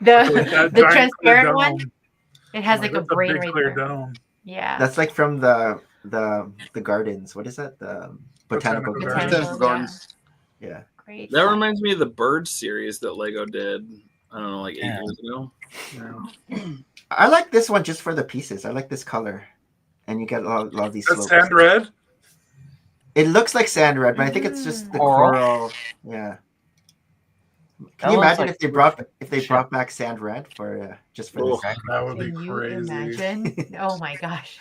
left. the Giant transparent clear one. dome. It has Like, like a that's brain big right clear there. dome. Yeah. That's like from the gardens. What is that? The botanical Gardens. Yeah. Great. That reminds me of the bird series that Lego did. I don't know, like 8 years ago. I like this one just for the pieces. I like this color, and you get a lot of these. That's slopes. sand red. It looks like sand red, but I think it's just the Coral. coral. Yeah. Can That you looks imagine like if they brought back sand red for just for this? That would be Can you crazy. imagine? Oh my gosh.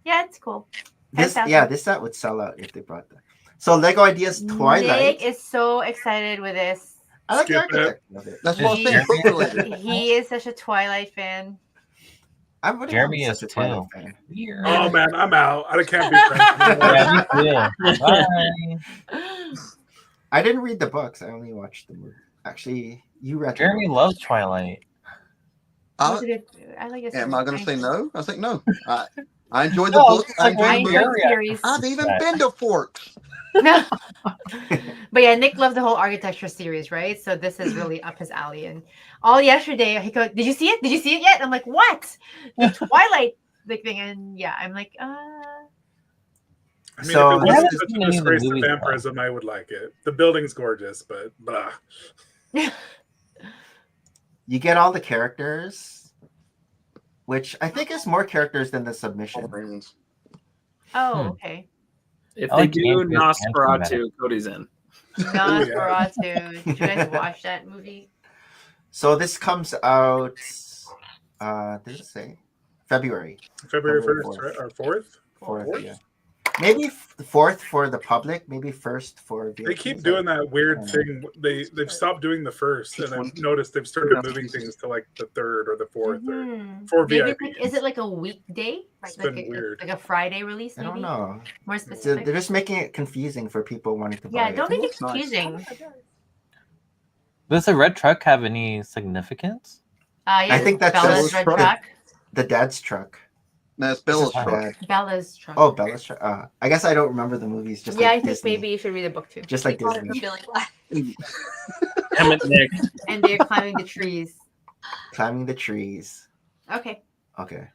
Yeah, it's cool. This 10,000. this set would sell out if they brought that. So Lego Ideas Twilight. Nick is so excited with this. I like the Skip it. architect of it. That's what I'm saying. Book related. He is such a Twilight fan. Jeremy is such a too. Twilight fan. Oh man, I'm out. I can't be friends. Yeah, me too. Bye. I didn't read the books. I only watched the movie. Actually, you read. Jeremy loves Twilight. I like it. Am I going to say no? I think no. I enjoyed the No, book. it's I like enjoyed the one movie. series. I've even been to Forks. No. But yeah, Nick loved the whole architecture series, right? So this is really up his alley. And all yesterday, he goes, "Did you see it? Did you see it yet?" I'm like, "What? The Twilight thing?" And yeah, I'm like, I mean, So if it this wasn't is- such a Any of the disgrace to movies, vampirism, I would like it. The building's gorgeous, but blah. You get all the characters, which I think is more characters than the submission. "Oh, okay." If I they like do Andrew's answer Nosferatu, Cody's in. Nosferatu. Did you guys watch that movie? So this comes out. Did it say February? February February 1st, right? Or 4th? Fourth, yeah. Maybe fourth for the public. Maybe first for. They keep doing that weird thing. They've stopped doing the first, and I've noticed they've started moving things to like the 3rd or the 4th or for Maybe VIP. is it like a weekday? It's Like been weird. like a Friday release? I Maybe don't know. more They're specific. just making it confusing for people wanting to buy Yeah, it. don't make it Looks nice. confusing. Does the red truck have any significance? Yeah, I think that's Bella's just red truck. truck. The dad's truck. That's Bella's This is truck. dad. Bella's truck. Oh, Bella's truck. I guess I don't remember the movies. Just yeah, I like think Disney. maybe you should read a book too. Just like Call it Disney. Billy Black. Damn it, Nick. And they're climbing the trees. Climbing the trees. Okay, Okay.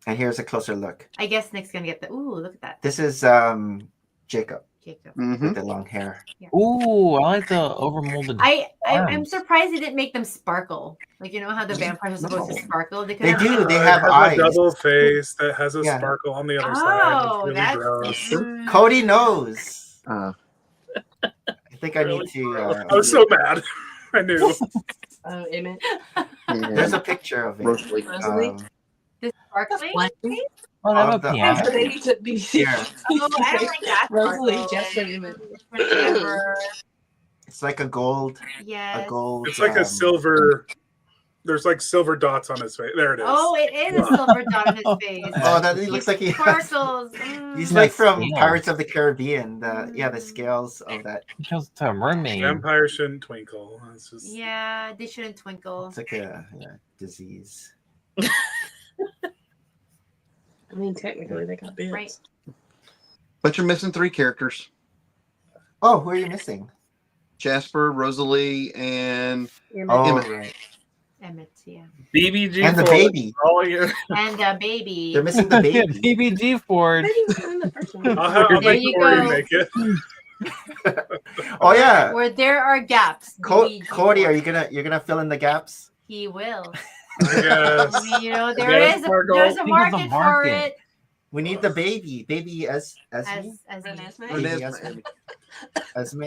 And here's a closer look. I guess Nick's gonna get the. Ooh, look at that, This is Jacob Jacob. Mm-hmm. with the long hair. Ooh, I like the overmolded. I'm arms. surprised they didn't make them sparkle. Like you know how the vampires are supposed to sparkle. They They could've- do. They It have has eyes. a double face that has a Yeah. sparkle on the other Oh, side. It's that's really gross. Cody knows. Uh, I think I need to. I was so mad. I knew. Oh, amen. There's a picture of it. Rosalie. This sparkly. Oh, they have a Of the- piano. They need to be Here. Oh, I don't like that. Rosalie, sparkle. just so you know. Whatever. It's like a gold. Yes. A gold. It's like a silver. There's like silver dots on his face. There it is. Oh, it is a silver dot on his face. Oh, that he looks like he. Sparkles. He's like from scales. Pirates of the Caribbean. The scales of that. He goes to a mermaid. Vampire shouldn't twinkle. It's just Yeah, they shouldn't twinkle. It's like a disease. I mean, technically, they got bits. Right. But you're missing 3 characters: Oh, who are you missing? Jasper, Rosalie, and Oh, Emmett. right. Emmett, yeah. BBG And the for baby. all your. And the baby. They're missing the baby. BBG Ford. I'll There make you Corey go. make it. Oh yeah. Where there are gaps. BBG. Cody, you're gonna fill in the gaps? He will. Yes. You know, There's there's a There's a market for market. it. We need the baby. Baby Esme? As Renesmee? Baby Renesmee. Esme?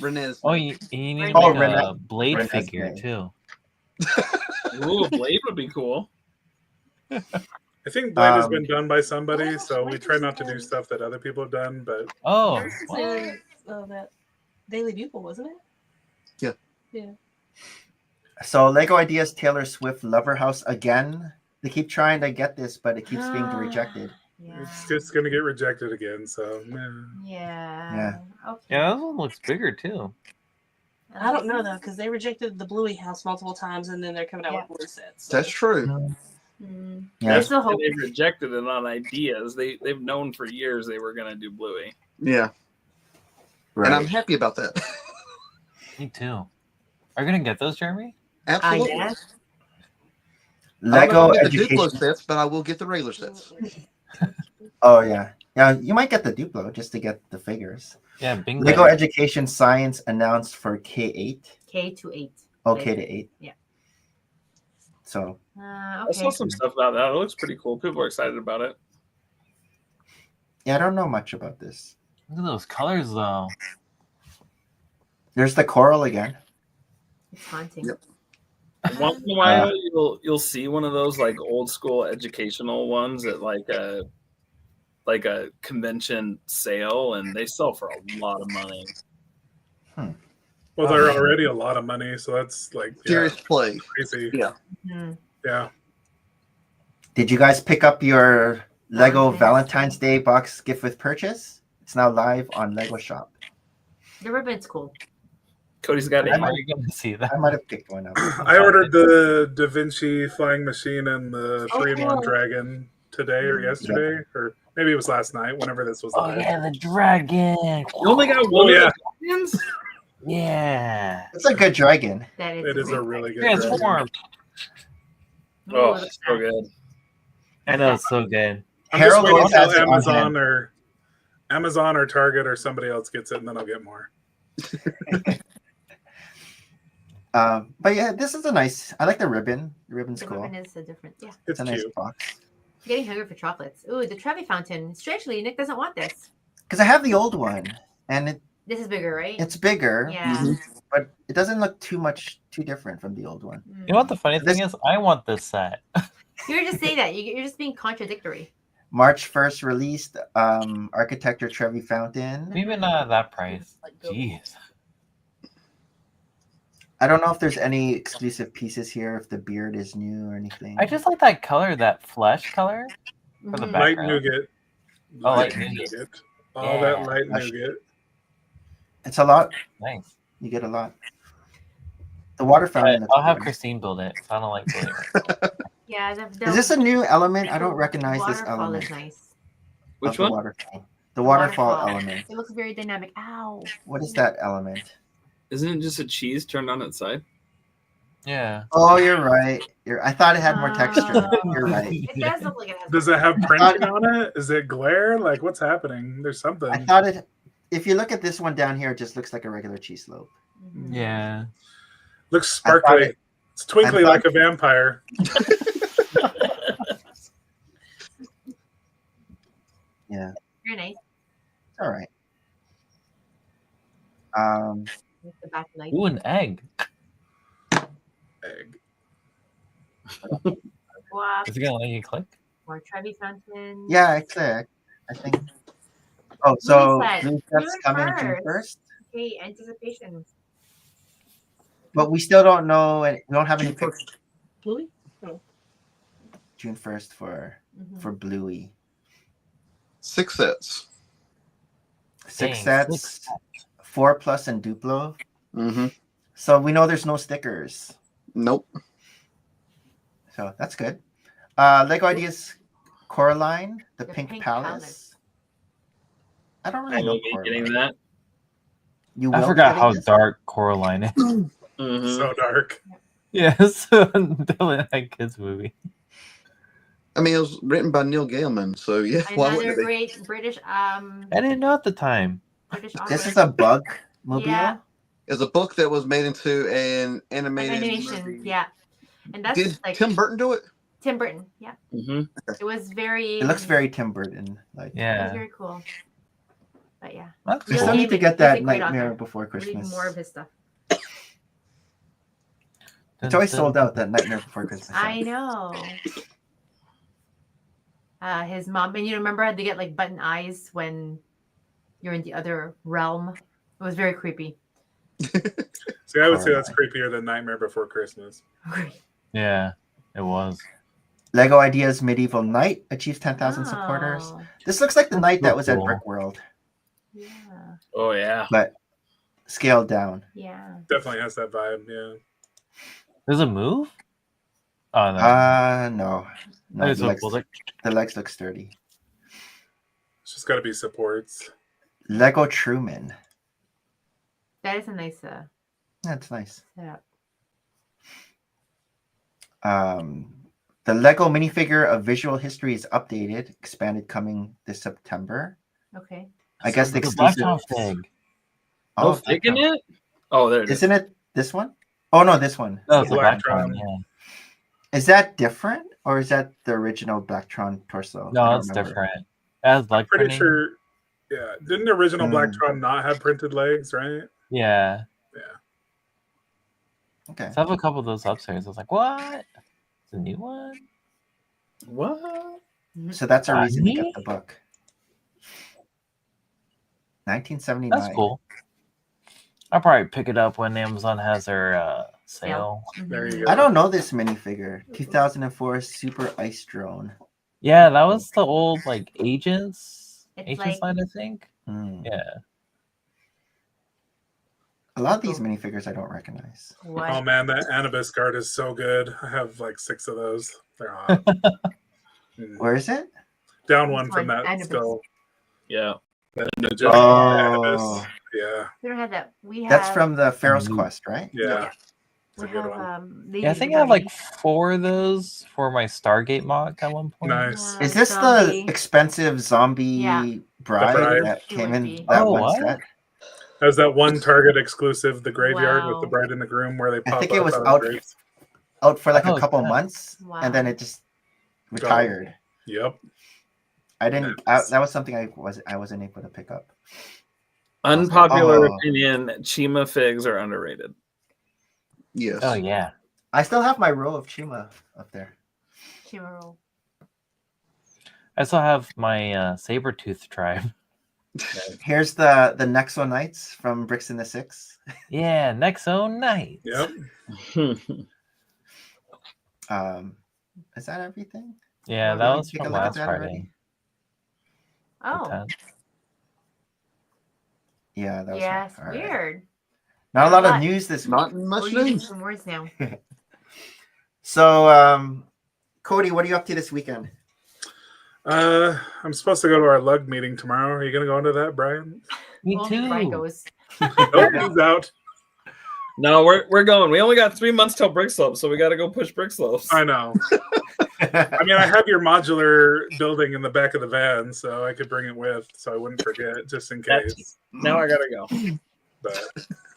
Renee. Oh, you need Oh, like a Renee. blade Renee. figure too. Ooh, a blade would be cool. I think Blade has Um, been done by somebody, so we try not to do stuff that other people have done. But Oh, This is what? in that Daily Bugle, wasn't it? Yeah. Yeah. So Lego Ideas Taylor Swift Lover House again. They keep trying to get this, but it keeps being rejected. Yeah. it's just going to get rejected again. So Yeah. Okay. Yeah, that one looks bigger too. I don't know though, because they rejected the Bluey house multiple times, and then they're coming out with Bluey sets. So. That's true. Mm. Yeah. There's still hope. And they rejected it on ideas. They've known for years they were going to do Bluey. Yeah. Right. And I'm happy about that. Me too. Are you gonna get those, Jeremy? Absolutely. Yes. I don't know Lego if I'll get the Duplo Education. sets, but I will get the regular sets. Oh yeah. Yeah, you might get the Duplo just to get the figures. Yeah, bingo. Lego Education Science announced for K8. K to 8. Oh, K to 8. Yeah. So I Okay. saw some stuff about that. It looks pretty cool. People are excited about it. yeah, I don't know much about this. Look at those colors though. There's the coral again. It's haunting. Yep. Once in a while, you'll see one of those like old school educational ones at like a convention sale, and they sell for a lot of money. well, they're already a lot of money, so that's like Serious play. crazy. Yeah. Mhm. Yeah. Did you guys pick up your Lego Valentine's Valentine's Day box gift with purchase? It's now live on Lego Shop. The ribbon's cool. Cody's got Are it. you gonna see that? I might have picked one up. I ordered the Da Vinci flying machine and the Oh, 3-in-1 cool. dragon today or yesterday, or maybe it was last night, whenever this was Oh live. yeah, the dragon. You only got one. Oh, yeah. of the dragons? Yeah. It's a good dragon. That is. It is a really good dragon. Transformed. Ooh, Oh, look at so that. good. I know, it's so good. I'm Harold just waiting always has until it on Amazon or Target or somebody else gets it, and then I'll get more. But yeah, this is a nice. I like the ribbon. The ribbon's The cool. ribbon is a different. Yeah. It's It's a nice cute. box. Getting hungry for chocolates. Ooh, the Trevi fountain. Strangely, Nick doesn't want this. Because I have the old one, and This is bigger, right? it's bigger, Yeah. but it doesn't look too different from the old one. Mm. You know what the funny This- thing is? I want this set. You're just saying that. You're just being contradictory. March 1st released Architecture Trevi Fountain. Even not at that price. Jeez. I don't know if there's any exclusive pieces here, if the beard is new or anything. I just like that color, that flesh color for the Mhm. Light background. nougat. Oh, light nougat. All Yeah. that light Gosh. nougat. It's a lot. Nice. You get a lot. The water fountain. I'll have good. Christine build it. So I don't like building it. Yeah. Is this a new element? I don't recognize this waterfall element. is nice. Which of the one? Waterfall. The waterfall element. It looks very dynamic. Ow. What is that element? Isn't it just a cheese turned on its side? Yeah. Oh, you're right. I thought it had more texture. Oh. You're right. It does look like it has. Does it have printing on it? Is it glare? Like, what's happening? There's something. I thought it. If you look at this one down here, it just looks like a regular cheese loaf. Mhm. Yeah. Looks sparkly. it- It's twinkly I like thought- a vampire. Yeah, Very nice. it's all right. With the backlight. Ooh, an egg. egg. Wow. Is it gonna let you click? More Trevi Fountain. Yeah, I clicked. I think. Oh, so that's coming June 1st. Okay, anticipation. But we still don't know, and we don't have any picks. Bluey? Oh. June 1st for Bluey. 6 sets. Six Dang, sets, 4+ and Duplo. Mm-hmm. So we know there's no stickers. Nope. So that's good. Lego Ideas Coraline, the Pink Palace. I don't really I know will be Coraline. getting that. You I will forgot be how getting this? dark Coraline is. Mhm. So dark. Yes, definitely a kids movie. I mean, it was written by Neil Gaiman, so yeah. Why Another wouldn't it be? great British I didn't know at the time. British This author. is a bug mobile. Yeah. It's a book that was made into an animated Animation, movie. yeah. And that's Did like Tim Burton do it? Tim Burton, yeah. Mm-hmm. It was very It looks very Tim Burton. Like it was Yeah, very cool. But yeah. that's we Neil still cool. need to Gaiman, get he's that a great Nightmare author. Before Read Christmas. more of his stuff. It's always sold out, that Nightmare Before Christmas. I know. His mom, and you remember how they get like button eyes when you're in the other realm? It was very creepy. See, I would say that's creepier than Nightmare Before Christmas. Yeah, it was. Lego Ideas Medieval Knight achieves 10,000 supporters. Oh, This looks like the knight that was at cool. Brick World, yeah. Oh yeah. but scaled down. Yeah. Definitely has that vibe. Yeah. Does it move? Oh no. No. That No, is so cool. the legs look sturdy. It's just got to be supports. Lego Truman. That is a nice That's nice. setup. The Lego minifigure of Visual History is updated, expanded, coming this September. Okay. I guess the It's a Black exclusive. Tom fig. No fig in it? Oh, there it is. Isn't it this one? Oh no, this one. No, it's a Black Black Tom. Tom. Yeah. Is that different, or is that the original Blacktron torso? I No, don't it's remember. different. As like Pretty printing. sure. Yeah. Didn't the original Blacktron not have printed legs, right? Yeah. Yeah. Okay. So I have a couple of those upstairs. I was like, what? It's a new one? What? So that's a reason to Bonnie? get the book. 1979. That's cool. I'll probably pick it up when Amazon has their sale. There you Mhm. go. I don't know this minifigure. 2004 Super Ice Drone. Yeah, that was the old like Agents It's like- line, I think. Hmm. Yeah. A lot of these minifigures I don't recognize. What? Oh man, that Anubis guard is so good. I have like 6 of those. They're hot. Where is it? Down This one from one, that Anubis. skull. Yeah. Ninja Oh. Anubis. Yeah. We don't have that. We have. That's from the Pharaoh's Mhm. Quest, right? Yeah. It's a We good have one. Yeah, I think I have like 4 of those for my Stargate mock at one point. Nice. Is this zombie. the expensive zombie Yeah. bride, bride. that She came would in be. that Oh, one what? set? Has that one Target exclusive, the graveyard with the Wow. bride and the groom, where they pop I think it up was out of out the graves. for like Oh, a couple yeah. months, Wow. and then it just retired. Yep. I didn't. Nice. That was something I wasn't able to pick up. Unpopular Oh. opinion: Chima figs are underrated. Yes. Oh yeah. I still have my row of Chima up there. Chimero. I still have my Sabertooth tribe. Here's the Nexo Knights from Bricks in the Six. Yeah, Nexo Knight. Yep. Is that everything? Yeah, Or that did we was take a from look at last that Friday. already? the Oh. 10th. Yeah, that was Yes. all right. Weird. Not a lot of What? news this week. Not much We're using news. some words now. So, Cody, what are you up to this weekend? I'm supposed to go to our lug meeting tomorrow. Are you going to go into that, Brian? Me Well, too. Brian goes. Oh, he's out. No, we're going. We only got 3 months till brick slopes, so we got to go push brick slopes. I know. I mean, I have your modular building in the back of the van, so I could bring it with, so I wouldn't forget, just in That's- case. Now I gotta go. But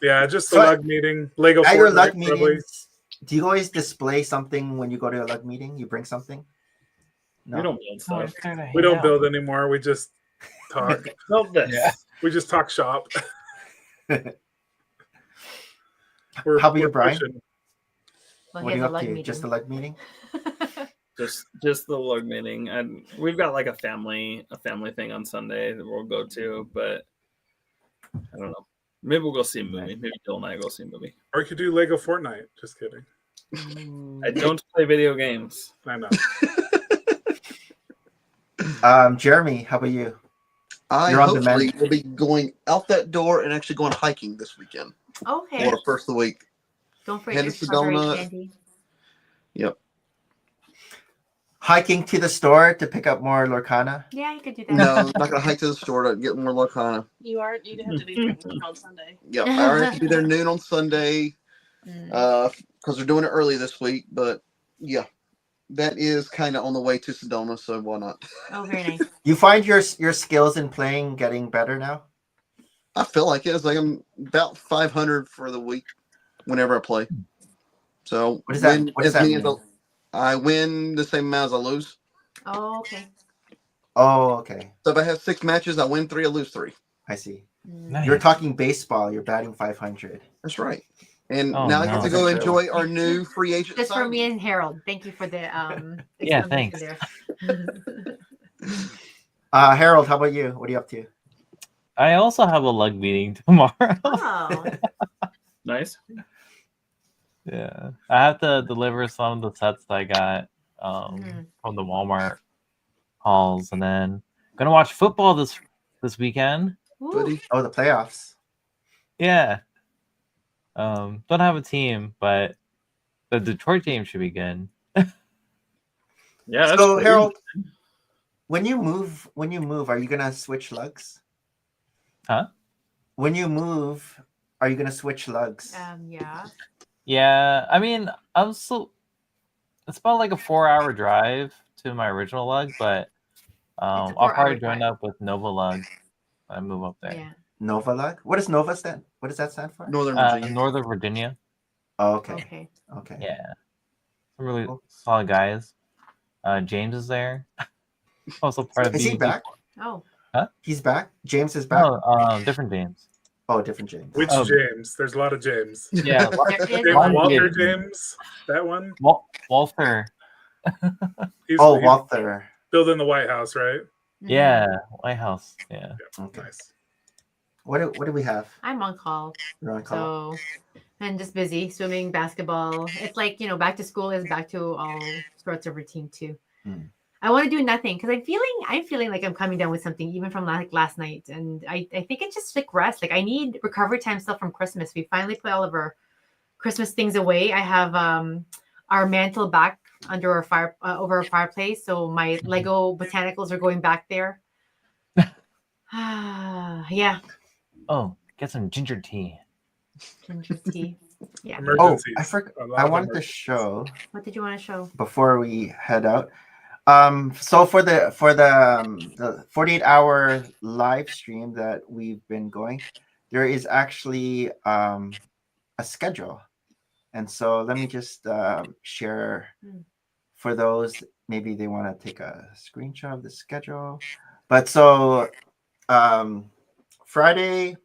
yeah, just the So, lug meeting. Lego At your Fortnite, lug probably. meetings, do you always display something when you go to a lug meeting? You bring something? No. We don't build Oh, stuff. We don't build anymore. We just talk. Build this. Yeah. We just talk shop. How about you, Brian? pushing. Well, What he are has you a up lug to? meeting. Just the lug meeting? Just the lug meeting, and we've got like a family thing on Sunday that we'll go to, but I don't know. Maybe we'll go see a movie. Maybe Jill and I go see a movie. Or you could do Lego Fortnite. Just kidding. I don't play video games. I know. Jeremy, how about you? I You're on the hopefully mend. will be going out that door and actually going hiking this weekend Okay. for first of the week. Don't forget Head your to strawberry Sedona. candy. Yep. Hiking to the store to pick up more Lorcana. Yeah, you could do that. No, I'm not gonna hike to the store to get more Lorcana. You have to be drinking on Sunday. Yep, I already have to be there noon on Sunday, because they're doing it early this week. But yeah, that is kind of on the way to Sedona, so why not? Oh, very nice. You find your skills in playing getting better now? I feel like it. It's like I'm about 500 for the week whenever I play. So What does that mean? I win the same amount as I lose. Oh, okay. Oh, okay. So if I have 6 matches, I win 3, I lose 3. I see. Nice. You're talking baseball. You're batting 500. That's right. And Oh, now I no. get to go enjoy our new free agent. Just for signing. me and Harold. Thank you for the Yeah, explanation thanks. there. Harold, how about you? What are you up to? I also have a lug meeting tomorrow. Oh. Nice. Yeah, I have to deliver some of the sets that I got from the Walmart hauls, and then gonna watch football this weekend. Ooh. Oh, the playoffs. Yeah. Don't have a team, but the Detroit team should be good. Yeah. That's So cool. Harold, when you move, are you gonna switch lugs? Huh? When you move, are you gonna switch lugs? Yeah. Yeah, I mean, it's about like a 4-hour drive to my original lug, but I'll probably join up with Nova Lug when I move up there. Yeah. Nova lug? What does Nova stand? What does that stand for? Northern Virginia. Northern Virginia. Oh, okay. Okay. Okay. Yeah, some really Cool. solid guys. James is there. Also part of Is he BG. back? Oh. Huh? He's back? James is back? No, different James. Oh, different James. Which James? There's a lot of James. Yeah, Walter James. That one. Walter. He's Walter. building the White House, right? Yeah, White House. Yeah. Okay. Nice. What do we have? I'm on call. You're on call. So, and just busy swimming, basketball. It's like, back to school is back to all sorts of routine too. I want to do nothing because I'm feeling like I'm coming down with something even from last night. And I think it's just like rest. Like I need recovery time stuff from Christmas. We finally put all of our Christmas things away. I have our mantle back under our fire over our fireplace. So my Lego botanicals are going back there. Yeah. Oh, get some ginger tea. Ginger tea. Yeah. Emergencies. I forgot. I wanted to show. What did you want to show? Before we head out. So for the 48-hour live stream that we've been going, there is actually a schedule. And so let me just share for those, maybe they want to take a screenshot of the schedule. But so Friday,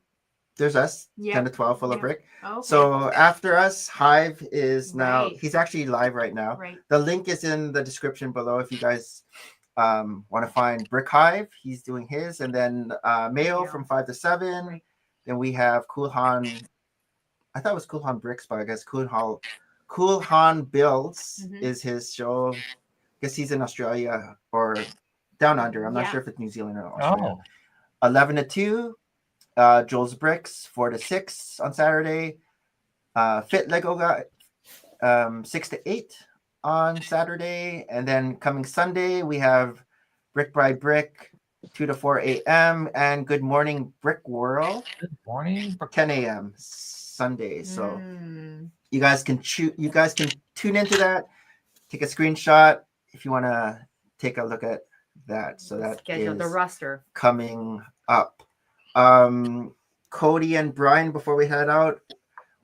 there's us, 10 to 12, full of brick. Okay. So after us, Hive is now, he's actually live right now. Right. The link is in the description below if you guys want to find Brick Hive. He's doing his. And then Mayo from 5 to 7. Right. Then we have Cool Han. I thought it was Cool Han Bricks, but I guess Cool Han Builds is his show. I guess he's in Australia or down under. I'm not sure if it's New Zealand or Australia. 11 to 2. Joel's Bricks, 4 to 6 on Saturday. Fit Lego Guy, 6 to 8 on Saturday. And then coming Sunday, we have Brick by Brick, 2 to 4 a.m. And Good Morning Brick World, Good morning. 10 a.m. Sunday. So you guys can tune into that, take a screenshot if you want to take a look at that. So that schedule, is the roster coming up. Cody and Bryan, before we head out,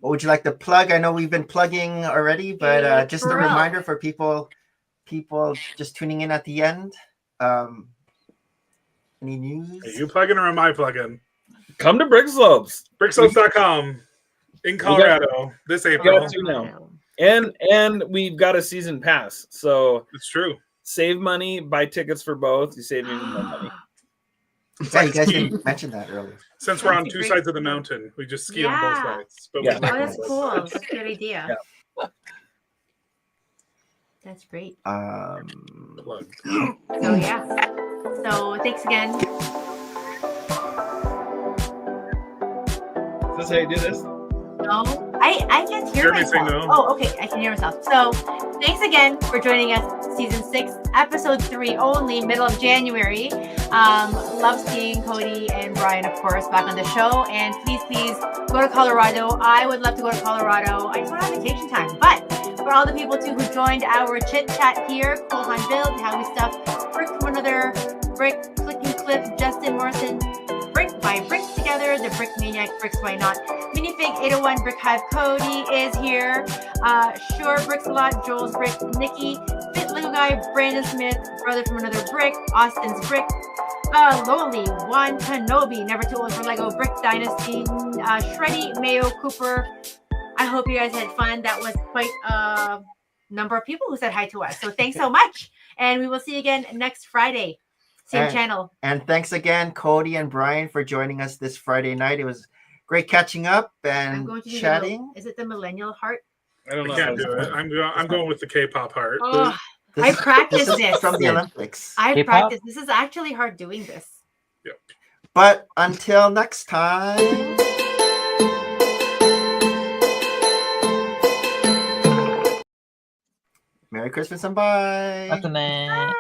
what would you like to plug? I know we've been plugging already, but just a reminder for people just tuning in at the end. Any news? Are you plugging or am I plugging? Come to Brickslopes. Brickslopes.com in Colorado this April. And we've got a season pass, so it's true. Save money, buy tickets for both. You save even more money. Yeah, you guys didn't mention that earlier. Since we're on two sides of the mountain, we just ski on both sides. But Yeah. we like Oh, that's both cool. sides. That's a good idea. Yeah. That's great. Plug. So yeah. So thanks again. Is this how you do this? No, I can't hear myself. No. Oh, okay, I can hear myself. So thanks again for joining us. Season 6, episode 3 only, middle of January. Love seeing Cody and Bryan, of course, back on the show. And please go to Colorado. I would love to go to Colorado. I just want to have vacation time. But for all the people too who joined our chit chat here, Cool Hunt Build, how we stuff brick from another brick, Clicking Cliff, Justin Morrison, brick by brick together, the Brick Maniac, Bricks Why Not, Minifig 801, Brick Hive, Cody is here, Sure Bricks a Lot, Joel's Brick, Nikki, Fit Little Guy, Brandon Smith, Brother from Another Brick, Austin's Brick, Lowly, Juan Kenobi, Never Too Old for Lego, Brick Dynasty, Shreddy, Mayo, Cooper. I hope you guys had fun. That was quite a number of people who said hi to us. So thanks so much. And we will see you again next Friday. Same channel. And thanks again, Cody and Bryan, for joining us this Friday night. It was great catching up and chatting. Is it the millennial heart? I don't know. I can't do it. I'm going with the K-pop heart. Oh, I practiced this from the Olympics. I K-pop? practiced. This is actually hard doing this. Yep. But until next time. Merry Christmas and bye. Bye.